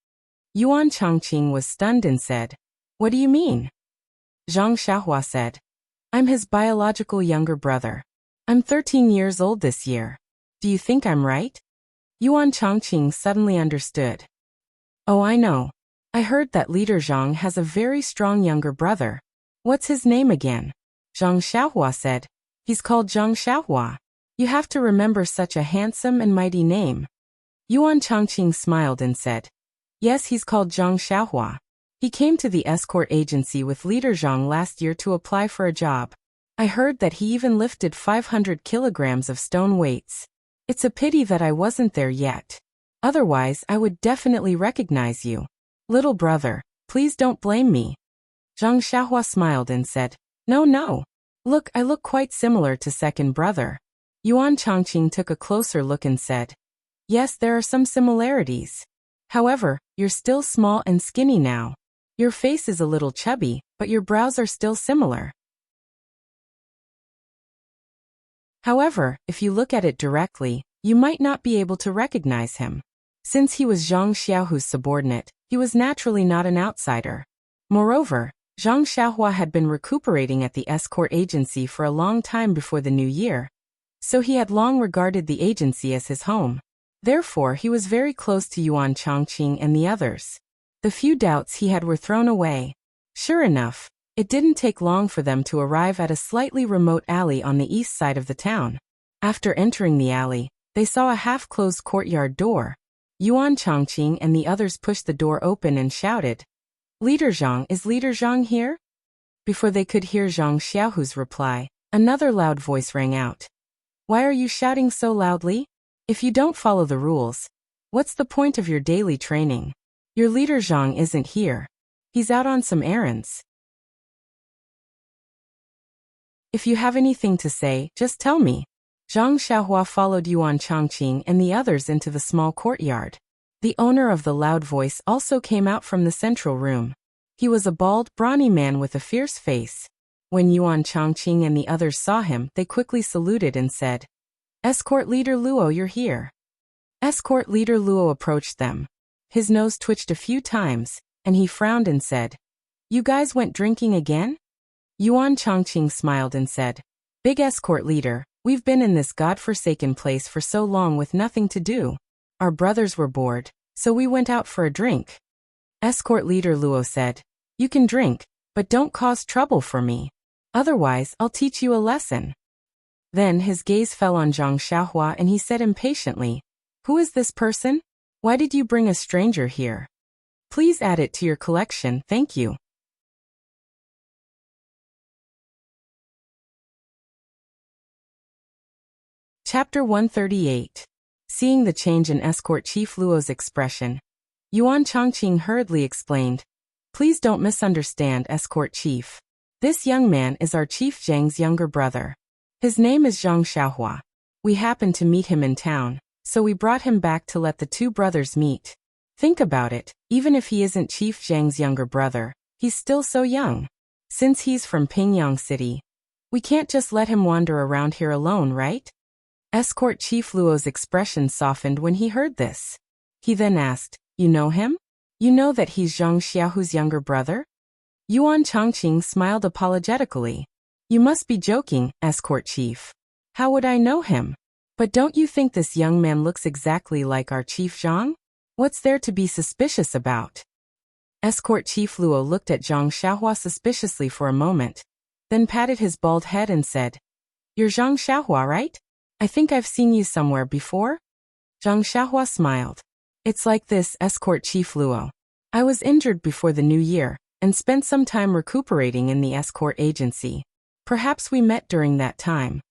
Yuan Chongqing was stunned and said, "What do you mean?" Zhang Xiaohua said, "I'm his biological younger brother. I'm 13 years old this year. Do you think I'm right?" Yuan Chongqing suddenly understood. "Oh, I know. I heard that leader Zhang has a very strong younger brother. What's his name again?" Zhang Xiaohua said, "He's called Zhang Xiaohua. You have to remember such a handsome and mighty name." Yuan Chongqing smiled and said, "Yes, he's called Zhang Xiaohua. He came to the escort agency with leader Zhang last year to apply for a job. I heard that he even lifted 500 kilograms of stone weights. It's a pity that I wasn't there yet. Otherwise, I would definitely recognize you. Little brother, please don't blame me." Zhang Xiaohua smiled and said, "No, no. Look, I look quite similar to second brother." Yuan Chongqing took a closer look and said, "Yes, there are some similarities. However, you're still small and skinny now. Your face is a little chubby, but your brows are still similar. However, if you look at it directly, you might not be able to recognize him. Since he was Zhang Xiaohu's subordinate, he was naturally not an outsider. Moreover, Zhang Xiaohua had been recuperating at the escort agency for a long time before the new year, so he had long regarded the agency as his home. Therefore, he was very close to Yuan Chongqing and the others. The few doubts he had were thrown away. Sure enough, it didn't take long for them to arrive at a slightly remote alley on the east side of the town. After entering the alley, they saw a half-closed courtyard door. Yuan Chongqing and the others pushed the door open and shouted, "Leader Zhang, is Leader Zhang here?" Before they could hear Zhang Xiaohu's reply, another loud voice rang out. "Why are you shouting so loudly? If you don't follow the rules, what's the point of your daily training? Your leader Zhang isn't here. He's out on some errands. If you have anything to say, just tell me." Zhang Xiaohua followed Yuan Chongqing and the others into the small courtyard. The owner of the loud voice also came out from the central room. He was a bald, brawny man with a fierce face. When Yuan Chongqing and the others saw him, they quickly saluted and said, "Escort leader Luo, you're here." Escort leader Luo approached them. His nose twitched a few times, and he frowned and said, "You guys went drinking again?" Yuan Chongqing smiled and said, "Big escort leader, We've been in this godforsaken place for so long with nothing to do. Our brothers were bored, so we went out for a drink. Escort leader Luo said, "You can drink, but don't cause trouble for me. Otherwise, I'll teach you a lesson." Then his gaze fell on Zhang Xiaohua and he said impatiently, "Who is this person? Why did you bring a stranger here? Please add it to your collection, thank you." Chapter 138. Seeing the change in Escort Chief Luo's expression, Yuan Chongqing hurriedly explained, "Please don't misunderstand, Escort Chief. This young man is our Chief Zhang's younger brother. His name is Zhang Xiaohua. We happened to meet him in town, so we brought him back to let the two brothers meet. Think about it, even if he isn't Chief Zhang's younger brother, he's still so young. Since he's from Pingyang City, we can't just let him wander around here alone, right?" Escort Chief Luo's expression softened when he heard this. He then asked, "You know him? You know that he's Zhang Xiaohu's younger brother?" Yuan Chongqing smiled apologetically. "You must be joking, Escort Chief. How would I know him? But don't you think this young man looks exactly like our Chief Zhang? What's there to be suspicious about?" Escort Chief Luo looked at Zhang Xiaohua suspiciously for a moment, then patted his bald head and said, "You're Zhang Xiaohua, right? I think I've seen you somewhere before?" Zhang Xiaohua smiled. "It's like this, Escort Chief Luo. I was injured before the new year, and spent some time recuperating in the escort agency. Perhaps we met during that time."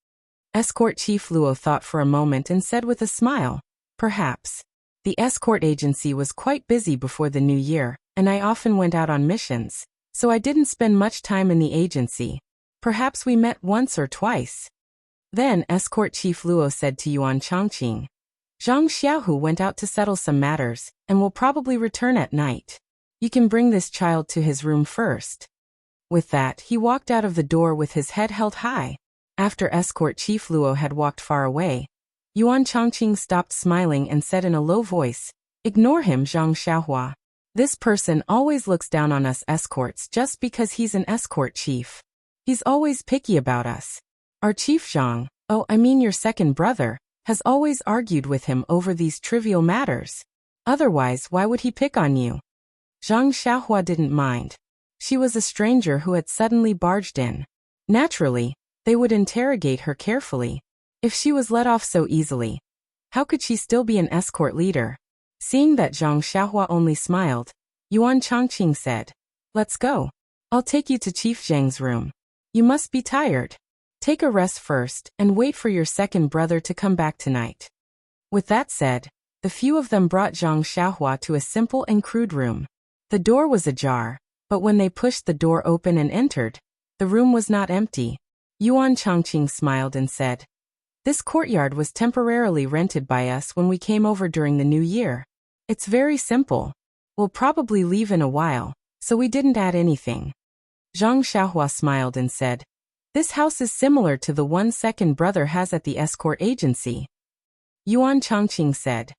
Escort Chief Luo thought for a moment and said with a smile, "Perhaps. The escort agency was quite busy before the new year, and I often went out on missions, so I didn't spend much time in the agency. Perhaps we met once or twice." Then Escort Chief Luo said to Yuan Chongqing, "Zhang Xiaohu went out to settle some matters, and will probably return at night. You can bring this child to his room first." With that, he walked out of the door with his head held high. After Escort Chief Luo had walked far away, Yuan Chongqing stopped smiling and said in a low voice, "Ignore him, Zhang Xiaohua. This person always looks down on us escorts just because he's an escort chief. He's always picky about us. Our Chief Zhang, your second brother, has always argued with him over these trivial matters. Otherwise, why would he pick on you?" Zhang Xiaohua didn't mind. She was a stranger who had suddenly barged in. Naturally, they would interrogate her carefully. If she was let off so easily, how could she still be an escort leader? Seeing that Zhang Xiaohua only smiled, Yuan Chongqing said, "Let's go. I'll take you to Chief Zhang's room. You must be tired. Take a rest first, and wait for your second brother to come back tonight." With that said, the few of them brought Zhang Xiaohua to a simple and crude room. The door was ajar, but when they pushed the door open and entered, the room was not empty. Yuan Chongqing smiled and said, "This courtyard was temporarily rented by us when we came over during the new year. It's very simple. We'll probably leave in a while, so we didn't add anything." Zhang Xiaohua smiled and said, "This house is similar to the one second brother has at the escort agency." Yuan Chongqing said,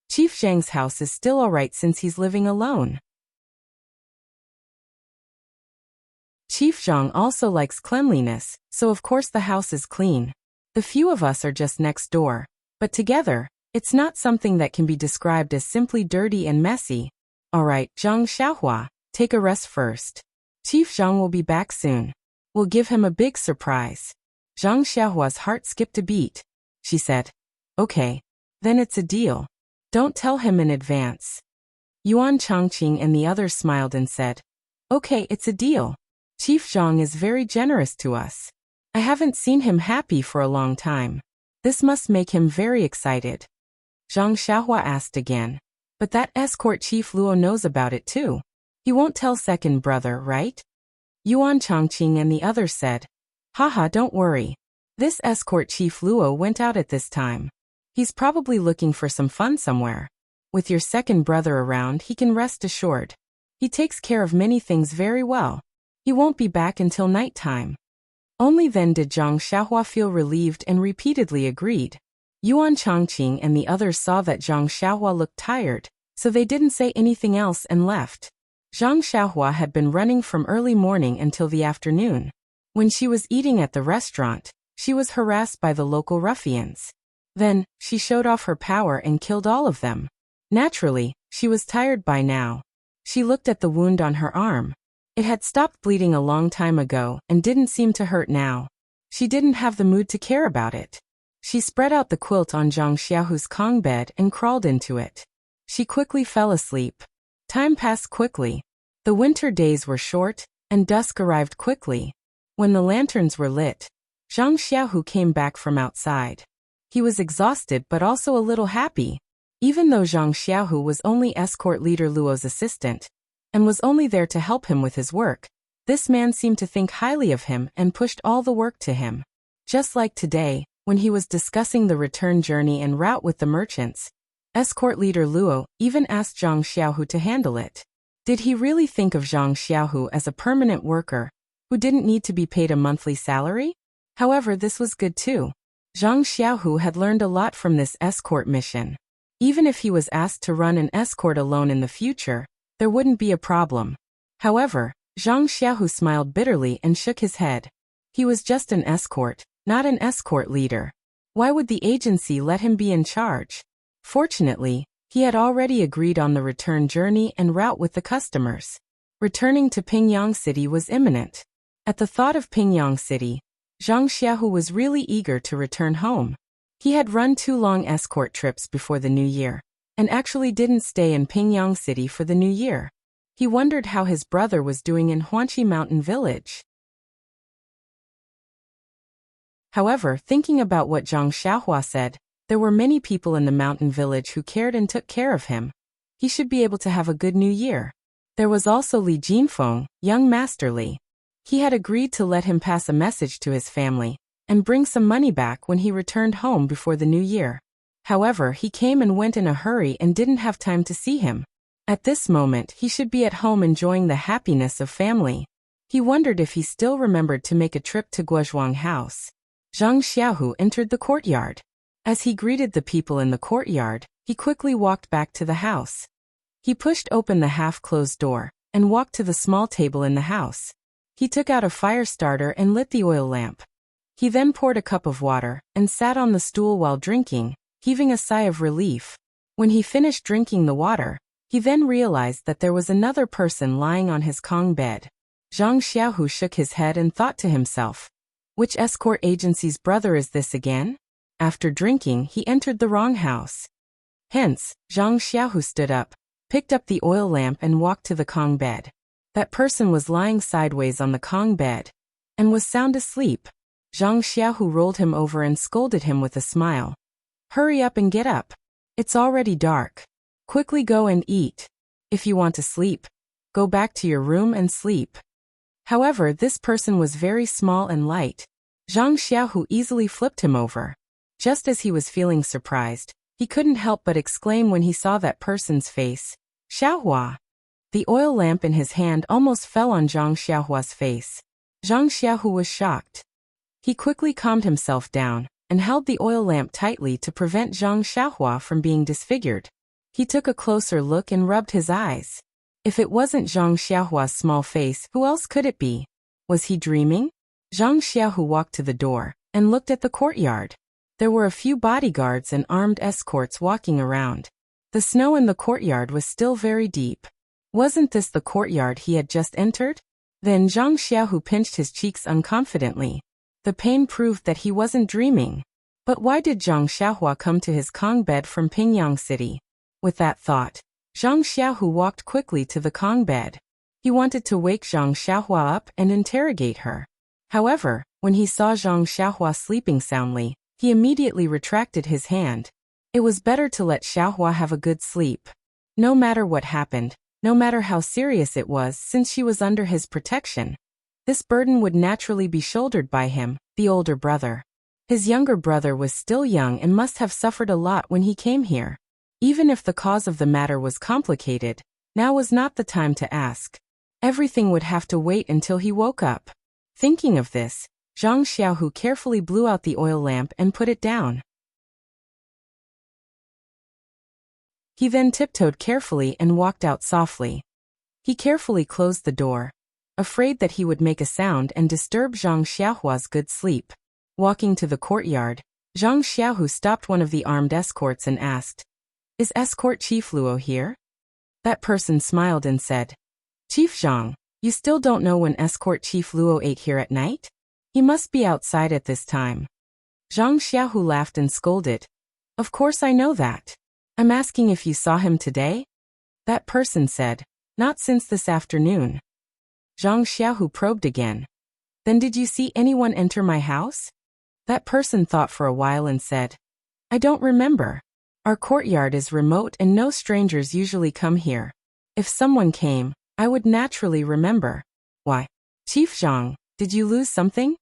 "Chief Zhang's house is still alright since he's living alone. Chief Zhang also likes cleanliness, so of course the house is clean. The few of us are just next door, but together, it's not something that can be described as simply dirty and messy. Alright, Zhang Xiaohua, take a rest first. Chief Zhang will be back soon. We'll give him a big surprise." Zhang Xiaohua's heart skipped a beat. She said, "Okay. Then it's a deal. Don't tell him in advance." Yuan Chongqing and the others smiled and said, "Okay, it's a deal. Chief Zhang is very generous to us. I haven't seen him happy for a long time. This must make him very excited." Zhang Xiaohua asked again, "But that escort Chief Luo knows about it too. He won't tell second brother, right?" Yuan Chongqing and the others said, "Haha, don't worry. This escort Chief Luo went out at this time. He's probably looking for some fun somewhere. With your second brother around, he can rest assured. He takes care of many things very well. He won't be back until night time." Only then did Zhang Xiaohua feel relieved and repeatedly agreed. Yuan Chongqing and the others saw that Zhang Xiaohua looked tired, so they didn't say anything else and left. Zhang Xiaohua had been running from early morning until the afternoon. When she was eating at the restaurant, She was harassed by the local ruffians. Then, she showed off her power and killed all of them. Naturally, she was tired by now. She looked at the wound on her arm. It had stopped bleeding a long time ago and didn't seem to hurt now. She didn't have the mood to care about it. She spread out the quilt on Zhang Xiaohu's Kong bed and crawled into it. She quickly fell asleep. Time passed quickly. The winter days were short, and dusk arrived quickly. When the lanterns were lit, Zhang Xiaohu came back from outside. He was exhausted but also a little happy. Even though Zhang Xiaohu was only escort leader Luo's assistant, and was only there to help him with his work, this man seemed to think highly of him and pushed all the work to him. Just like today, when he was discussing the return journey en route with the merchants, escort leader Luo even asked Zhang Xiaohu to handle it. Did he really think of Zhang Xiaohu as a permanent worker, who didn't need to be paid a monthly salary? However, this was good too. Zhang Xiaohu had learned a lot from this escort mission. Even if he was asked to run an escort alone in the future, there wouldn't be a problem. However, Zhang Xiaohu smiled bitterly and shook his head. He was just an escort, not an escort leader. Why would the agency let him be in charge? Fortunately, he had already agreed on the return journey en route with the customers. Returning to Pingyang City was imminent. At the thought of Pingyang City, Zhang Xiaohu was really eager to return home. He had run 2 long escort trips before the new year, and actually didn't stay in Pingyang City for the new year. He wondered how his brother was doing in Huanqi Mountain Village. However, thinking about what Zhang Xiaohua said, there were many people in the mountain village who cared and took care of him. He should be able to have a good new year. There was also Li Jinfeng, young Master Li. He had agreed to let him pass a message to his family and bring some money back when he returned home before the new year. However, he came and went in a hurry and didn't have time to see him. At this moment, he should be at home enjoying the happiness of family. He wondered if he still remembered to make a trip to Guozhuang House. Zhang Xiaohu entered the courtyard. As he greeted the people in the courtyard, he quickly walked back to the house. He pushed open the half-closed door and walked to the small table in the house. He took out a fire starter and lit the oil lamp. He then poured a cup of water and sat on the stool while drinking, heaving a sigh of relief. When he finished drinking the water, he then realized that there was another person lying on his Kong bed. Zhang Xiaohu shook his head and thought to himself, which escort agency's brother is this again? After drinking, he entered the wrong house. Hence, Zhang Xiaohu stood up, picked up the oil lamp and walked to the Kong bed. That person was lying sideways on the Kong bed and was sound asleep. Zhang Xiaohu rolled him over and scolded him with a smile. Hurry up and get up. It's already dark. Quickly go and eat. If you want to sleep, go back to your room and sleep. However, this person was very small and light. Zhang Xiaohu easily flipped him over. Just as he was feeling surprised, he couldn't help but exclaim when he saw that person's face. Xiaohua! The oil lamp in his hand almost fell on Zhang Xiaohua's face. Zhang Xiaohu was shocked. He quickly calmed himself down and held the oil lamp tightly to prevent Zhang Xiaohua from being disfigured. He took a closer look and rubbed his eyes. If it wasn't Zhang Xiaohua's small face, who else could it be? Was he dreaming? Zhang Xiaohu walked to the door and looked at the courtyard. There were a few bodyguards and armed escorts walking around. The snow in the courtyard was still very deep. Wasn't this the courtyard he had just entered? Then Zhang Xiaohu pinched his cheeks unconfidently. The pain proved that he wasn't dreaming. But why did Zhang Xiaohua come to his Kong bed from Pingyang City? With that thought, Zhang Xiaohu walked quickly to the Kong bed. He wanted to wake Zhang Xiaohua up and interrogate her. However, when he saw Zhang Xiaohua sleeping soundly, he immediately retracted his hand. It was better to let Xiaohua have a good sleep. No matter what happened, no matter how serious it was, since she was under his protection, this burden would naturally be shouldered by him, the older brother. His younger brother was still young and must have suffered a lot when he came here. Even if the cause of the matter was complicated, now was not the time to ask. Everything would have to wait until he woke up. Thinking of this, Zhang Xiaohu carefully blew out the oil lamp and put it down. He then tiptoed carefully and walked out softly. He carefully closed the door, afraid that he would make a sound and disturb Zhang Xiaohua's good sleep. Walking to the courtyard, Zhang Xiaohu stopped one of the armed escorts and asked, "Is Escort Chief Luo here?" That person smiled and said, "Chief Zhang, you still don't know when Escort Chief Luo ate here at night? He must be outside at this time." Zhang Xiaohu laughed and scolded, "Of course I know that. I'm asking if you saw him today?" That person said, "Not since this afternoon." Zhang Xiaohu probed again, "Then did you see anyone enter my house?" That person thought for a while and said, "I don't remember. Our courtyard is remote and no strangers usually come here. If someone came, I would naturally remember." "Why? Chief Zhang, did you lose something?"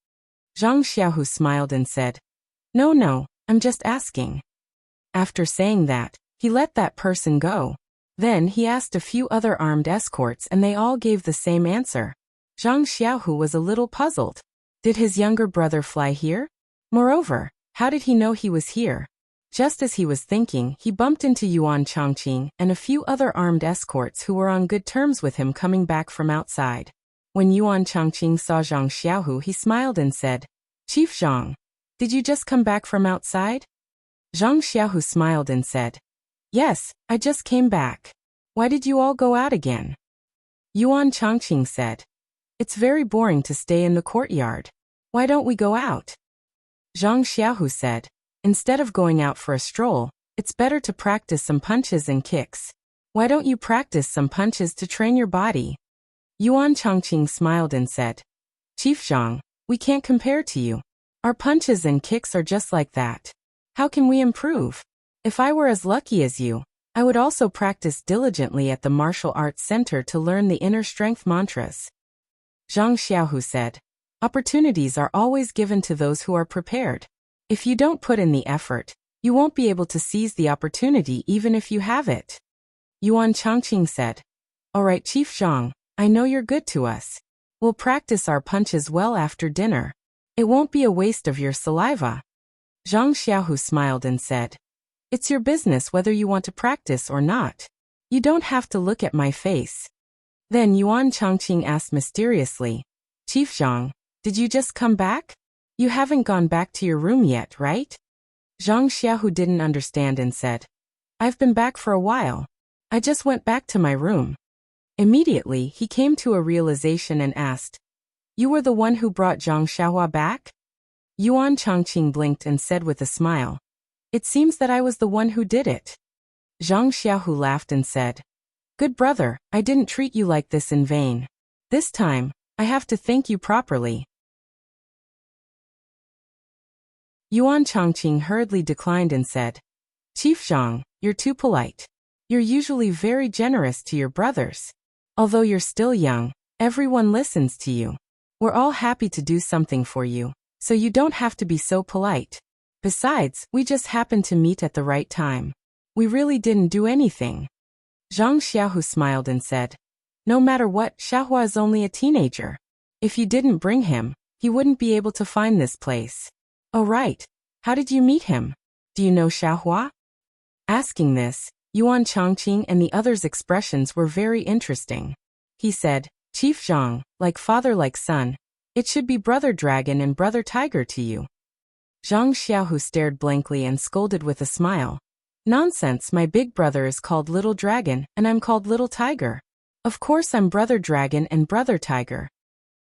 Zhang Xiaohu smiled and said, No, I'm just asking." After saying that, he let that person go. Then he asked a few other armed escorts and they all gave the same answer. Zhang Xiaohu was a little puzzled. Did his younger brother fly here? Moreover, how did he know he was here? Just as he was thinking, he bumped into Yuan Chongqing and a few other armed escorts who were on good terms with him coming back from outside. When Yuan Chongqing saw Zhang Xiaohu, he smiled and said, "Chief Zhang, did you just come back from outside?" Zhang Xiaohu smiled and said, "Yes, I just came back. Why did you all go out again?" Yuan Chongqing said, "It's very boring to stay in the courtyard. Why don't we go out?" Zhang Xiaohu said, "Instead of going out for a stroll, it's better to practice some punches and kicks. Why don't you practice some punches to train your body?" Yuan Chongqing smiled and said, "Chief Zhang, we can't compare to you. Our punches and kicks are just like that. How can we improve? If I were as lucky as you, I would also practice diligently at the martial arts center to learn the inner strength mantras." Zhang Xiaohu said, "Opportunities are always given to those who are prepared. If you don't put in the effort, you won't be able to seize the opportunity even if you have it." Yuan Chongqing said, "All right, Chief Zhang, I know you're good to us. We'll practice our punches well after dinner. It won't be a waste of your saliva." Zhang Xiaohu smiled and said, "It's your business whether you want to practice or not. You don't have to look at my face." Then Yuan Chongqing asked mysteriously, "Chief Zhang, did you just come back? You haven't gone back to your room yet, right?" Zhang Xiaohu didn't understand and said, "I've been back for a while. I just went back to my room." Immediately, he came to a realization and asked, "You were the one who brought Zhang Xiaohua back?" Yuan Chongqing blinked and said with a smile, "It seems that I was the one who did it." Zhang Xiaohu laughed and said, "Good brother, I didn't treat you like this in vain. This time, I have to thank you properly." Yuan Chongqing hurriedly declined and said, "Chief Zhang, you're too polite. You're usually very generous to your brothers. Although you're still young, everyone listens to you. We're all happy to do something for you, so you don't have to be so polite. Besides, we just happened to meet at the right time. We really didn't do anything." Zhang Xiaohu smiled and said, "No matter what, Xiaohua is only a teenager. If you didn't bring him, he wouldn't be able to find this place." "Oh right. How did you meet him? Do you know Xiaohua?" Asking this, Yuan Chongqing and the others' expressions were very interesting. He said, "Chief Zhang, like father like son, it should be brother dragon and brother tiger to you." Zhang Xiaohu stared blankly and scolded with a smile. "Nonsense, my big brother is called Little Dragon and I'm called Little Tiger. Of course I'm brother dragon and brother tiger."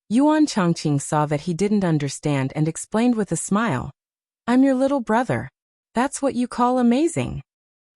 Yuan Chongqing saw that he didn't understand and explained with a smile, "I'm your little brother. That's what you call amazing."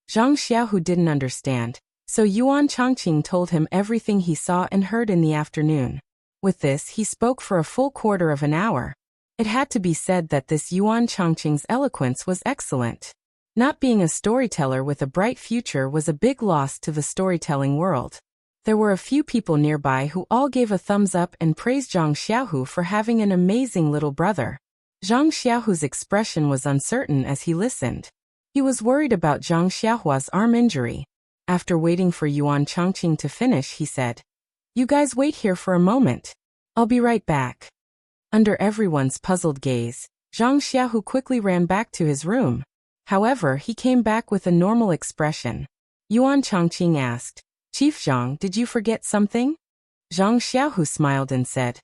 Zhang Xiaohu didn't understand, so Yuan Chongqing told him everything he saw and heard in the afternoon. With this, he spoke for a full quarter of an hour. It had to be said that this Yuan Chongqing's eloquence was excellent. Not being a storyteller with a bright future was a big loss to the storytelling world. There were a few people nearby who all gave a thumbs up and praised Zhang Xiaohu for having an amazing little brother. Zhang Xiaohu's expression was uncertain as he listened. He was worried about Zhang Xiaohua's arm injury. After waiting for Yuan Chongqing to finish, he said, "You guys wait here for a moment. I'll be right back." Under everyone's puzzled gaze, Zhang Xiaohu quickly ran back to his room. However, he came back with a normal expression. Yuan Chongqing asked, "Chief Zhang, did you forget something?" Zhang Xiaohu smiled and said,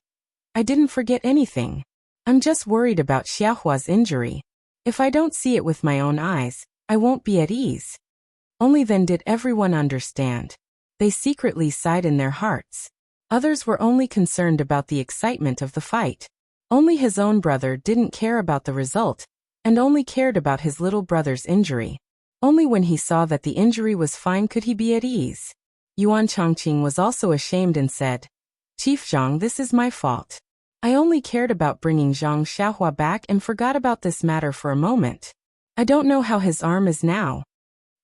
"I didn't forget anything. I'm just worried about Xiaohua's injury. If I don't see it with my own eyes, I won't be at ease. Only then did everyone understand. They secretly sighed in their hearts. Others were only concerned about the excitement of the fight. Only his own brother didn't care about the result, and only cared about his little brother's injury. Only when he saw that the injury was fine could he be at ease. Yuan Chongqing was also ashamed and said, Chief Zhang, this is my fault. I only cared about bringing Zhang Xiaohua back and forgot about this matter for a moment. I don't know how his arm is now.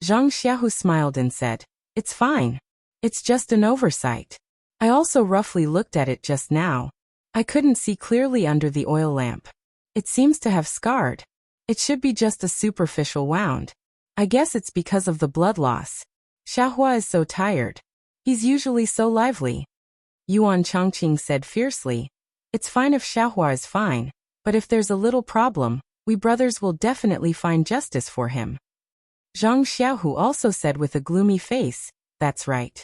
Zhang Xiaohu smiled and said, It's fine. It's just an oversight. I also roughly looked at it just now. I couldn't see clearly under the oil lamp. It seems to have scarred. It should be just a superficial wound. I guess it's because of the blood loss. Xiaohua is so tired. He's usually so lively. Yuan Chongqing said fiercely, It's fine if Xiaohua is fine, but if there's a little problem, we brothers will definitely find justice for him. Zhang Xiaohu also said with a gloomy face, That's right.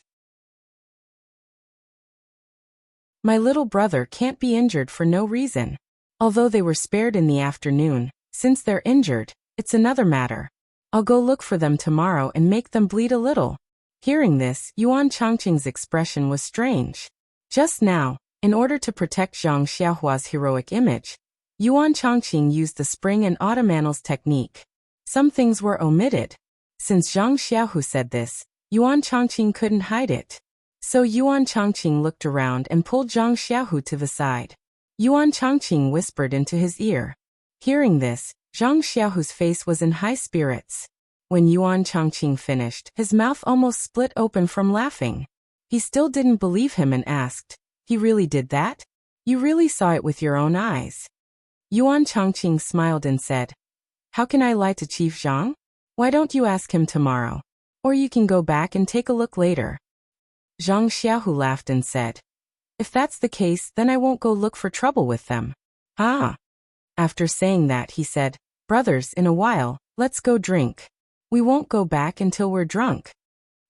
My little brother can't be injured for no reason. Although they were spared in the afternoon, since they're injured, it's another matter. I'll go look for them tomorrow and make them bleed a little. Hearing this, Yuan Chongqing's expression was strange. Just now, in order to protect Zhang Xiaohua's heroic image, Yuan Chongqing used the spring and automannals technique. Some things were omitted. Since Zhang Xiaohu said this, Yuan Chongqing couldn't hide it. So Yuan Chongqing looked around and pulled Zhang Xiaohu to the side. Yuan Chongqing whispered into his ear. Hearing this, Zhang Xiaohu's face was in high spirits. When Yuan Chongqing finished, his mouth almost split open from laughing. He still didn't believe him and asked, He really did that? You really saw it with your own eyes? Yuan Chongqing smiled and said, How can I lie to Chief Zhang? Why don't you ask him tomorrow? Or you can go back and take a look later. Zhang Xiaohu laughed and said, If that's the case, then I won't go look for trouble with them. Ah. After saying that, he said, Brothers, in a while, let's go drink. We won't go back until we're drunk.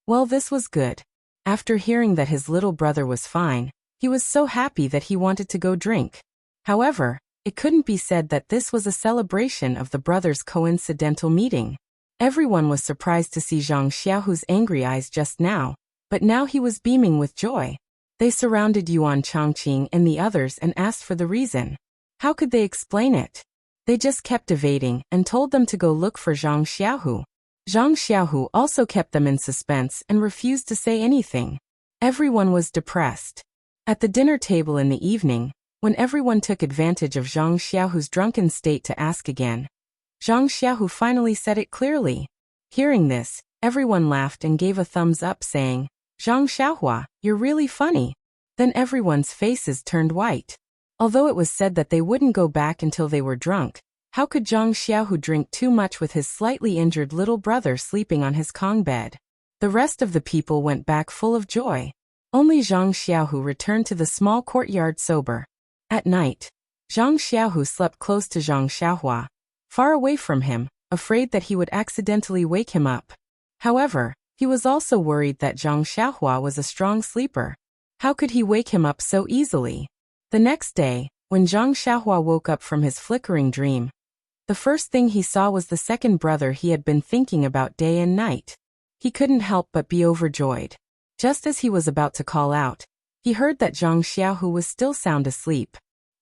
Well, this was good. After hearing that his little brother was fine, he was so happy that he wanted to go drink. However, it couldn't be said that this was a celebration of the brothers' coincidental meeting. Everyone was surprised to see Zhang Xiaohu's angry eyes just now, but now he was beaming with joy. They surrounded Yuan Chongqing and the others and asked for the reason. How could they explain it? They just kept evading and told them to go look for Zhang Xiaohu. Zhang Xiaohu also kept them in suspense and refused to say anything. Everyone was depressed. At the dinner table in the evening, when everyone took advantage of Zhang Xiaohu's drunken state to ask again, Zhang Xiaohu finally said it clearly. Hearing this, everyone laughed and gave a thumbs up saying, Zhang Xiaohua, you're really funny. Then everyone's faces turned white. Although it was said that they wouldn't go back until they were drunk, how could Zhang Xiaohu drink too much with his slightly injured little brother sleeping on his Kong bed? The rest of the people went back full of joy. Only Zhang Xiaohu returned to the small courtyard sober. At night, Zhang Xiaohu slept close to Zhang Xiaohua, far away from him, afraid that he would accidentally wake him up. However, he was also worried that Zhang Xiaohua was a strong sleeper. How could he wake him up so easily? The next day, when Zhang Xiaohua woke up from his flickering dream, the first thing he saw was the second brother he had been thinking about day and night. He couldn't help but be overjoyed. Just as he was about to call out, he heard that Zhang Xiaohu was still sound asleep.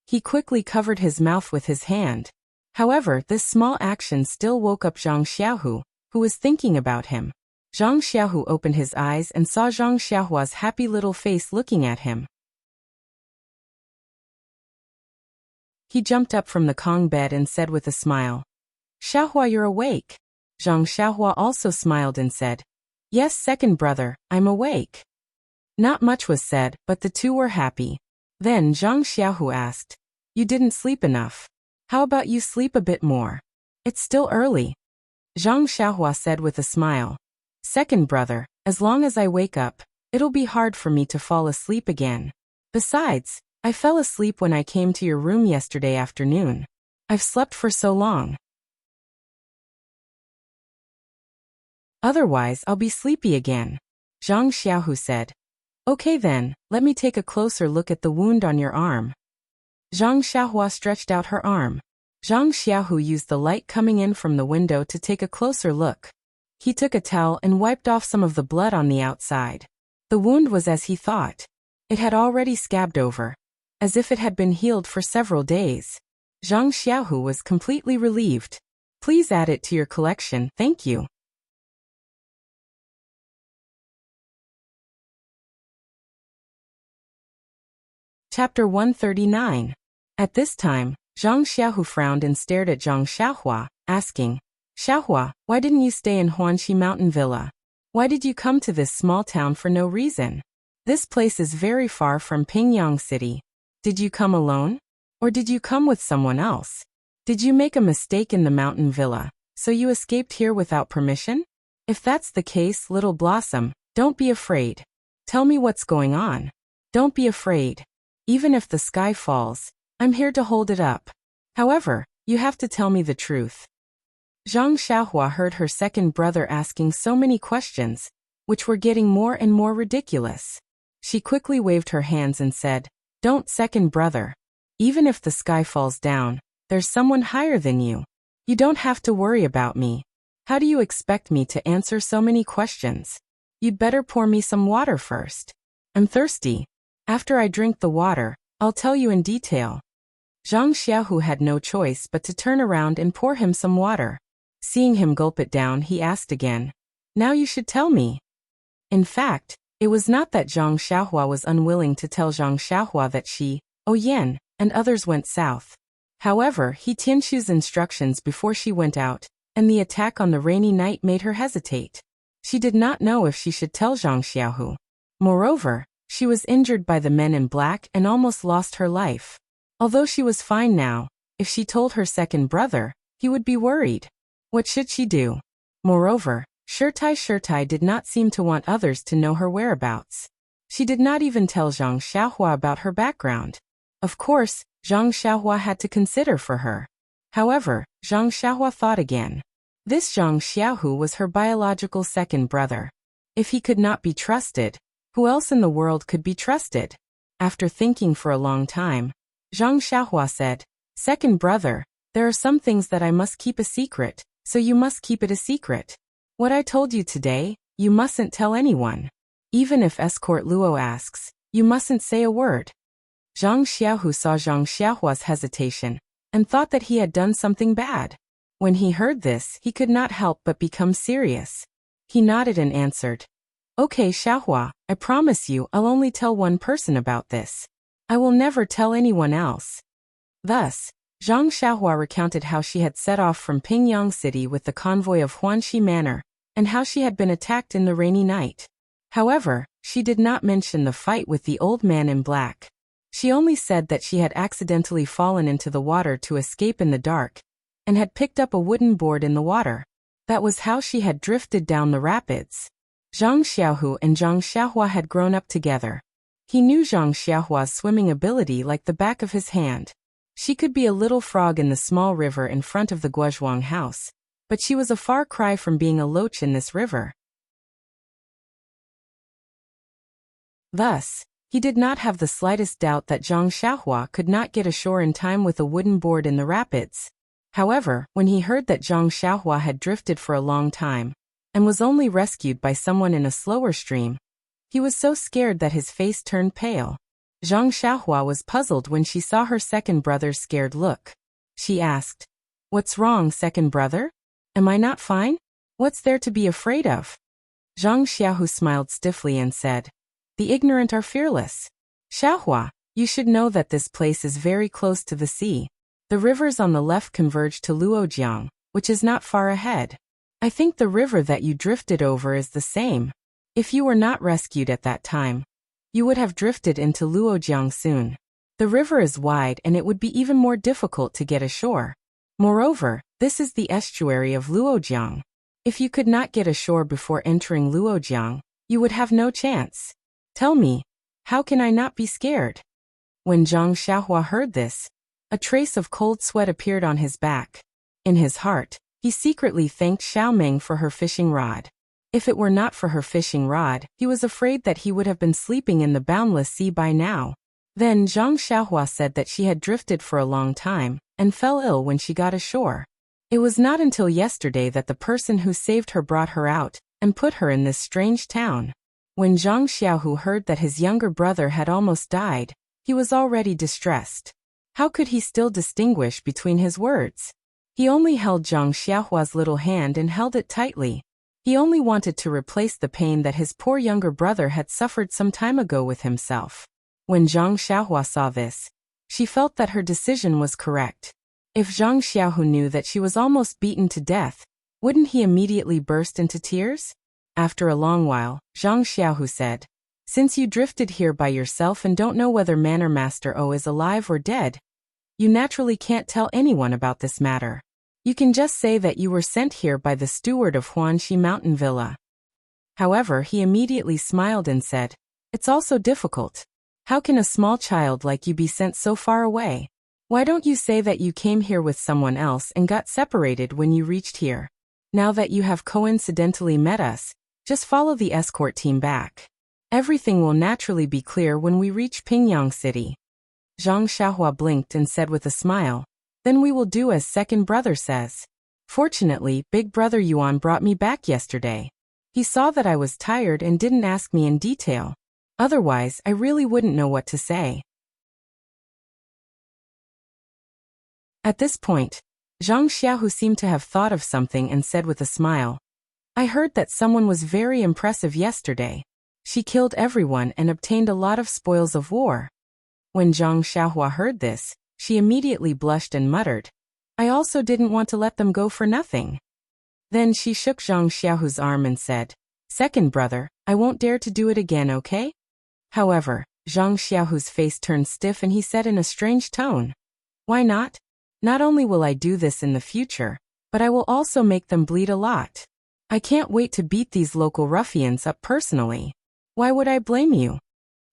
He quickly covered his mouth with his hand. However, this small action still woke up Zhang Xiaohu, who was thinking about him. Zhang Xiaohu opened his eyes and saw Zhang Xiaohua's happy little face looking at him. He jumped up from the Kong bed and said with a smile, Xiaohua, you're awake. Zhang Xiaohua also smiled and said, Yes, second brother, I'm awake. Not much was said, but the two were happy. Then Zhang Xiaohu asked, You didn't sleep enough. How about you sleep a bit more? It's still early. Zhang Xiaohua said with a smile, Second brother, as long as I wake up, it'll be hard for me to fall asleep again. Besides, I fell asleep when I came to your room yesterday afternoon. I've slept for so long. Otherwise, I'll be sleepy again. Zhang Xiaohu said. Okay then, let me take a closer look at the wound on your arm. Zhang Xiaohua stretched out her arm. Zhang Xiaohu used the light coming in from the window to take a closer look. He took a towel and wiped off some of the blood on the outside. The wound was as he thought. It had already scabbed over, as if it had been healed for several days. Zhang Xiaohu was completely relieved. Please add it to your collection, thank you. Chapter 139. At this time, Zhang Xiaohu frowned and stared at Zhang Xiaohua, asking, Xiaohua, why didn't you stay in Huanxi Mountain Villa? Why did you come to this small town for no reason? This place is very far from Pingyang City. Did you come alone? Or did you come with someone else? Did you make a mistake in the mountain villa, so you escaped here without permission? If that's the case, Little Blossom, don't be afraid. Tell me what's going on. Don't be afraid. Even if the sky falls, I'm here to hold it up. However, you have to tell me the truth. Zhang Xiaohua heard her second brother asking so many questions, which were getting more and more ridiculous. She quickly waved her hands and said, Don't, second brother. Even if the sky falls down, there's someone higher than you. You don't have to worry about me. How do you expect me to answer so many questions? You'd better pour me some water first. I'm thirsty. After I drink the water, I'll tell you in detail. Zhang Xiaohu had no choice but to turn around and pour him some water. Seeing him gulp it down, he asked again, Now you should tell me. In fact, it was not that Zhang Xiaohua was unwilling to tell Zhang Xiaohua that she, Yan, and others went south. However, he Tianshu's instructions before she went out, and the attack on the rainy night made her hesitate. She did not know if she should tell Zhang Xiaohu. Moreover, she was injured by the men in black and almost lost her life. Although she was fine now, if she told her second brother, he would be worried. What should she do? Moreover, Shirtai did not seem to want others to know her whereabouts. She did not even tell Zhang Xiaohua about her background. Of course, Zhang Xiaohua had to consider for her. However, Zhang Xiaohua thought again. This Zhang Xiaohu was her biological second brother. If he could not be trusted, who else in the world could be trusted? After thinking for a long time, Zhang Xiaohua said, Second brother, there are some things that I must keep a secret, so you must keep it a secret. What I told you today, you mustn't tell anyone. Even if Escort Luo asks, you mustn't say a word. Zhang Xiaohu saw Zhang Xiaohua's hesitation, and thought that he had done something bad. When he heard this, he could not help but become serious. He nodded and answered, Okay, Xiaohua, I promise you I'll only tell one person about this. I will never tell anyone else. Thus, Zhang Xiaohua recounted how she had set off from Pingyang City with the convoy of Huanxi Manor, and how she had been attacked in the rainy night. However, she did not mention the fight with the old man in black. She only said that she had accidentally fallen into the water to escape in the dark, and had picked up a wooden board in the water. That was how she had drifted down the rapids. Zhang Xiaohu and Zhang Xiaohua had grown up together. He knew Zhang Xiaohua's swimming ability like the back of his hand. She could be a little frog in the small river in front of the Guozhuang house, but she was a far cry from being a loach in this river. Thus, he did not have the slightest doubt that Zhang Xiaohua could not get ashore in time with a wooden board in the rapids. However, when he heard that Zhang Xiaohua had drifted for a long time, and was only rescued by someone in a slower stream, he was so scared that his face turned pale. Zhang Xiaohua was puzzled when she saw her second brother's scared look. She asked, What's wrong, second brother? Am I not fine? What's there to be afraid of? Zhang Xiaohu smiled stiffly and said, The ignorant are fearless. Xiaohua, you should know that this place is very close to the sea. The rivers on the left converge to Luojiang, which is not far ahead. I think the river that you drifted over is the same. If you were not rescued at that time, you would have drifted into Luojiang soon. The river is wide and it would be even more difficult to get ashore. Moreover, this is the estuary of Luojiang. If you could not get ashore before entering Luojiang, you would have no chance. Tell me, how can I not be scared? When Zhang Xiaohua heard this, a trace of cold sweat appeared on his back. In his heart, he secretly thanked Xiaomeng for her fishing rod. If it were not for her fishing rod, he was afraid that he would have been sleeping in the boundless sea by now. Then Zhang Xiaohua said that she had drifted for a long time and fell ill when she got ashore. It was not until yesterday that the person who saved her brought her out and put her in this strange town. When Zhang Xiaohu heard that his younger brother had almost died, he was already distressed. How could he still distinguish between his words? He only held Zhang Xiaohua's little hand and held it tightly. He only wanted to replace the pain that his poor younger brother had suffered some time ago with himself. When Zhang Xiaohua saw this, she felt that her decision was correct. If Zhang Xiaohu knew that she was almost beaten to death, wouldn't he immediately burst into tears? After a long while, Zhang Xiaohu said, "Since you drifted here by yourself and don't know whether Manor Master O is alive or dead, you naturally can't tell anyone about this matter. You can just say that you were sent here by the steward of Huanxi Mountain Villa." However, he immediately smiled and said, "It's also difficult. How can a small child like you be sent so far away? Why don't you say that you came here with someone else and got separated when you reached here? Now that you have coincidentally met us, just follow the escort team back. Everything will naturally be clear when we reach Pingyang City." Zhang Xiaohua blinked and said with a smile, "Then we will do as second brother says. Fortunately, big brother Yuan brought me back yesterday. He saw that I was tired and didn't ask me in detail. Otherwise, I really wouldn't know what to say." At this point, Zhang Xiaohu seemed to have thought of something and said with a smile, "I heard that someone was very impressive yesterday. She killed everyone and obtained a lot of spoils of war." When Zhang Xiaohua heard this, she immediately blushed and muttered, "I also didn't want to let them go for nothing." Then she shook Zhang Xiaohu's arm and said, "Second brother, I won't dare to do it again, okay?" However, Zhang Xiaohu's face turned stiff and he said in a strange tone, "Why not? Not only will I do this in the future, but I will also make them bleed a lot. I can't wait to beat these local ruffians up personally. Why would I blame you?"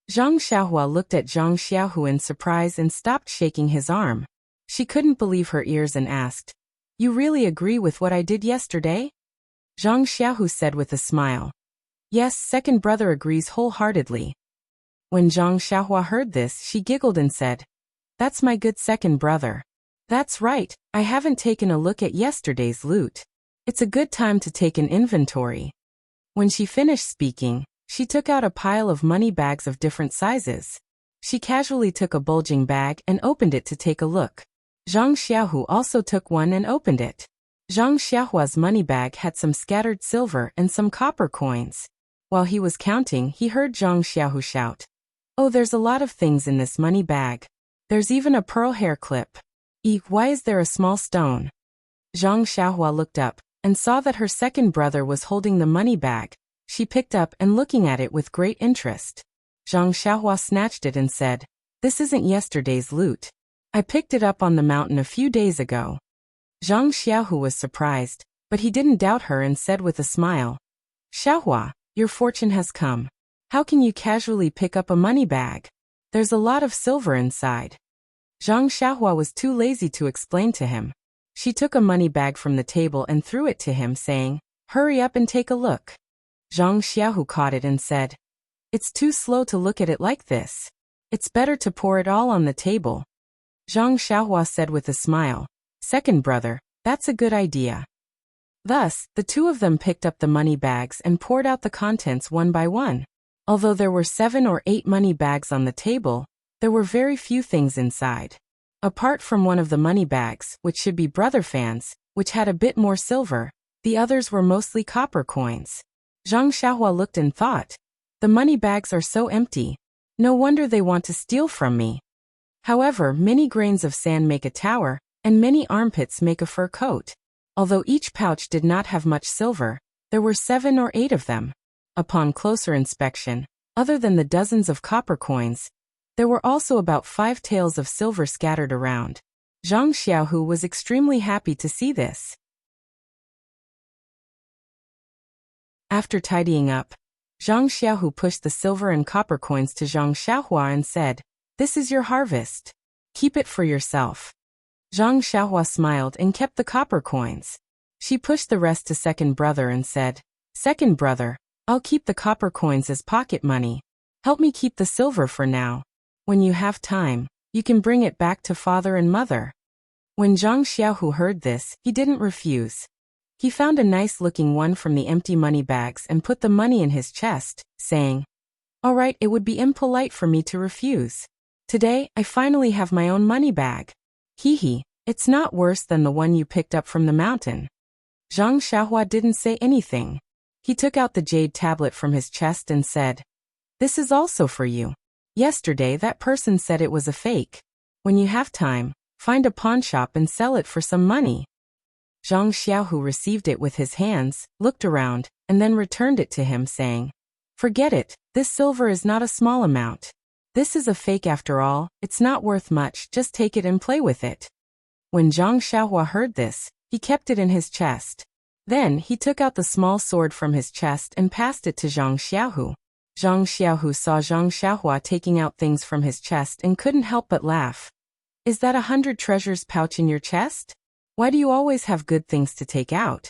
Zhang Xiaohua looked at Zhang Xiaohu in surprise and stopped shaking his arm. She couldn't believe her ears and asked, "You really agree with what I did yesterday?" Zhang Xiaohu said with a smile, "Yes, second brother agrees wholeheartedly." When Zhang Xiaohua heard this, she giggled and said, "That's my good second brother. That's right, I haven't taken a look at yesterday's loot. It's a good time to take an inventory." When she finished speaking, she took out a pile of money bags of different sizes. She casually took a bulging bag and opened it to take a look. Zhang Xiaohu also took one and opened it. Zhang Xiaohua's money bag had some scattered silver and some copper coins. While he was counting, he heard Zhang Xiaohu shout, "Oh, there's a lot of things in this money bag. There's even a pearl hair clip. Eek, why is there a small stone?" Zhang Xiaohua looked up and saw that her second brother was holding the money bag. She picked up and looking at it with great interest. Zhang Xiaohua snatched it and said, "This isn't yesterday's loot. I picked it up on the mountain a few days ago." Zhang Xiaohu was surprised, but he didn't doubt her and said with a smile, "Xiaohua, your fortune has come. How can you casually pick up a money bag? There's a lot of silver inside." Zhang Xiaohua was too lazy to explain to him. She took a money bag from the table and threw it to him, saying, "Hurry up and take a look." Zhang Xiaohu caught it and said, "It's too slow to look at it like this. It's better to pour it all on the table." Zhang Xiaohua said with a smile, "Second brother, that's a good idea." Thus, the two of them picked up the money bags and poured out the contents one by one. Although there were 7 or 8 money bags on the table, there were very few things inside. Apart from one of the money bags, which should be Brother Fan's, which had a bit more silver, the others were mostly copper coins. Zhang Xiaohua looked and thought, "The money bags are so empty. No wonder they want to steal from me." However, many grains of sand make a tower, and many armpits make a fur coat. Although each pouch did not have much silver, there were 7 or 8 of them. Upon closer inspection, other than the dozens of copper coins, there were also about 5 taels of silver scattered around. Zhang Xiaohu was extremely happy to see this. After tidying up, Zhang Xiaohu pushed the silver and copper coins to Zhang Xiaohua and said, "This is your harvest. Keep it for yourself." Zhang Xiaohua smiled and kept the copper coins. She pushed the rest to second brother and said, "Second brother, I'll keep the copper coins as pocket money. Help me keep the silver for now." When you have time, you can bring it back to father and mother. When Zhang Xiaohu heard this, he didn't refuse. He found a nice-looking one from the empty money bags and put the money in his chest, saying, "All right, it would be impolite for me to refuse. Today, I finally have my own money bag. Hee, it's not worse than the one you picked up from the mountain." Zhang Xiaohua didn't say anything. He took out the jade tablet from his chest and said, "This is also for you. Yesterday that person said it was a fake. When you have time, find a pawn shop and sell it for some money." Zhang Xiaohu received it with his hands, looked around, and then returned it to him saying, "Forget it, this silver is not a small amount. This is a fake after all, it's not worth much, just take it and play with it." When Zhang Xiaohua heard this, he kept it in his chest. Then he took out the small sword from his chest and passed it to Zhang Xiaohu. Zhang Xiaohu saw Zhang Xiaohua taking out things from his chest and couldn't help but laugh. "Is that 100 treasures pouch in your chest? Why do you always have good things to take out?"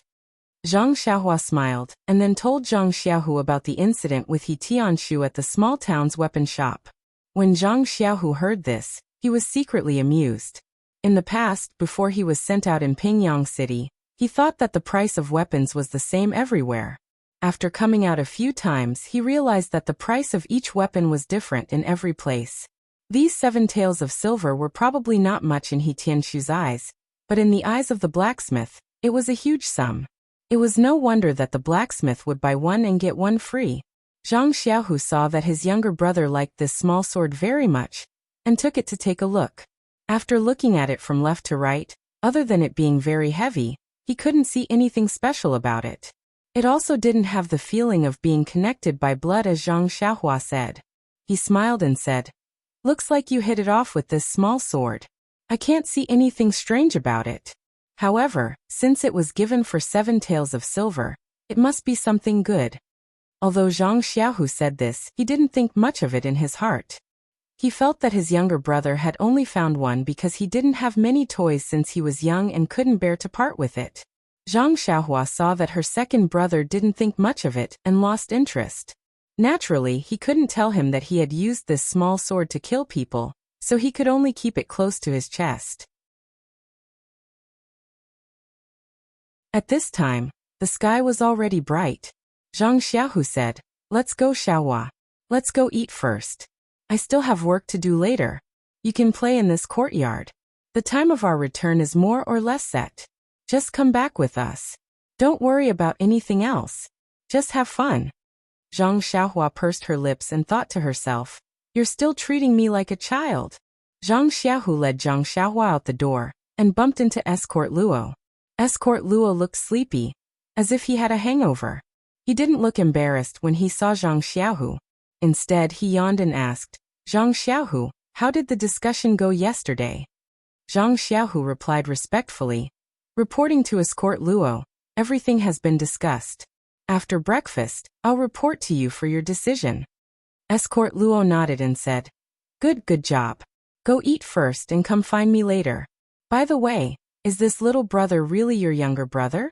Zhang Xiaohua smiled, and then told Zhang Xiaohu about the incident with He Tianshu at the small town's weapon shop. When Zhang Xiaohu heard this, he was secretly amused. In the past, before he was sent out in Pingyang City, he thought that the price of weapons was the same everywhere. After coming out a few times, he realized that the price of each weapon was different in every place. These 7 taels of silver were probably not much in He Tianshu's eyes, but in the eyes of the blacksmith, it was a huge sum. It was no wonder that the blacksmith would buy one and get one free. Zhang Xiaohu saw that his younger brother liked this small sword very much, and took it to take a look. After looking at it from left to right, other than it being very heavy, he couldn't see anything special about it. It also didn't have the feeling of being connected by blood as Zhang Xiaohua said. He smiled and said, "Looks like you hit it off with this small sword. I can't see anything strange about it. However, since it was given for 7 taels of silver, it must be something good." Although Zhang Xiaohu said this, he didn't think much of it in his heart. He felt that his younger brother had only found one because he didn't have many toys since he was young and couldn't bear to part with it. Zhang Xiaohua saw that her second brother didn't think much of it and lost interest. Naturally, he couldn't tell him that he had used this small sword to kill people, so he could only keep it close to his chest. At this time, the sky was already bright. Zhang Xiaohu said, "Let's go, Xiaohua. Let's go eat first. I still have work to do later. You can play in this courtyard. The time of our return is more or less set. Just come back with us. Don't worry about anything else. Just have fun." Zhang Xiaohua pursed her lips and thought to herself, "You're still treating me like a child." Zhang Xiaohu led Zhang Xiaohua out the door, and bumped into Escort Luo. Escort Luo looked sleepy, as if he had a hangover. He didn't look embarrassed when he saw Zhang Xiaohu. Instead, he yawned and asked, "Zhang Xiaohu, how did the discussion go yesterday?" Zhang Xiaohu replied respectfully, "Reporting to Escort Luo, everything has been discussed. After breakfast, I'll report to you for your decision." Escort Luo nodded and said, Good job. Go eat first and come find me later. By the way, is this little brother really your younger brother?"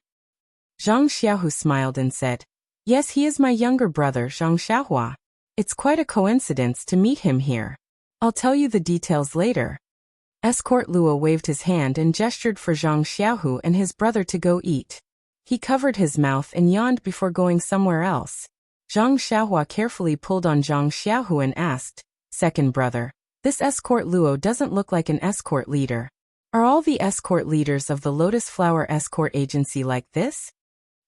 Zhang Xiaohu smiled and said, "Yes, he is my younger brother, Zhang Xiaohua. It's quite a coincidence to meet him here. I'll tell you the details later." Escort Luo waved his hand and gestured for Zhang Xiaohu and his brother to go eat. He covered his mouth and yawned before going somewhere else. Zhang Xiaohua carefully pulled on Zhang Xiaohu and asked, "Second brother, this Escort Luo doesn't look like an escort leader. Are all the escort leaders of the Lotus Flower Escort Agency like this?"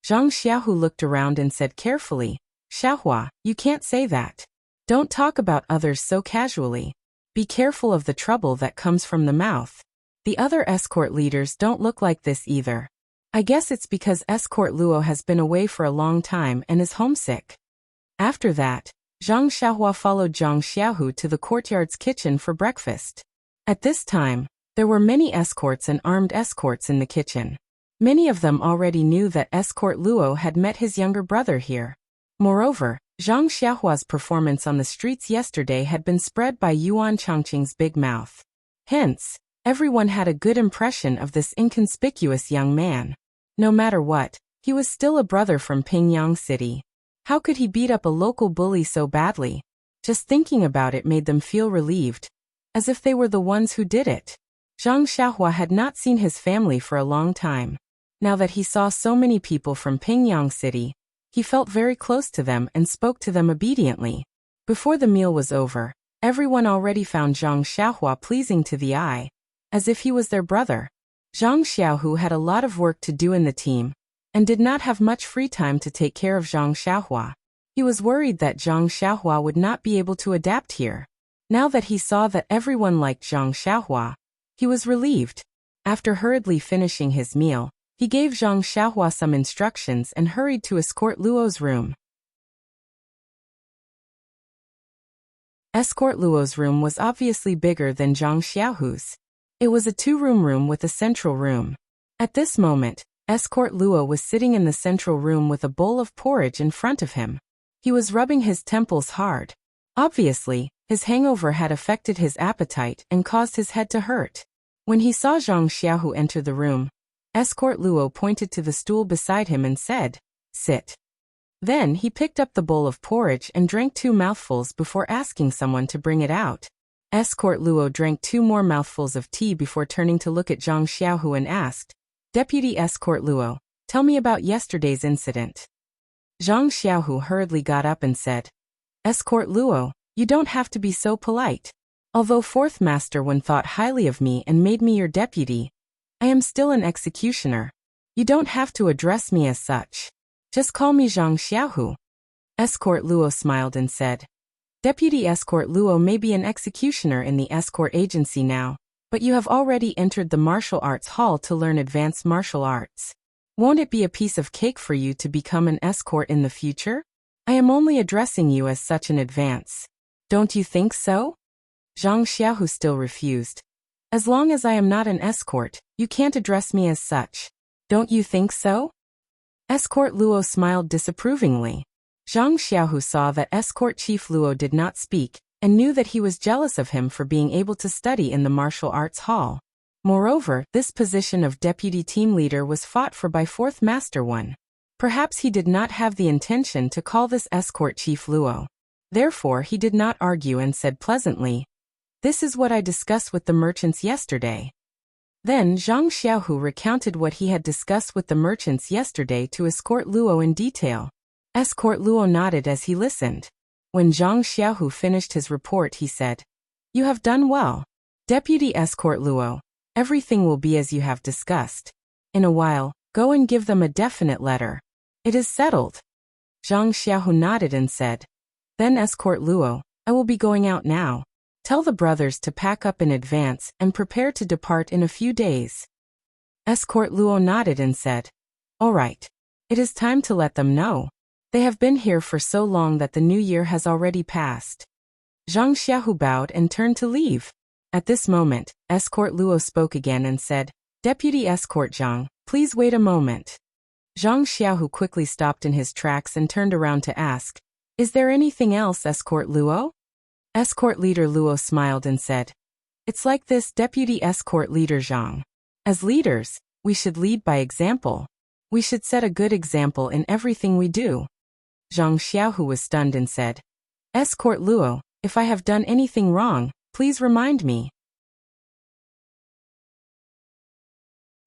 Zhang Xiaohu looked around and said carefully, "Xiaohua, you can't say that. Don't talk about others so casually. Be careful of the trouble that comes from the mouth. The other escort leaders don't look like this either. I guess it's because Escort Luo has been away for a long time and is homesick." After that, Zhang Xiaohua followed Zhang Xiaohu to the courtyard's kitchen for breakfast. At this time, there were many escorts and armed escorts in the kitchen. Many of them already knew that Escort Luo had met his younger brother here. Moreover, Zhang Xiaohua's performance on the streets yesterday had been spread by Yuan Chongqing's big mouth. Hence, everyone had a good impression of this inconspicuous young man. No matter what, he was still a brother from Pingyang City. How could he beat up a local bully so badly? Just thinking about it made them feel relieved, as if they were the ones who did it. Zhang Xiaohua had not seen his family for a long time. Now that he saw so many people from Pingyang City, he felt very close to them and spoke to them obediently. Before the meal was over, everyone already found Zhang Xiaohua pleasing to the eye, as if he was their brother. Zhang Xiaohu had a lot of work to do in the team, and did not have much free time to take care of Zhang Xiaohua. He was worried that Zhang Xiaohua would not be able to adapt here. Now that he saw that everyone liked Zhang Xiaohua, he was relieved. After hurriedly finishing his meal, he gave Zhang Xiaohua some instructions and hurried to escort Luo's room. Escort Luo's room was obviously bigger than Zhang Xiaohu's. It was a two-room room with a central room. At this moment, Escort Luo was sitting in the central room with a bowl of porridge in front of him. He was rubbing his temples hard. Obviously, his hangover had affected his appetite and caused his head to hurt. When he saw Zhang Xiaohu enter the room, Escort Luo pointed to the stool beside him and said, "Sit." Then he picked up the bowl of porridge and drank 2 mouthfuls before asking someone to bring it out. Escort Luo drank 2 more mouthfuls of tea before turning to look at Zhang Xiaohu and asked, "Deputy Escort Luo, tell me about yesterday's incident." Zhang Xiaohu hurriedly got up and said, "Escort Luo, you don't have to be so polite. Although 4th Master Wen thought highly of me and made me your deputy, I am still an executioner. You don't have to address me as such. Just call me Zhang Xiaohu." Escort Luo smiled and said, "Deputy Escort Luo may be an executioner in the escort agency now, but you have already entered the martial arts hall to learn advanced martial arts. Won't it be a piece of cake for you to become an escort in the future? I am only addressing you as such in advance. Don't you think so?" Zhang Xiaohu still refused. "As long as I am not an escort, you can't address me as such. Don't you think so?" Escort Luo smiled disapprovingly. Zhang Xiaohu saw that Escort Chief Luo did not speak, and knew that he was jealous of him for being able to study in the martial arts hall. Moreover, this position of deputy team leader was fought for by 4th Master Wen. Perhaps he did not have the intention to call this Escort Chief Luo. Therefore he did not argue and said pleasantly, "This is what I discussed with the merchants yesterday." Then Zhang Xiaohu recounted what he had discussed with the merchants yesterday to Escort Luo in detail. Escort Luo nodded as he listened. When Zhang Xiaohu finished his report, he said, "You have done well. Deputy Escort Luo, everything will be as you have discussed. In a while, go and give them a definite letter. It is settled." Zhang Xiaohu nodded and said, "Then Escort Luo, I will be going out now. Tell the brothers to pack up in advance and prepare to depart in a few days." Escort Luo nodded and said, "All right. It is time to let them know. They have been here for so long that the new year has already passed." Zhang Xiaohu bowed and turned to leave. At this moment, Escort Luo spoke again and said, "Deputy Escort Zhang, please wait a moment." Zhang Xiaohu quickly stopped in his tracks and turned around to ask, "Is there anything else, Escort Luo?" Escort Leader Luo smiled and said, "It's like this, Deputy Escort Leader Zhang. As leaders, we should lead by example. We should set a good example in everything we do." Zhang Xiaohu was stunned and said, "Escort Luo, if I have done anything wrong, please remind me.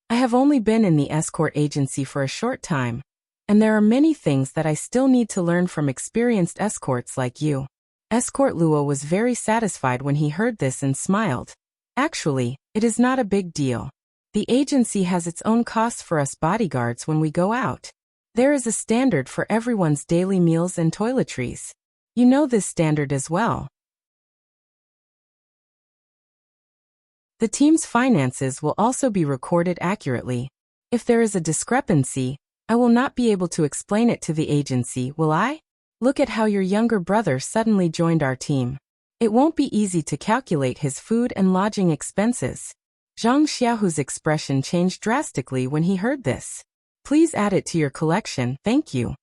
I have only been in the escort agency for a short time, and there are many things that I still need to learn from experienced escorts like you." Escort Luo was very satisfied when he heard this and smiled. "Actually, it is not a big deal. The agency has its own costs for us bodyguards when we go out. There is a standard for everyone's daily meals and toiletries. You know this standard as well. The team's finances will also be recorded accurately. If there is a discrepancy, I will not be able to explain it to the agency, will I? Look at how your younger brother suddenly joined our team. It won't be easy to calculate his food and lodging expenses." Zhang Xiaohu's expression changed drastically when he heard this. "Please add it to your collection, thank you."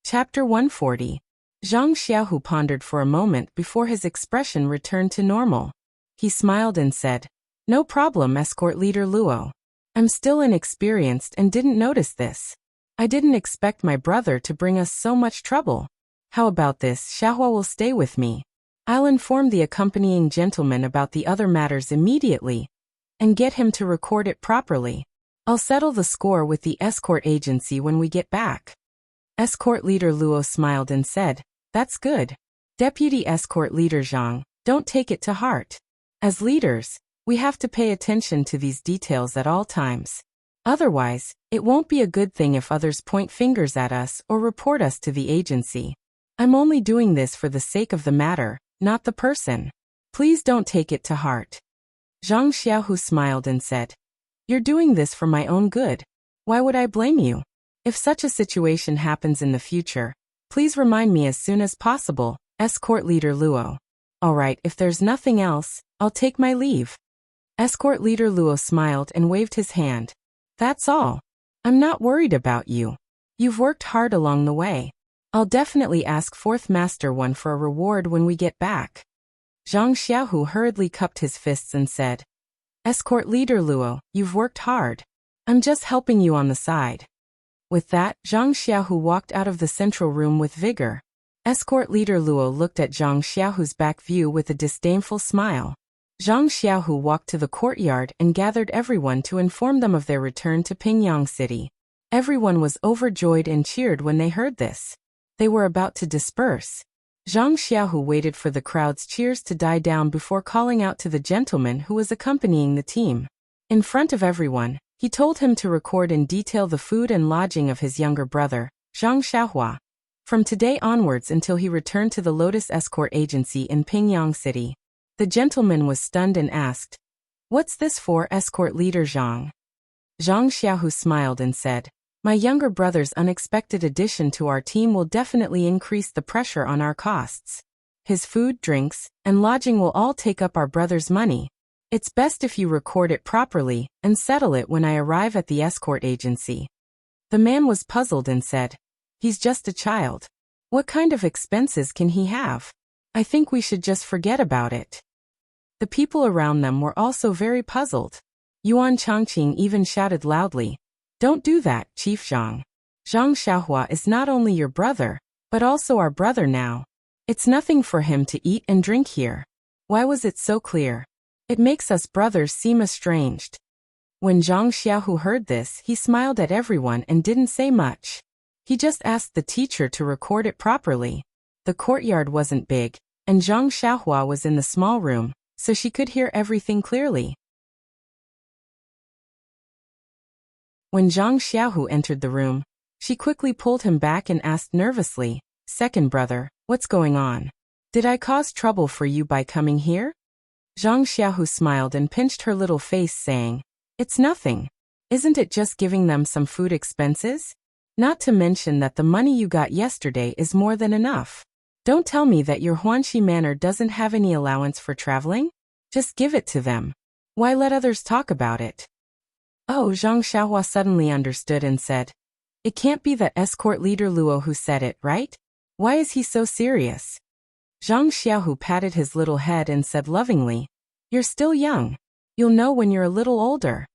Chapter 140. Zhang Xiaohu pondered for a moment before his expression returned to normal. He smiled and said, "No problem, Escort Leader Luo. I'm still inexperienced and didn't notice this. I didn't expect my brother to bring us so much trouble. How about this? Xiahua will stay with me. I'll inform the accompanying gentleman about the other matters immediately and get him to record it properly. I'll settle the score with the escort agency when we get back. Escort leader Luo smiled and said, That's good. Deputy escort leader Zhang, don't take it to heart. As leaders, we have to pay attention to these details at all times. Otherwise, it won't be a good thing if others point fingers at us or report us to the agency. I'm only doing this for the sake of the matter, not the person. Please don't take it to heart. Zhang Xiaohu smiled and said, You're doing this for my own good. Why would I blame you? If such a situation happens in the future, please remind me as soon as possible, escort leader Luo. All right, if there's nothing else, I'll take my leave. Escort leader Luo smiled and waved his hand. That's all. I'm not worried about you. You've worked hard along the way. I'll definitely ask Fourth Master One for a reward when we get back. Zhang Xiaohu hurriedly cupped his fists and said, Escort leader Luo, you've worked hard. I'm just helping you on the side. With that, Zhang Xiaohu walked out of the central room with vigor. Escort leader Luo looked at Zhang Xiaohu's back view with a disdainful smile. Zhang Xiaohu walked to the courtyard and gathered everyone to inform them of their return to Pingyang City. Everyone was overjoyed and cheered when they heard this. They were about to disperse. Zhang Xiaohu waited for the crowd's cheers to die down before calling out to the gentleman who was accompanying the team. In front of everyone, he told him to record in detail the food and lodging of his younger brother, Zhang Xiaohua, from today onwards until he returned to the Lotus Escort Agency in Pingyang City. The gentleman was stunned and asked, What's this for, escort leader Zhang? Zhang Xiaohu smiled and said, My younger brother's unexpected addition to our team will definitely increase the pressure on our costs. His food, drinks, and lodging will all take up our brother's money. It's best if you record it properly and settle it when I arrive at the escort agency. The man was puzzled and said, He's just a child. What kind of expenses can he have? I think we should just forget about it. The people around them were also very puzzled. Yuan Changqing even shouted loudly, Don't do that, Chief Zhang. Zhang Xiaohua is not only your brother, but also our brother now. It's nothing for him to eat and drink here. Why was it so clear? It makes us brothers seem estranged. When Zhang Xiaohu heard this, he smiled at everyone and didn't say much. He just asked the teacher to record it properly. The courtyard wasn't big, and Zhang Xiaohua was in the small room, so she could hear everything clearly. When Zhang Xiaohu entered the room, she quickly pulled him back and asked nervously, Second brother, what's going on? Did I cause trouble for you by coming here? Zhang Xiaohu smiled and pinched her little face saying, It's nothing. Isn't it just giving them some food expenses? Not to mention that the money you got yesterday is more than enough. Don't tell me that your Huanxi manor doesn't have any allowance for traveling? Just give it to them. Why let others talk about it? Oh, Zhang Xiaohua suddenly understood and said, It can't be that escort leader Luo who said it, right? Why is he so serious? Zhang Xiaohu patted his little head and said lovingly, You're still young. You'll know when you're a little older.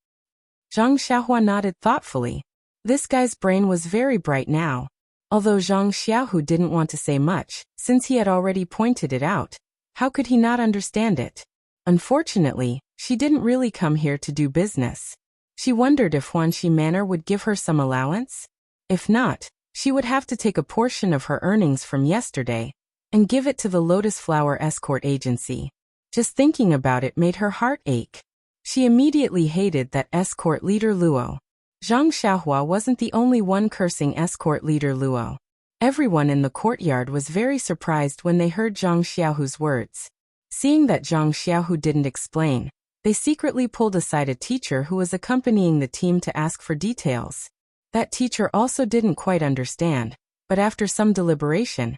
Zhang Xiaohua nodded thoughtfully. This guy's brain was very bright now. Although Zhang Xiaohu didn't want to say much, since he had already pointed it out, how could he not understand it? Unfortunately, she didn't really come here to do business. She wondered if Huanxi Manor would give her some allowance. If not, she would have to take a portion of her earnings from yesterday and give it to the Lotus Flower Escort Agency. Just thinking about it made her heart ache. She immediately hated that escort leader Luo. Zhang Xiaohua wasn't the only one cursing escort leader Luo. Everyone in the courtyard was very surprised when they heard Zhang Xiaohu's words. Seeing that Zhang Xiaohu didn't explain, they secretly pulled aside a teacher who was accompanying the team to ask for details. That teacher also didn't quite understand, but after some deliberation,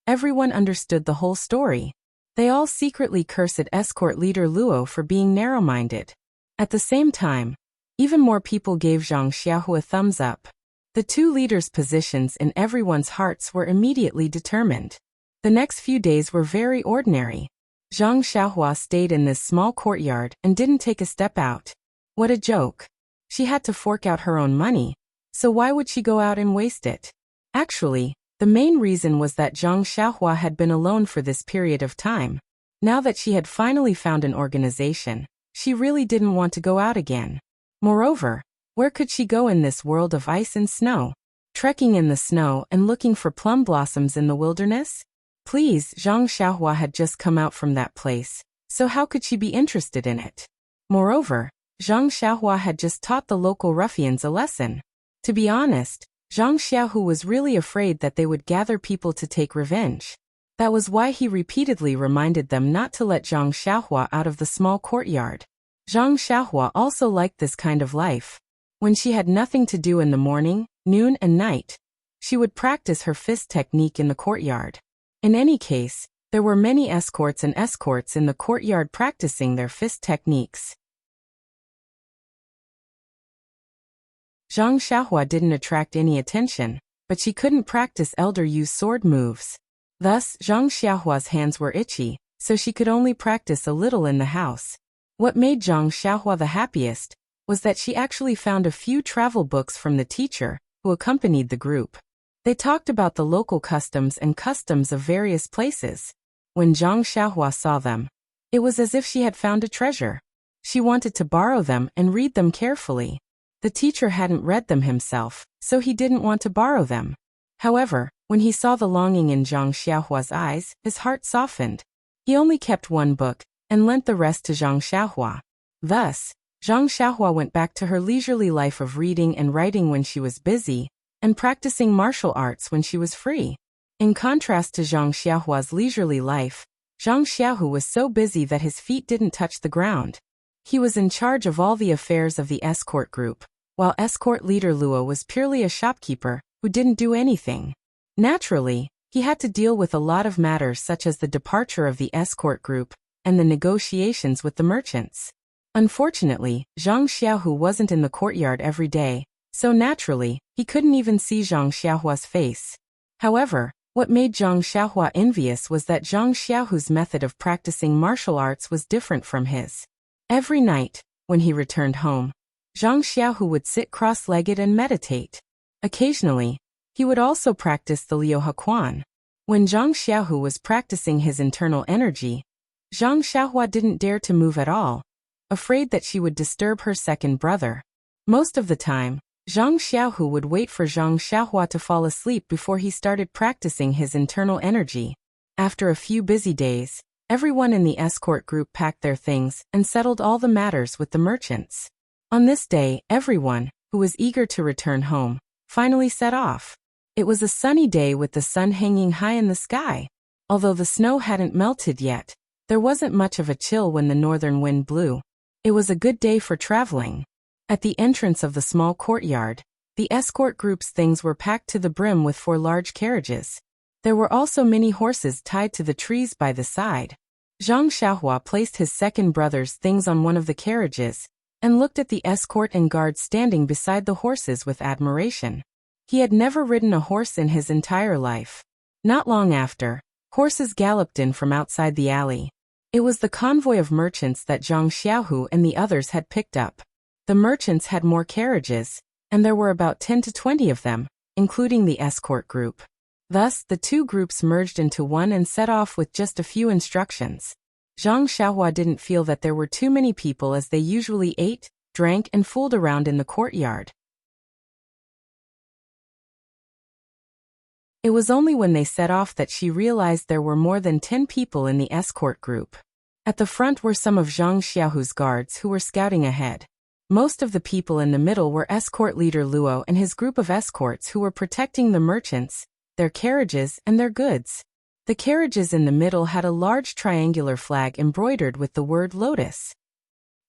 everyone understood the whole story. They all secretly cursed escort leader Luo for being narrow-minded. At the same time, even more people gave Zhang Xiaohu a thumbs up. The two leaders' positions in everyone's hearts were immediately determined. The next few days were very ordinary. Zhang Xiaohua stayed in this small courtyard and didn't take a step out. What a joke. She had to fork out her own money, so why would she go out and waste it? Actually, the main reason was that Zhang Xiaohua had been alone for this period of time. Now that she had finally found an organization, she really didn't want to go out again. Moreover, where could she go in this world of ice and snow? Trekking in the snow and looking for plum blossoms in the wilderness? Please, Zhang Xiaohua had just come out from that place, so how could she be interested in it? Moreover, Zhang Xiaohua had just taught the local ruffians a lesson. To be honest, Zhang Xiaohu was really afraid that they would gather people to take revenge. That was why he repeatedly reminded them not to let Zhang Xiaohua out of the small courtyard. Zhang Xiaohua also liked this kind of life. When she had nothing to do in the morning, noon and night, she would practice her fist technique in the courtyard. In any case, there were many escorts and escorts in the courtyard practicing their fist techniques. Zhang Xiaohua didn't attract any attention, but she couldn't practice elder use sword moves. Thus, Zhang Xiaohua's hands were itchy, so she could only practice a little in the house. What made Zhang Xiaohua the happiest was that she actually found a few travel books from the teacher who accompanied the group. They talked about the local customs and customs of various places. When Zhang Xiaohua saw them, it was as if she had found a treasure. She wanted to borrow them and read them carefully. The teacher hadn't read them himself, so he didn't want to borrow them. However, when he saw the longing in Zhang Xiaohua's eyes, his heart softened. He only kept one book and lent the rest to Zhang Xiaohua. Thus, Zhang Xiaohua went back to her leisurely life of reading and writing when she was busy, and practicing martial arts when she was free. In contrast to Zhang Xiaohua's leisurely life, Zhang Xiaohu was so busy that his feet didn't touch the ground. He was in charge of all the affairs of the escort group, while escort leader Luo was purely a shopkeeper who didn't do anything. Naturally, he had to deal with a lot of matters such as the departure of the escort group and the negotiations with the merchants. Unfortunately, Zhang Xiaohu wasn't in the courtyard every day, so naturally, he couldn't even see Zhang Xiaohua's face. However, what made Zhang Xiaohua envious was that Zhang Xiaohu's method of practicing martial arts was different from his. Every night, when he returned home, Zhang Xiaohu would sit cross-legged and meditate. Occasionally, he would also practice the Liu Hakuan. When Zhang Xiaohu was practicing his internal energy, Zhang Xiaohua didn't dare to move at all, afraid that she would disturb her second brother. Most of the time, Zhang Xiaohu would wait for Zhang Xiaohua to fall asleep before he started practicing his internal energy. After a few busy days, everyone in the escort group packed their things and settled all the matters with the merchants. On this day, everyone, who was eager to return home, finally set off. It was a sunny day with the sun hanging high in the sky. Although the snow hadn't melted yet, there wasn't much of a chill when the northern wind blew. It was a good day for traveling. At the entrance of the small courtyard, the escort group's things were packed to the brim with 4 large carriages. There were also many horses tied to the trees by the side. Zhang Xiaohua placed his second brother's things on one of the carriages and looked at the escort and guards standing beside the horses with admiration. He had never ridden a horse in his entire life. Not long after, horses galloped in from outside the alley. It was the convoy of merchants that Zhang Xiaohu and the others had picked up. The merchants had more carriages, and there were about 10 to 20 of them, including the escort group. Thus, the two groups merged into one and set off with just a few instructions. Zhang Xiaohua didn't feel that there were too many people as they usually ate, drank and fooled around in the courtyard. It was only when they set off that she realized there were more than 10 people in the escort group. At the front were some of Zhang Xiaohu's guards who were scouting ahead. Most of the people in the middle were escort leader Luo and his group of escorts who were protecting the merchants, their carriages and their goods. The carriages in the middle had a large triangular flag embroidered with the word Lotus.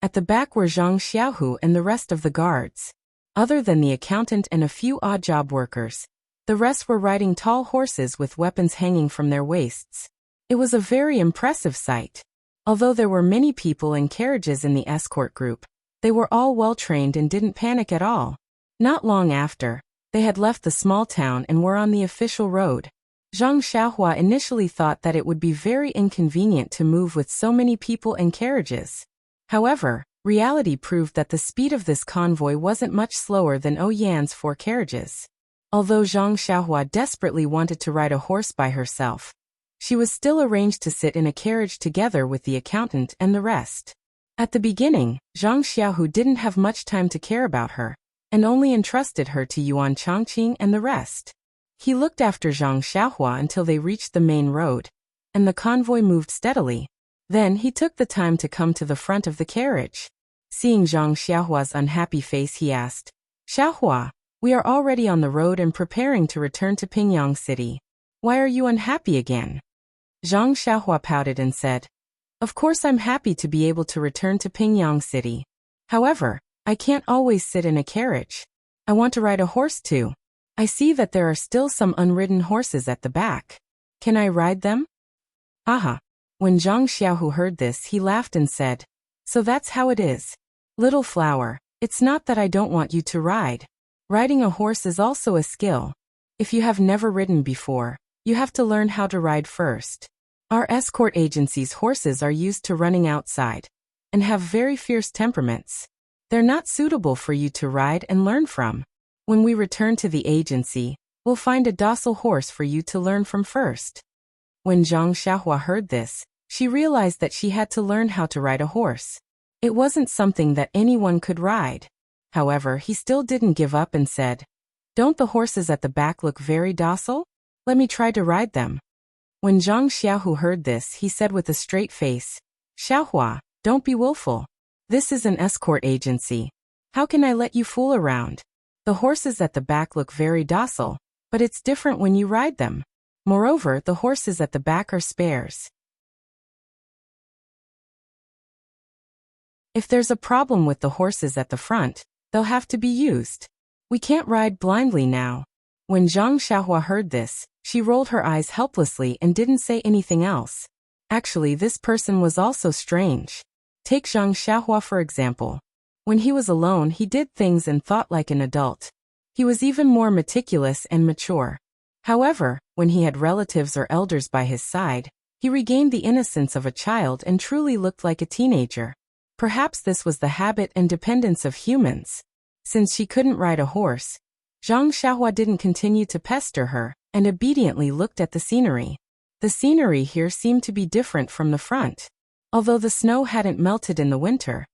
At the back were Zhang Xiaohu and the rest of the guards. Other than the accountant and a few odd job workers, the rest were riding tall horses with weapons hanging from their waists. It was a very impressive sight. Although there were many people and carriages in the escort group, they were all well trained and didn't panic at all. Not long after, they had left the small town and were on the official road. Zhang Xiaohua initially thought that it would be very inconvenient to move with so many people and carriages. However, Reality proved that the speed of this convoy wasn't much slower than Yan's 4 carriages. Although Zhang Xiaohua desperately wanted to ride a horse by herself, she was still arranged to sit in a carriage together with the accountant and the rest. At the beginning, Zhang Xiaohu didn't have much time to care about her, and only entrusted her to Yuan Changqing and the rest. He looked after Zhang Xiaohua until they reached the main road, and the convoy moved steadily. Then he took the time to come to the front of the carriage. Seeing Zhang Xiaohua's unhappy face, he asked, "Xiaohua, we are already on the road and preparing to return to Pingyang City. Why are you unhappy again?" Zhang Xiaohua pouted and said, "Of course I'm happy to be able to return to Pingyang City. However, I can't always sit in a carriage. I want to ride a horse too. I see that there are still some unridden horses at the back. Can I ride them?" Aha! When Zhang Xiaohu heard this, he laughed and said, "So that's how it is. Little flower, it's not that I don't want you to ride. Riding a horse is also a skill. If you have never ridden before, you have to learn how to ride first. Our escort agency's horses are used to running outside and have very fierce temperaments. They're not suitable for you to ride and learn from. When we return to the agency, we'll find a docile horse for you to learn from first." When Zhang Xiaohua heard this, she realized that she had to learn how to ride a horse. It wasn't something that anyone could ride. However, he still didn't give up and said, "Don't the horses at the back look very docile? Let me try to ride them." When Zhang Xiaohu heard this, he said with a straight face, "Xiaohua, don't be willful. This is an escort agency. How can I let you fool around? The horses at the back look very docile, but it's different when you ride them. Moreover, the horses at the back are spares. If there's a problem with the horses at the front, they'll have to be used. We can't ride blindly now." When Zhang Xiaohua heard this, she rolled her eyes helplessly and didn't say anything else. Actually, this person was also strange. Take Zhang Xiaohua for example. When he was alone, he did things and thought like an adult. He was even more meticulous and mature. However, when he had relatives or elders by his side, he regained the innocence of a child and truly looked like a teenager. Perhaps this was the habit and dependence of humans. Since she couldn't ride a horse, Zhang Xiaohua didn't continue to pester her, and obediently looked at the scenery. The scenery here seemed to be different from the front. Although the snow hadn't melted in the winter,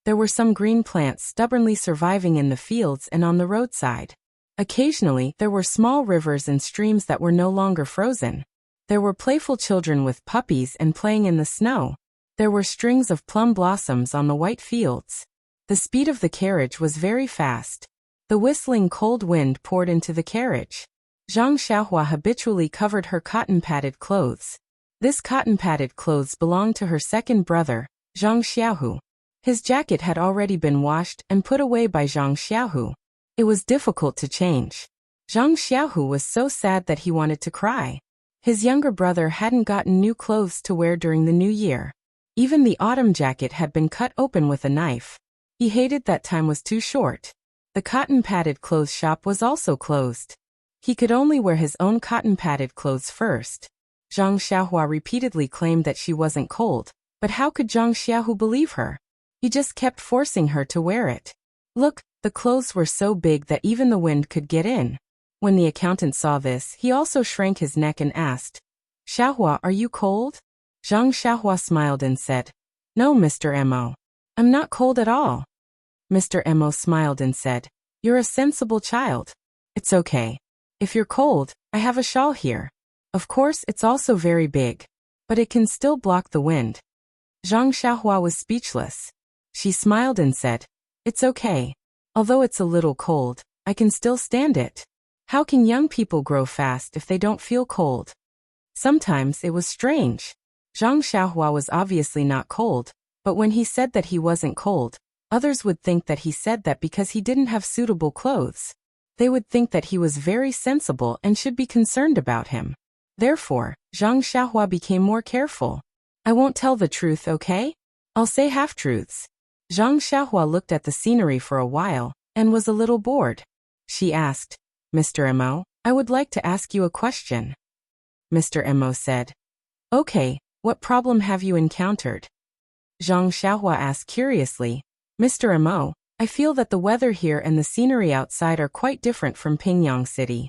there were some green plants stubbornly surviving in the fields and on the roadside. Occasionally, there were small rivers and streams that were no longer frozen. There were playful children with puppies and playing in the snow. There were strings of plum blossoms on the white fields. The speed of the carriage was very fast. The whistling cold wind poured into the carriage. Zhang Xiaohua habitually covered her cotton-padded clothes. This cotton-padded clothes belonged to her second brother, Zhang Xiaohu. His jacket had already been washed and put away by Zhang Xiaohu. It was difficult to change. Zhang Xiaohu was so sad that he wanted to cry. His younger brother hadn't gotten new clothes to wear during the new year. Even the autumn jacket had been cut open with a knife. He hated that time was too short. The cotton-padded clothes shop was also closed. He could only wear his own cotton-padded clothes first. Zhang Xiaohua repeatedly claimed that she wasn't cold, but how could Zhang Xiaohu believe her? He just kept forcing her to wear it. Look, the clothes were so big that even the wind could get in. When the accountant saw this, he also shrank his neck and asked, "Xiaohua, are you cold?" Zhang Xiaohua smiled and said, "No, Mr. Mo. I'm not cold at all." Mr. Mo smiled and said, "You're a sensible child. It's okay. If you're cold, I have a shawl here. Of course, it's also very big, but it can still block the wind." Zhang Xiaohua was speechless. She smiled and said, "It's okay. Although it's a little cold, I can still stand it. How can young people grow fast if they don't feel cold?" Sometimes it was strange. Zhang Xiaohua was obviously not cold, but when he said that he wasn't cold, others would think that he said that because he didn't have suitable clothes. They would think that he was very sensible and should be concerned about him. Therefore, Zhang Xiaohua became more careful. "I won't tell the truth, okay? I'll say half-truths." Zhang Xiaohua looked at the scenery for a while, and was a little bored. She asked, "Mr. Mo, I would like to ask you a question." Mr. Mo said, "Okay, what problem have you encountered?" Zhang Xiaohua asked curiously, Mr. Mo, I feel that the weather here and the scenery outside are quite different from Pingyang City.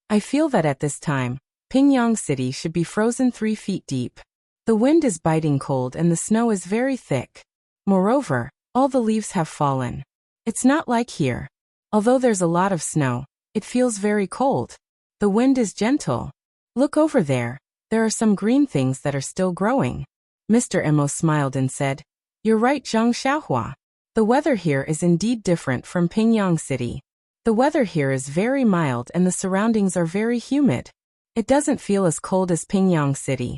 I feel that at this time, Pingyang City should be frozen 3 feet deep. The wind is biting cold and the snow is very thick. Moreover, all the leaves have fallen. It's not like here. Although there's a lot of snow, it feels very cold. The wind is gentle. Look over there. There are some green things that are still growing. Mr. Mo smiled and said, You're right, Zhang Xiaohua. The weather here is indeed different from Pingyang City. The weather here is very mild and the surroundings are very humid. It doesn't feel as cold as Pingyang City.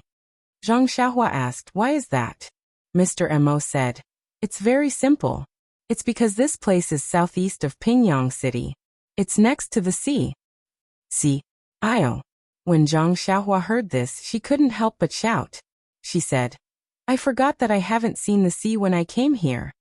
Zhang Xiaohua asked, Why is that? Mr. Mo said, It's very simple. It's because this place is southeast of Pingyang City. It's next to the sea. See? Io. When Zhang Xiaohua heard this, she couldn't help but shout. She said, I forgot that I haven't seen the sea when I came here.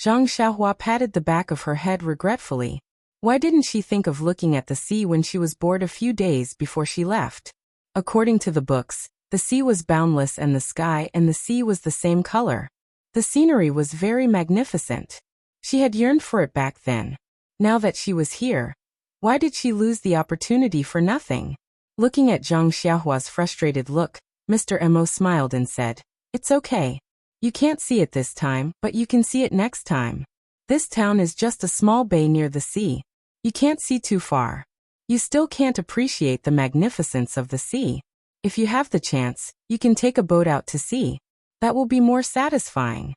Zhang Xiaohua patted the back of her head regretfully. Why didn't she think of looking at the sea when she was bored a few days before she left? According to the books, the sea was boundless and the sky and the sea was the same color. The scenery was very magnificent. She had yearned for it back then. Now that she was here, why did she lose the opportunity for nothing? Looking at Zhang Xiaohua's frustrated look, Mr. Mo smiled and said, It's okay. You can't see it this time, but you can see it next time. This town is just a small bay near the sea. You can't see too far. You still can't appreciate the magnificence of the sea. If you have the chance, you can take a boat out to sea. That will be more satisfying.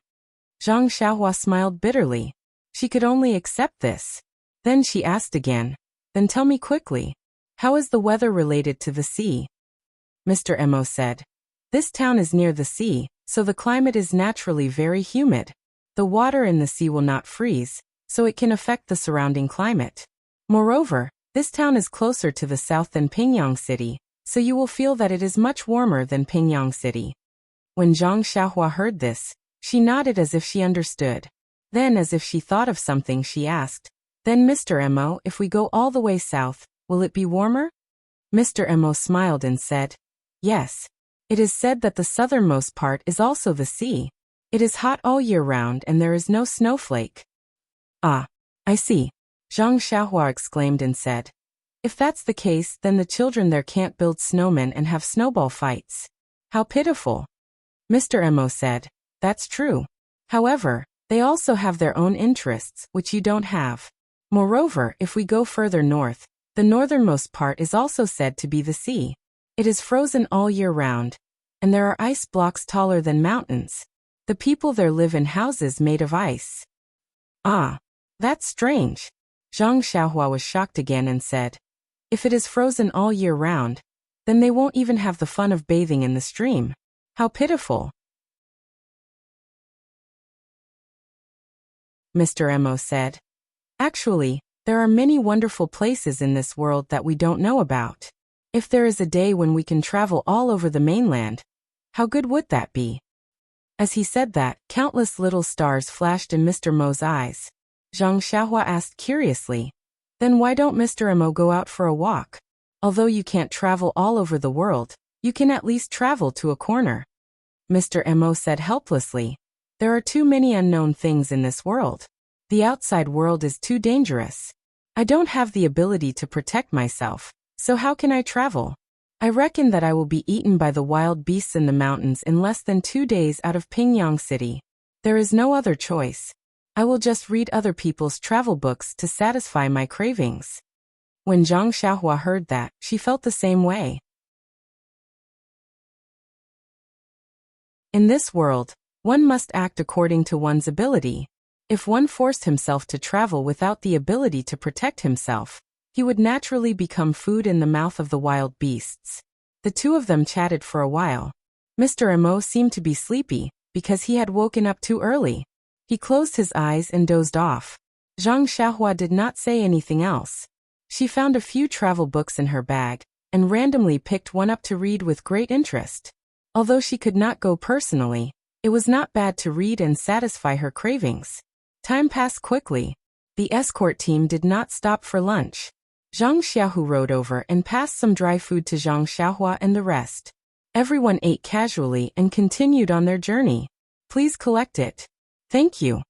Zhang Xiaohua smiled bitterly. She could only accept this. Then she asked again, Then tell me quickly, how is the weather related to the sea? Mr. Mo said, This town is near the sea, so the climate is naturally very humid. The water in the sea will not freeze, so it can affect the surrounding climate. Moreover, this town is closer to the south than Pingyang City, so you will feel that it is much warmer than Pingyang City. When Zhang Xiaohua heard this, she nodded as if she understood. Then, as if she thought of something, she asked, Then Mr. Mo, if we go all the way south, will it be warmer? Mr. Mo smiled and said, Yes. It is said that the southernmost part is also the sea. It is hot all year round and there is no snowflake. Ah, I see. Zhang Xiaohua exclaimed and said, If that's the case, then the children there can't build snowmen and have snowball fights. How pitiful. Mr. Mo said, That's true. However, they also have their own interests, which you don't have. Moreover, if we go further north, the northernmost part is also said to be the sea. It is frozen all year round, and there are ice blocks taller than mountains. The people there live in houses made of ice. Ah, that's strange. Zhang Xiaohua was shocked again and said, If it is frozen all year round, then they won't even have the fun of bathing in the stream. How pitiful. Mr. Mo said, Actually, there are many wonderful places in this world that we don't know about. If there is a day when we can travel all over the mainland, how good would that be? As he said that, countless little stars flashed in Mr. Mo's eyes. Zhang Xiaohua asked curiously, Then why don't Mr. Mo go out for a walk? Although you can't travel all over the world, you can at least travel to a corner. Mr. Mo said helplessly, There are too many unknown things in this world. The outside world is too dangerous. I don't have the ability to protect myself, so how can I travel? I reckon that I will be eaten by the wild beasts in the mountains in less than 2 days out of Pingyang City. There is no other choice. I will just read other people's travel books to satisfy my cravings. When Zhang Xiaohua heard that, she felt the same way. In this world, one must act according to one's ability. If one forced himself to travel without the ability to protect himself, he would naturally become food in the mouth of the wild beasts. The two of them chatted for a while. Mr. Mo seemed to be sleepy, because he had woken up too early. He closed his eyes and dozed off. Zhang Xiaohua did not say anything else. She found a few travel books in her bag, and randomly picked one up to read with great interest. Although she could not go personally, it was not bad to read and satisfy her cravings. Time passed quickly. The escort team did not stop for lunch. Zhang Xiaohu rode over and passed some dry food to Zhang Xiaohua and the rest. Everyone ate casually and continued on their journey. Please collect it. Thank you.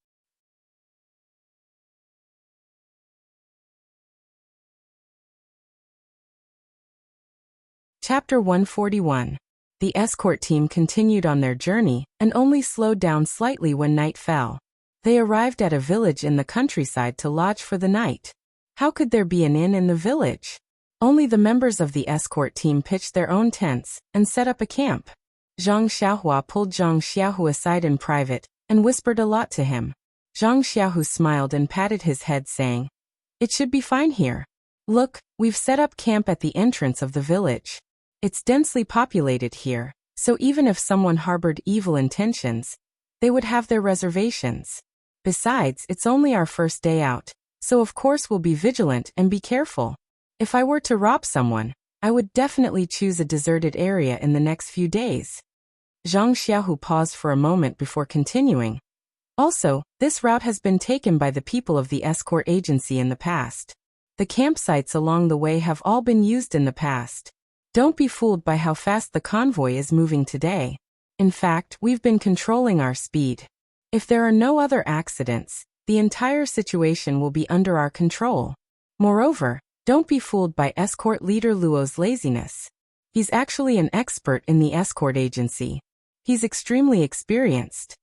Chapter 141. The escort team continued on their journey and only slowed down slightly when night fell. They arrived at a village in the countryside to lodge for the night. How could there be an inn in the village? Only the members of the escort team pitched their own tents and set up a camp. Zhang Xiaohua pulled Zhang Xiaohu aside in private and whispered a lot to him. Zhang Xiaohu smiled and patted his head, saying, "It should be fine here. Look, we've set up camp at the entrance of the village. It's densely populated here, so even if someone harbored evil intentions, they would have their reservations. Besides, it's only our first day out, so of course we'll be vigilant and be careful. If I were to rob someone, I would definitely choose a deserted area in the next few days." Zhang Xiaohu paused for a moment before continuing. Also, this route has been taken by the people of the escort agency in the past. The campsites along the way have all been used in the past. Don't be fooled by how fast the convoy is moving today. In fact, we've been controlling our speed. If there are no other accidents, the entire situation will be under our control. Moreover, don't be fooled by escort leader Luo's laziness. He's actually an expert in the escort agency. He's extremely experienced.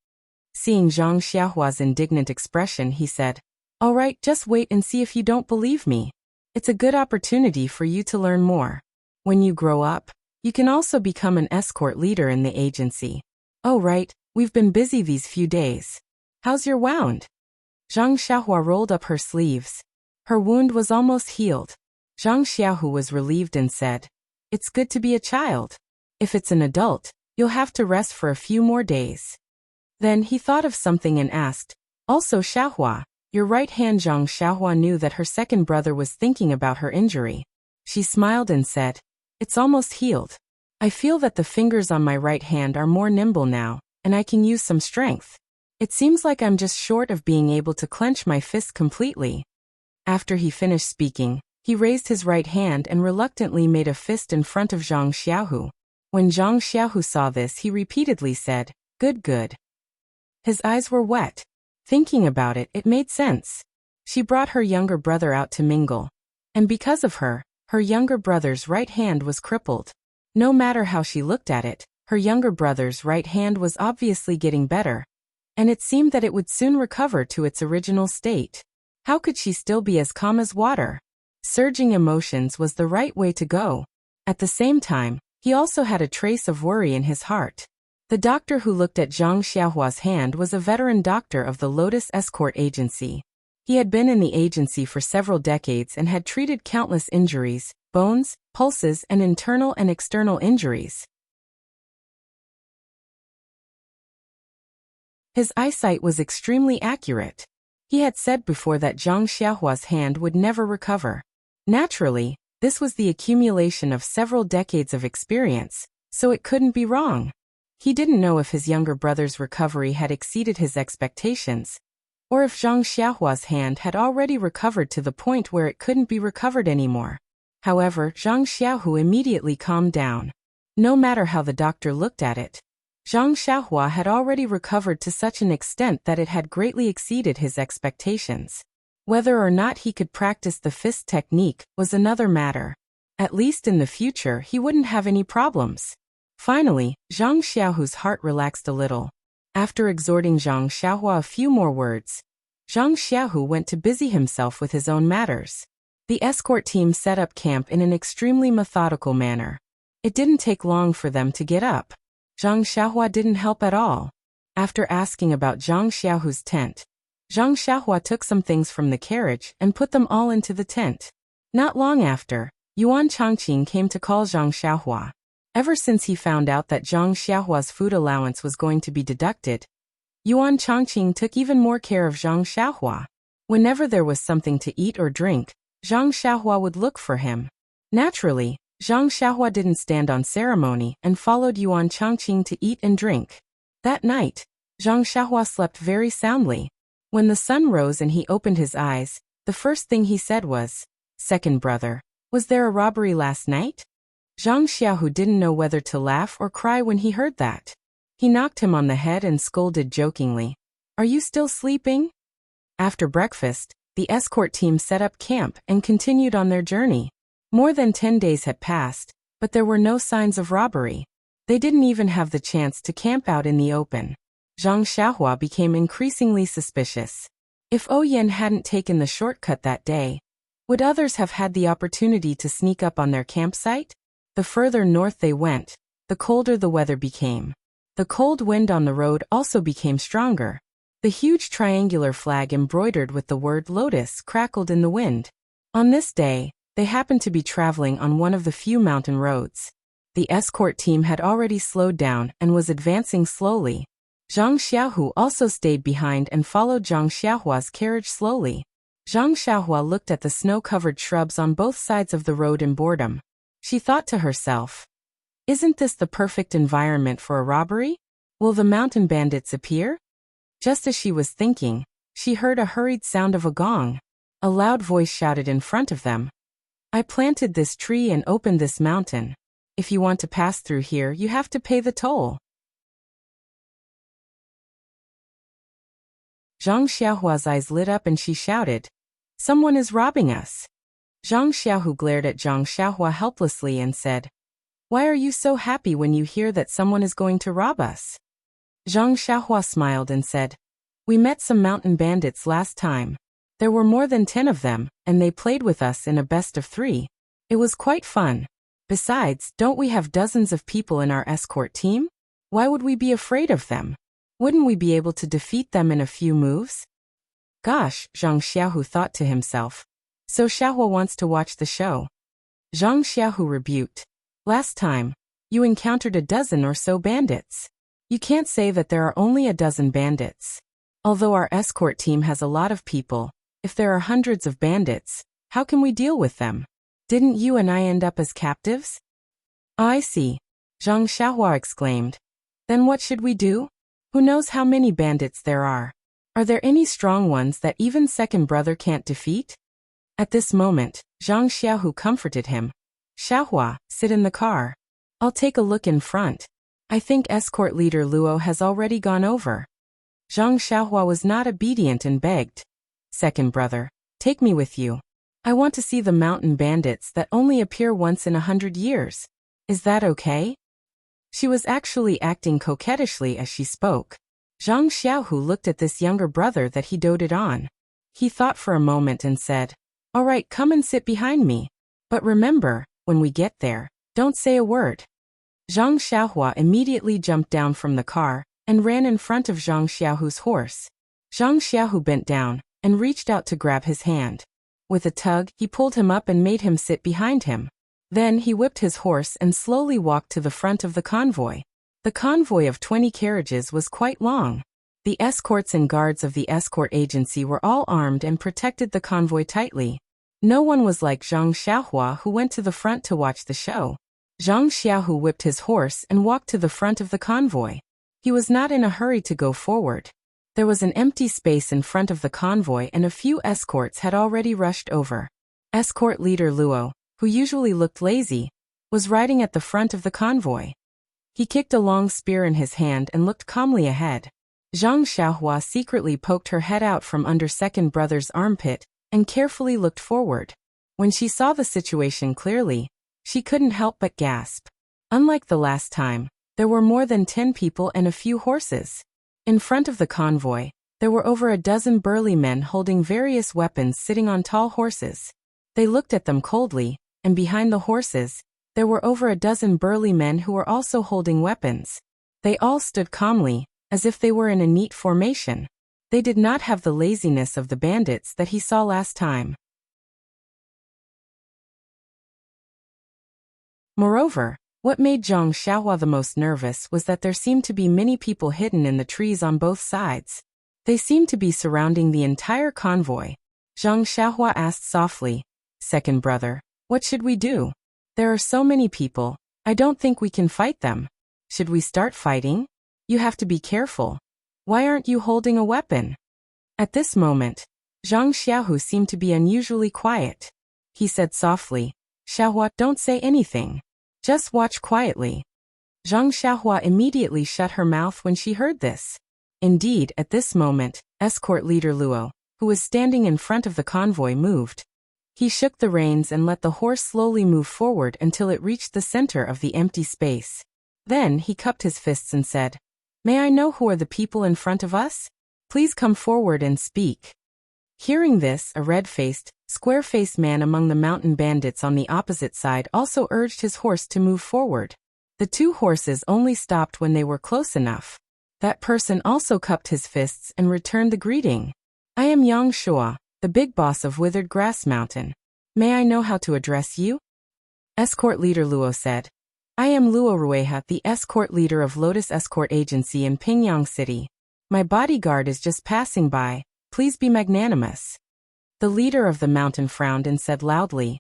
Seeing Zhang Xiaohua's indignant expression, he said, "All right, just wait and see if you don't believe me. It's a good opportunity for you to learn more. When you grow up, you can also become an escort leader in the agency." "Oh right, we've been busy these few days. How's your wound?" Zhang Xiaohua rolled up her sleeves. Her wound was almost healed. Zhang Xiaohu was relieved and said, "It's good to be a child. If it's an adult, you'll have to rest for a few more days." Then he thought of something and asked, "Also Xiaohua, your right hand?" Zhang Xiaohua knew that her second brother was thinking about her injury. She smiled and said, "It's almost healed. I feel that the fingers on my right hand are more nimble now, and I can use some strength. It seems like I'm just short of being able to clench my fist completely." After he finished speaking, he raised his right hand and reluctantly made a fist in front of Zhang Xiaohu. When Zhang Xiaohu saw this, he repeatedly said, "Good, good." His eyes were wet. Thinking about it, it made sense. She brought her younger brother out to mingle. And because of her, her younger brother's right hand was crippled. No matter how she looked at it, her younger brother's right hand was obviously getting better. And it seemed that it would soon recover to its original state. How could she still be as calm as water? Surging emotions was the right way to go. At the same time, he also had a trace of worry in his heart. The doctor who looked at Zhang Xiaohua's hand was a veteran doctor of the Lotus Escort Agency. He had been in the agency for several decades and had treated countless injuries, bones, pulses, and internal and external injuries. His eyesight was extremely accurate. He had said before that Zhang Xiaohua's hand would never recover. Naturally, this was the accumulation of several decades of experience, so it couldn't be wrong. He didn't know if his younger brother's recovery had exceeded his expectations, or if Zhang Xiaohua's hand had already recovered to the point where it couldn't be recovered anymore. However, Zhang Xiaohu immediately calmed down. No matter how the doctor looked at it, Zhang Xiaohua had already recovered to such an extent that it had greatly exceeded his expectations. Whether or not he could practice the fist technique was another matter. At least in the future he wouldn't have any problems. Finally, Zhang Xiaohu's heart relaxed a little. After exhorting Zhang Xiaohua a few more words, Zhang Xiaohu went to busy himself with his own matters. The escort team set up camp in an extremely methodical manner. It didn't take long for them to get up. Zhang Xiaohua didn't help at all. After asking about Zhang Xiaohu's tent, Zhang Xiaohua took some things from the carriage and put them all into the tent. Not long after, Yuan Changqing came to call Zhang Xiaohua. Ever since he found out that Zhang Xiaohua's food allowance was going to be deducted, Yuan Changqing took even more care of Zhang Xiaohua. Whenever there was something to eat or drink, Zhang Xiaohua would look for him. Naturally, Zhang Xiaohua didn't stand on ceremony and followed Yuan Changqing to eat and drink. That night, Zhang Xiaohua slept very soundly. When the sun rose and he opened his eyes, the first thing he said was, "Second brother, was there a robbery last night?" Zhang Xiaohu didn't know whether to laugh or cry when he heard that. He knocked him on the head and scolded jokingly. Are you still sleeping? After breakfast, the escort team set up camp and continued on their journey. More than 10 days had passed, but there were no signs of robbery. They didn't even have the chance to camp out in the open. Zhang Xiaohua became increasingly suspicious. If Oyen hadn't taken the shortcut that day, would others have had the opportunity to sneak up on their campsite? The further north they went, the colder the weather became. The cold wind on the road also became stronger. The huge triangular flag embroidered with the word Lotus crackled in the wind. On this day, they happened to be traveling on one of the few mountain roads. The escort team had already slowed down and was advancing slowly. Zhang Xiaohu also stayed behind and followed Zhang Xiaohua's carriage slowly. Zhang Xiaohua looked at the snow-covered shrubs on both sides of the road in boredom. She thought to herself, isn't this the perfect environment for a robbery? Will the mountain bandits appear? Just as she was thinking, she heard a hurried sound of a gong. A loud voice shouted in front of them. I planted this tree and opened this mountain. If you want to pass through here, you have to pay the toll. Zhang Xiaohua's eyes lit up and she shouted, someone is robbing us. Zhang Xiaohu glared at Zhang Xiaohua helplessly and said, why are you so happy when you hear that someone is going to rob us? Zhang Xiaohua smiled and said, we met some mountain bandits last time. There were more than 10 of them, and they played with us in a best of 3. It was quite fun. Besides, don't we have dozens of people in our escort team? Why would we be afraid of them? Wouldn't we be able to defeat them in a few moves? Gosh, Zhang Xiaohu thought to himself. So Xiaohua wants to watch the show. Zhang Xiaohu rebuked. Last time, you encountered a dozen or so bandits. You can't say that there are only a dozen bandits. Although our escort team has a lot of people, if there are hundreds of bandits, how can we deal with them? Didn't you and I end up as captives? I see. Zhang Xiaohua exclaimed. Then what should we do? Who knows how many bandits there are? Are there any strong ones that even second brother can't defeat? At this moment, Zhang Xiaohu comforted him. Xiaohua, sit in the car. I'll take a look in front. I think escort leader Luo has already gone over. Zhang Xiaohua was not obedient and begged. Second brother, take me with you. I want to see the mountain bandits that only appear once in 100 years. Is that okay? She was actually acting coquettishly as she spoke. Zhang Xiaohu looked at this younger brother that he doted on. He thought for a moment and said, all right, come and sit behind me. But remember, when we get there, don't say a word. Zhang Xiaohua immediately jumped down from the car and ran in front of Zhang Xiaohu's horse. Zhang Xiaohu bent down and reached out to grab his hand. With a tug, he pulled him up and made him sit behind him. Then he whipped his horse and slowly walked to the front of the convoy. The convoy of 20 carriages was quite long. The escorts and guards of the escort agency were all armed and protected the convoy tightly. No one was like Zhang Xiaohua, who went to the front to watch the show. Zhang Xiaohu whipped his horse and walked to the front of the convoy. He was not in a hurry to go forward. There was an empty space in front of the convoy and a few escorts had already rushed over. Escort leader Luo, who usually looked lazy, was riding at the front of the convoy. He kicked a long spear in his hand and looked calmly ahead. Zhang Xiaohua secretly poked her head out from under second brother's armpit and carefully looked forward. When she saw the situation clearly, she couldn't help but gasp. Unlike the last time, there were more than 10 people and a few horses. In front of the convoy, there were over a dozen burly men holding various weapons sitting on tall horses. They looked at them coldly, and behind the horses, there were over a dozen burly men who were also holding weapons. They all stood calmly, as if they were in a neat formation. They did not have the laziness of the bandits that he saw last time. Moreover, what made Zhang Xiaohua the most nervous was that there seemed to be many people hidden in the trees on both sides. They seemed to be surrounding the entire convoy. Zhang Xiaohua asked softly, "Second brother, what should we do? There are so many people, I don't think we can fight them. Should we start fighting? You have to be careful. Why aren't you holding a weapon?" At this moment, Zhang Xiaohu seemed to be unusually quiet. He said softly, "Xiaohua, don't say anything. Just watch quietly. Zhang Xiaohua immediately shut her mouth when she heard this. Indeed, at this moment, escort leader Luo, who was standing in front of the convoy, moved. He shook the reins and let the horse slowly move forward until it reached the center of the empty space. Then he cupped his fists and said, "May I know who are the people in front of us? Please come forward and speak." Hearing this, a red-faced, square-faced man among the mountain bandits on the opposite side also urged his horse to move forward. The two horses only stopped when they were close enough. That person also cupped his fists and returned the greeting. "I am Yang Shua, the big boss of Withered Grass Mountain. May I know how to address you?" Escort leader Luo said, "I am Luo Rueha, the escort leader of Lotus Escort Agency in Pingyang City. My bodyguard is just passing by. Please be magnanimous." The leader of the mountain frowned and said loudly,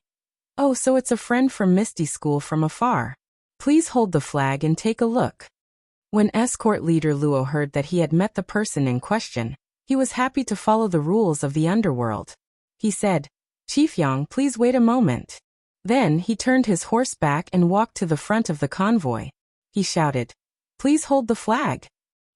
"Oh, so it's a friend from Misty School from afar. Please hold the flag and take a look." When escort leader Luo heard that he had met the person in question, he was happy to follow the rules of the underworld. He said, "Chief Yang, please wait a moment." Then he turned his horse back and walked to the front of the convoy. He shouted, "Please hold the flag."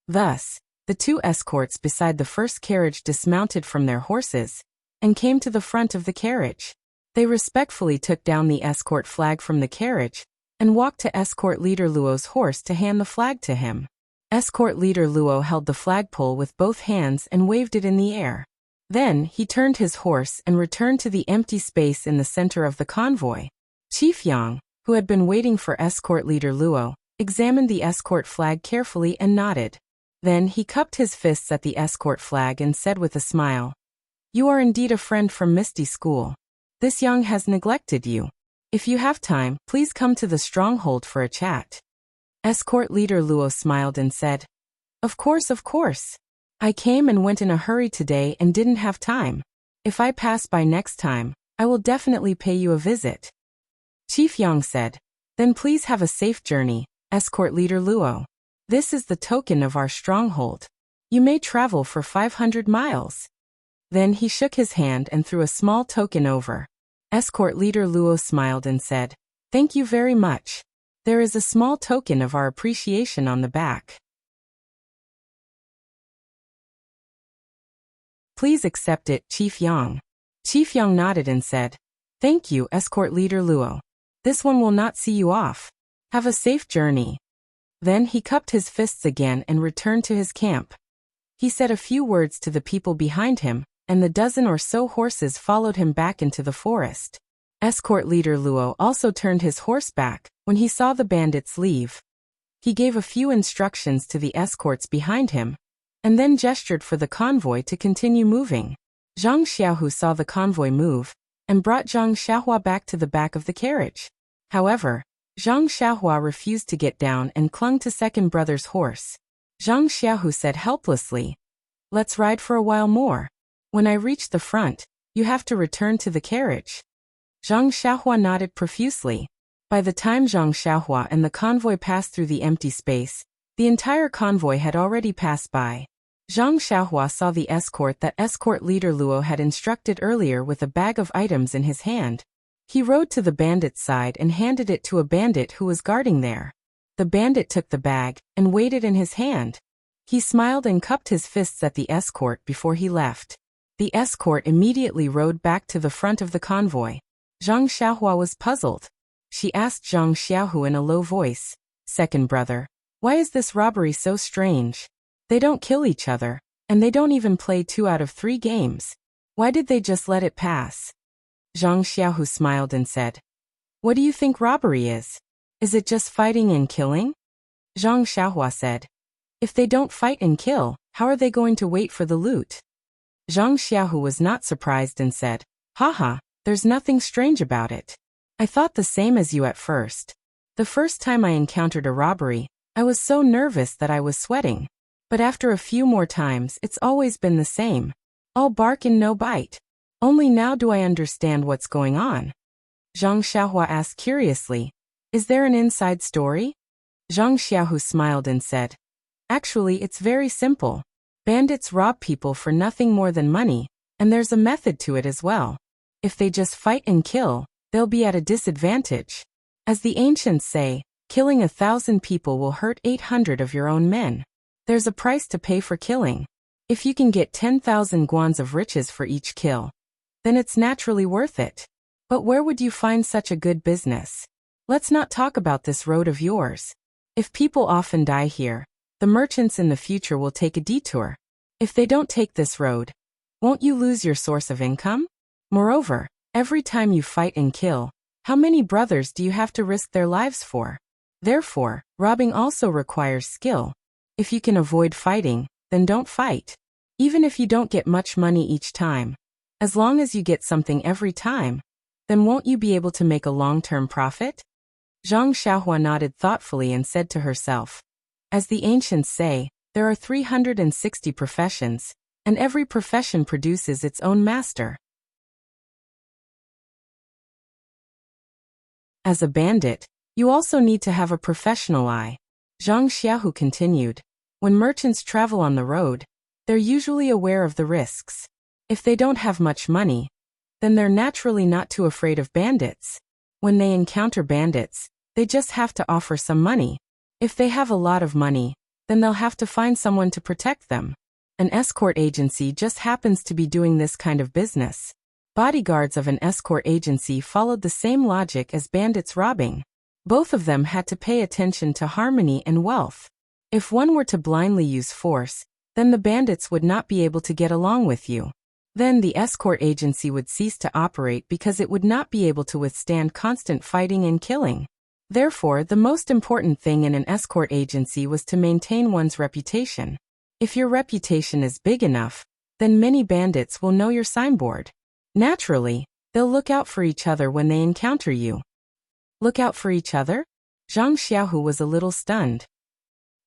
Thus, the two escorts beside the first carriage dismounted from their horses and came to the front of the carriage. They respectfully took down the escort flag from the carriage and walked to escort leader Luo's horse to hand the flag to him. Escort leader Luo held the flagpole with both hands and waved it in the air. Then he turned his horse and returned to the empty space in the center of the convoy. Chief Yang, who had been waiting for escort leader Luo, examined the escort flag carefully and nodded. Then he cupped his fists at the escort flag and said with a smile, "You are indeed a friend from Misty School. This Yang has neglected you. If you have time, please come to the stronghold for a chat." Escort leader Luo smiled and said, Of course. I came and went in a hurry today and didn't have time. If I pass by next time, I will definitely pay you a visit." Chief Yang said, "Then please have a safe journey, escort leader Luo. This is the token of our stronghold. You may travel for 500 miles. Then he shook his hand and threw a small token over. Escort leader Luo smiled and said, "Thank you very much. There is a small token of our appreciation on the back. Please accept it, Chief Yang." Chief Yang nodded and said, "Thank you, escort leader Luo. This one will not see you off. Have a safe journey." Then he cupped his fists again and returned to his camp. He said a few words to the people behind him, and the dozen or so horses followed him back into the forest. Escort leader Luo also turned his horse back when he saw the bandits leave. He gave a few instructions to the escorts behind him, and then gestured for the convoy to continue moving. Zhang Xiaohu saw the convoy move, and brought Zhang Xiaohua back to the back of the carriage. However, Zhang Xiaohua refused to get down and clung to second brother's horse. Zhang Xiaohu said helplessly, "Let's ride for a while more. When I reach the front, you have to return to the carriage." Zhang Xiaohua nodded profusely. By the time Zhang Xiaohua and the convoy passed through the empty space, the entire convoy had already passed by. Zhang Xiaohua saw the escort that escort leader Luo had instructed earlier with a bag of items in his hand. He rode to the bandit's side and handed it to a bandit who was guarding there. The bandit took the bag and weighed it in his hand. He smiled and cupped his fists at the escort before he left. The escort immediately rode back to the front of the convoy. Zhang Xiaohua was puzzled. She asked Zhang Xiaohu in a low voice, "Second brother, why is this robbery so strange? They don't kill each other, and they don't even play 2 out of 3 games. Why did they just let it pass?" Zhang Xiaohu smiled and said, "What do you think robbery is? Is it just fighting and killing?" Zhang Xiaohua said, "If they don't fight and kill, how are they going to wait for the loot?" Zhang Xiaohu was not surprised and said, "Haha, there's nothing strange about it. I thought the same as you at first. The first time I encountered a robbery, I was so nervous that I was sweating. But after a few more times, it's always been the same. All bark and no bite. Only now do I understand what's going on." Zhang Xiaohua asked curiously, "Is there an inside story?" Zhang Xiaohu smiled and said, "Actually, it's very simple. Bandits rob people for nothing more than money, and there's a method to it as well. If they just fight and kill, they'll be at a disadvantage. As the ancients say, killing 1,000 people will hurt 800 of your own men. There's a price to pay for killing. If you can get 10,000 guans of riches for each kill, then it's naturally worth it. But where would you find such a good business? Let's not talk about this road of yours. If people often die here, the merchants in the future will take a detour. If they don't take this road, won't you lose your source of income? Moreover, every time you fight and kill, how many brothers do you have to risk their lives for? Therefore, robbing also requires skill. If you can avoid fighting, then don't fight. Even if you don't get much money each time, as long as you get something every time, then won't you be able to make a long-term profit? Zhang Xiaohua nodded thoughtfully and said to herself, as the ancients say, there are 360 professions, and every profession produces its own master. As a bandit, you also need to have a professional eye. Zhang Xiaohu continued, when merchants travel on the road, they're usually aware of the risks. If they don't have much money, then they're naturally not too afraid of bandits. When they encounter bandits, they just have to offer some money. If they have a lot of money, then they'll have to find someone to protect them. An escort agency just happens to be doing this kind of business. Bodyguards of an escort agency followed the same logic as bandits robbing. Both of them had to pay attention to harmony and wealth. If one were to blindly use force, then the bandits would not be able to get along with you. Then the escort agency would cease to operate because it would not be able to withstand constant fighting and killing. Therefore, the most important thing in an escort agency was to maintain one's reputation. If your reputation is big enough, then many bandits will know your signboard. Naturally, they'll look out for each other when they encounter you. Look out for each other? Zhang Xiaohu was a little stunned.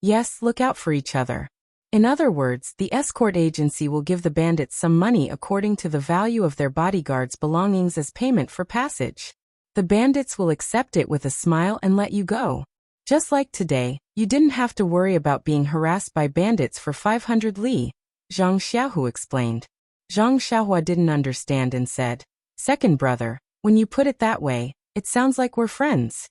Yes, look out for each other. In other words, the escort agency will give the bandits some money according to the value of their bodyguards' belongings as payment for passage. The bandits will accept it with a smile and let you go. Just like today, you didn't have to worry about being harassed by bandits for 500 li, Zhang Xiaohu explained. Zhang Xiaohua didn't understand and said, second brother, when you put it that way, it sounds like we're friends.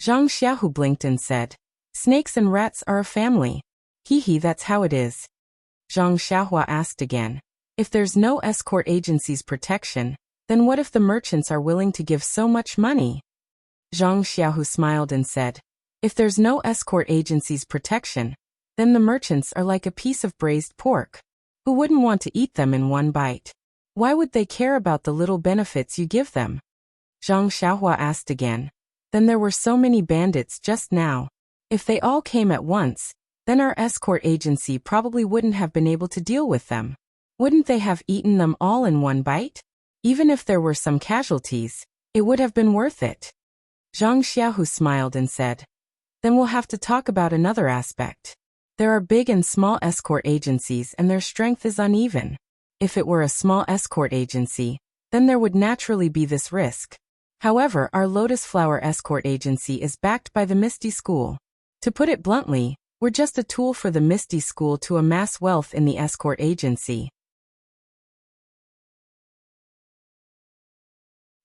Zhang Xiaohu blinked and said, snakes and rats are a family. Hee, that's how it is. Zhang Xiaohua asked again, if there's no escort agency's protection, then what if the merchants are willing to give so much money? Zhang Xiaohu smiled and said, if there's no escort agency's protection, then the merchants are like a piece of braised pork. Who wouldn't want to eat them in one bite? Why would they care about the little benefits you give them? Zhang Xiaohua asked again, then there were so many bandits just now. If they all came at once, then our escort agency probably wouldn't have been able to deal with them. Wouldn't they have eaten them all in one bite? Even if there were some casualties, it would have been worth it. Zhang Xiaohu smiled and said, then we'll have to talk about another aspect. There are big and small escort agencies and their strength is uneven. If it were a small escort agency, then there would naturally be this risk. However, our Lotus Flower Escort Agency is backed by the Misty School. To put it bluntly, we're just a tool for the Misty School to amass wealth in the escort agency.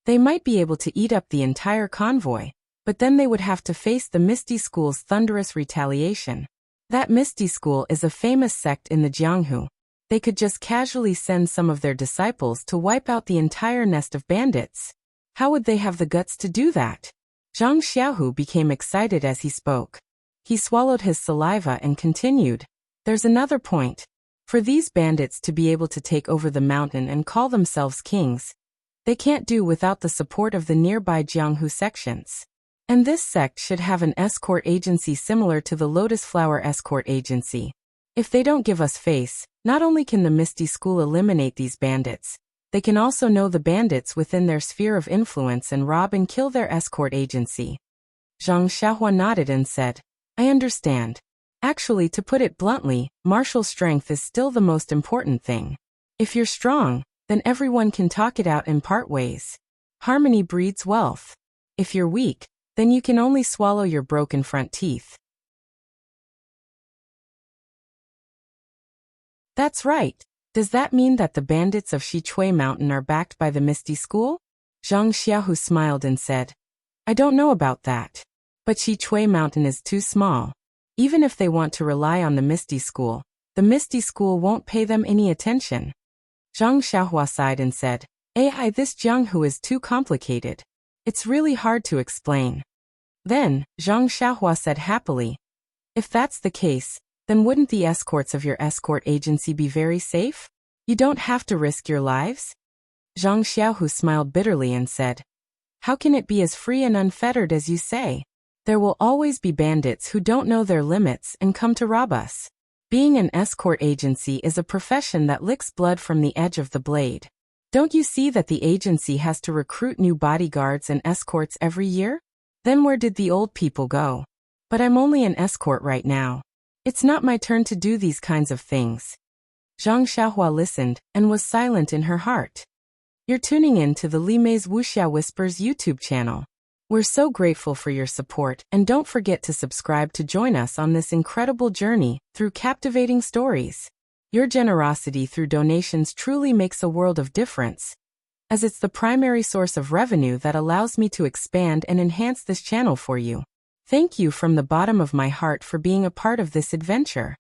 They might be able to eat up the entire convoy, but then they would have to face the Misty School's thunderous retaliation. That Misty School is a famous sect in the Jianghu. They could just casually send some of their disciples to wipe out the entire nest of bandits. How would they have the guts to do that? Zhang Xiaohu became excited as he spoke. He swallowed his saliva and continued, there's another point. For these bandits to be able to take over the mountain and call themselves kings, they can't do without the support of the nearby Jianghu sections. And this sect should have an escort agency similar to the Lotus Flower Escort Agency. If they don't give us face, not only can the Misty School eliminate these bandits, they can also know the bandits within their sphere of influence and rob and kill their escort agency. Zhang Xiaohua nodded and said, I understand. Actually, to put it bluntly, martial strength is still the most important thing. If you're strong, then everyone can talk it out and part ways. Harmony breeds wealth. If you're weak, then you can only swallow your broken front teeth. That's right. Does that mean that the bandits of Shichui Mountain are backed by the Misty School? Zhang Xiaohu smiled and said, I don't know about that. But Chui Mountain is too small. Even if they want to rely on the Misty School, the Misty School won't pay them any attention. Zhang Xiaohua sighed and said, this Jianghu is too complicated. It's really hard to explain. Then, Zhang Xiaohua said happily, if that's the case, then wouldn't the escorts of your escort agency be very safe? You don't have to risk your lives? Zhang Xiaohu smiled bitterly and said, how can it be as free and unfettered as you say? There will always be bandits who don't know their limits and come to rob us. Being an escort agency is a profession that licks blood from the edge of the blade. Don't you see that the agency has to recruit new bodyguards and escorts every year? Then where did the old people go? But I'm only an escort right now. It's not my turn to do these kinds of things. Zhang Xiaohua listened and was silent in her heart. You're tuning in to the Li Mei's Wuxia Whispers YouTube channel. We're so grateful for your support, and don't forget to subscribe to join us on this incredible journey through captivating stories. Your generosity through donations truly makes a world of difference, as it's the primary source of revenue that allows me to expand and enhance this channel for you. Thank you from the bottom of my heart for being a part of this adventure.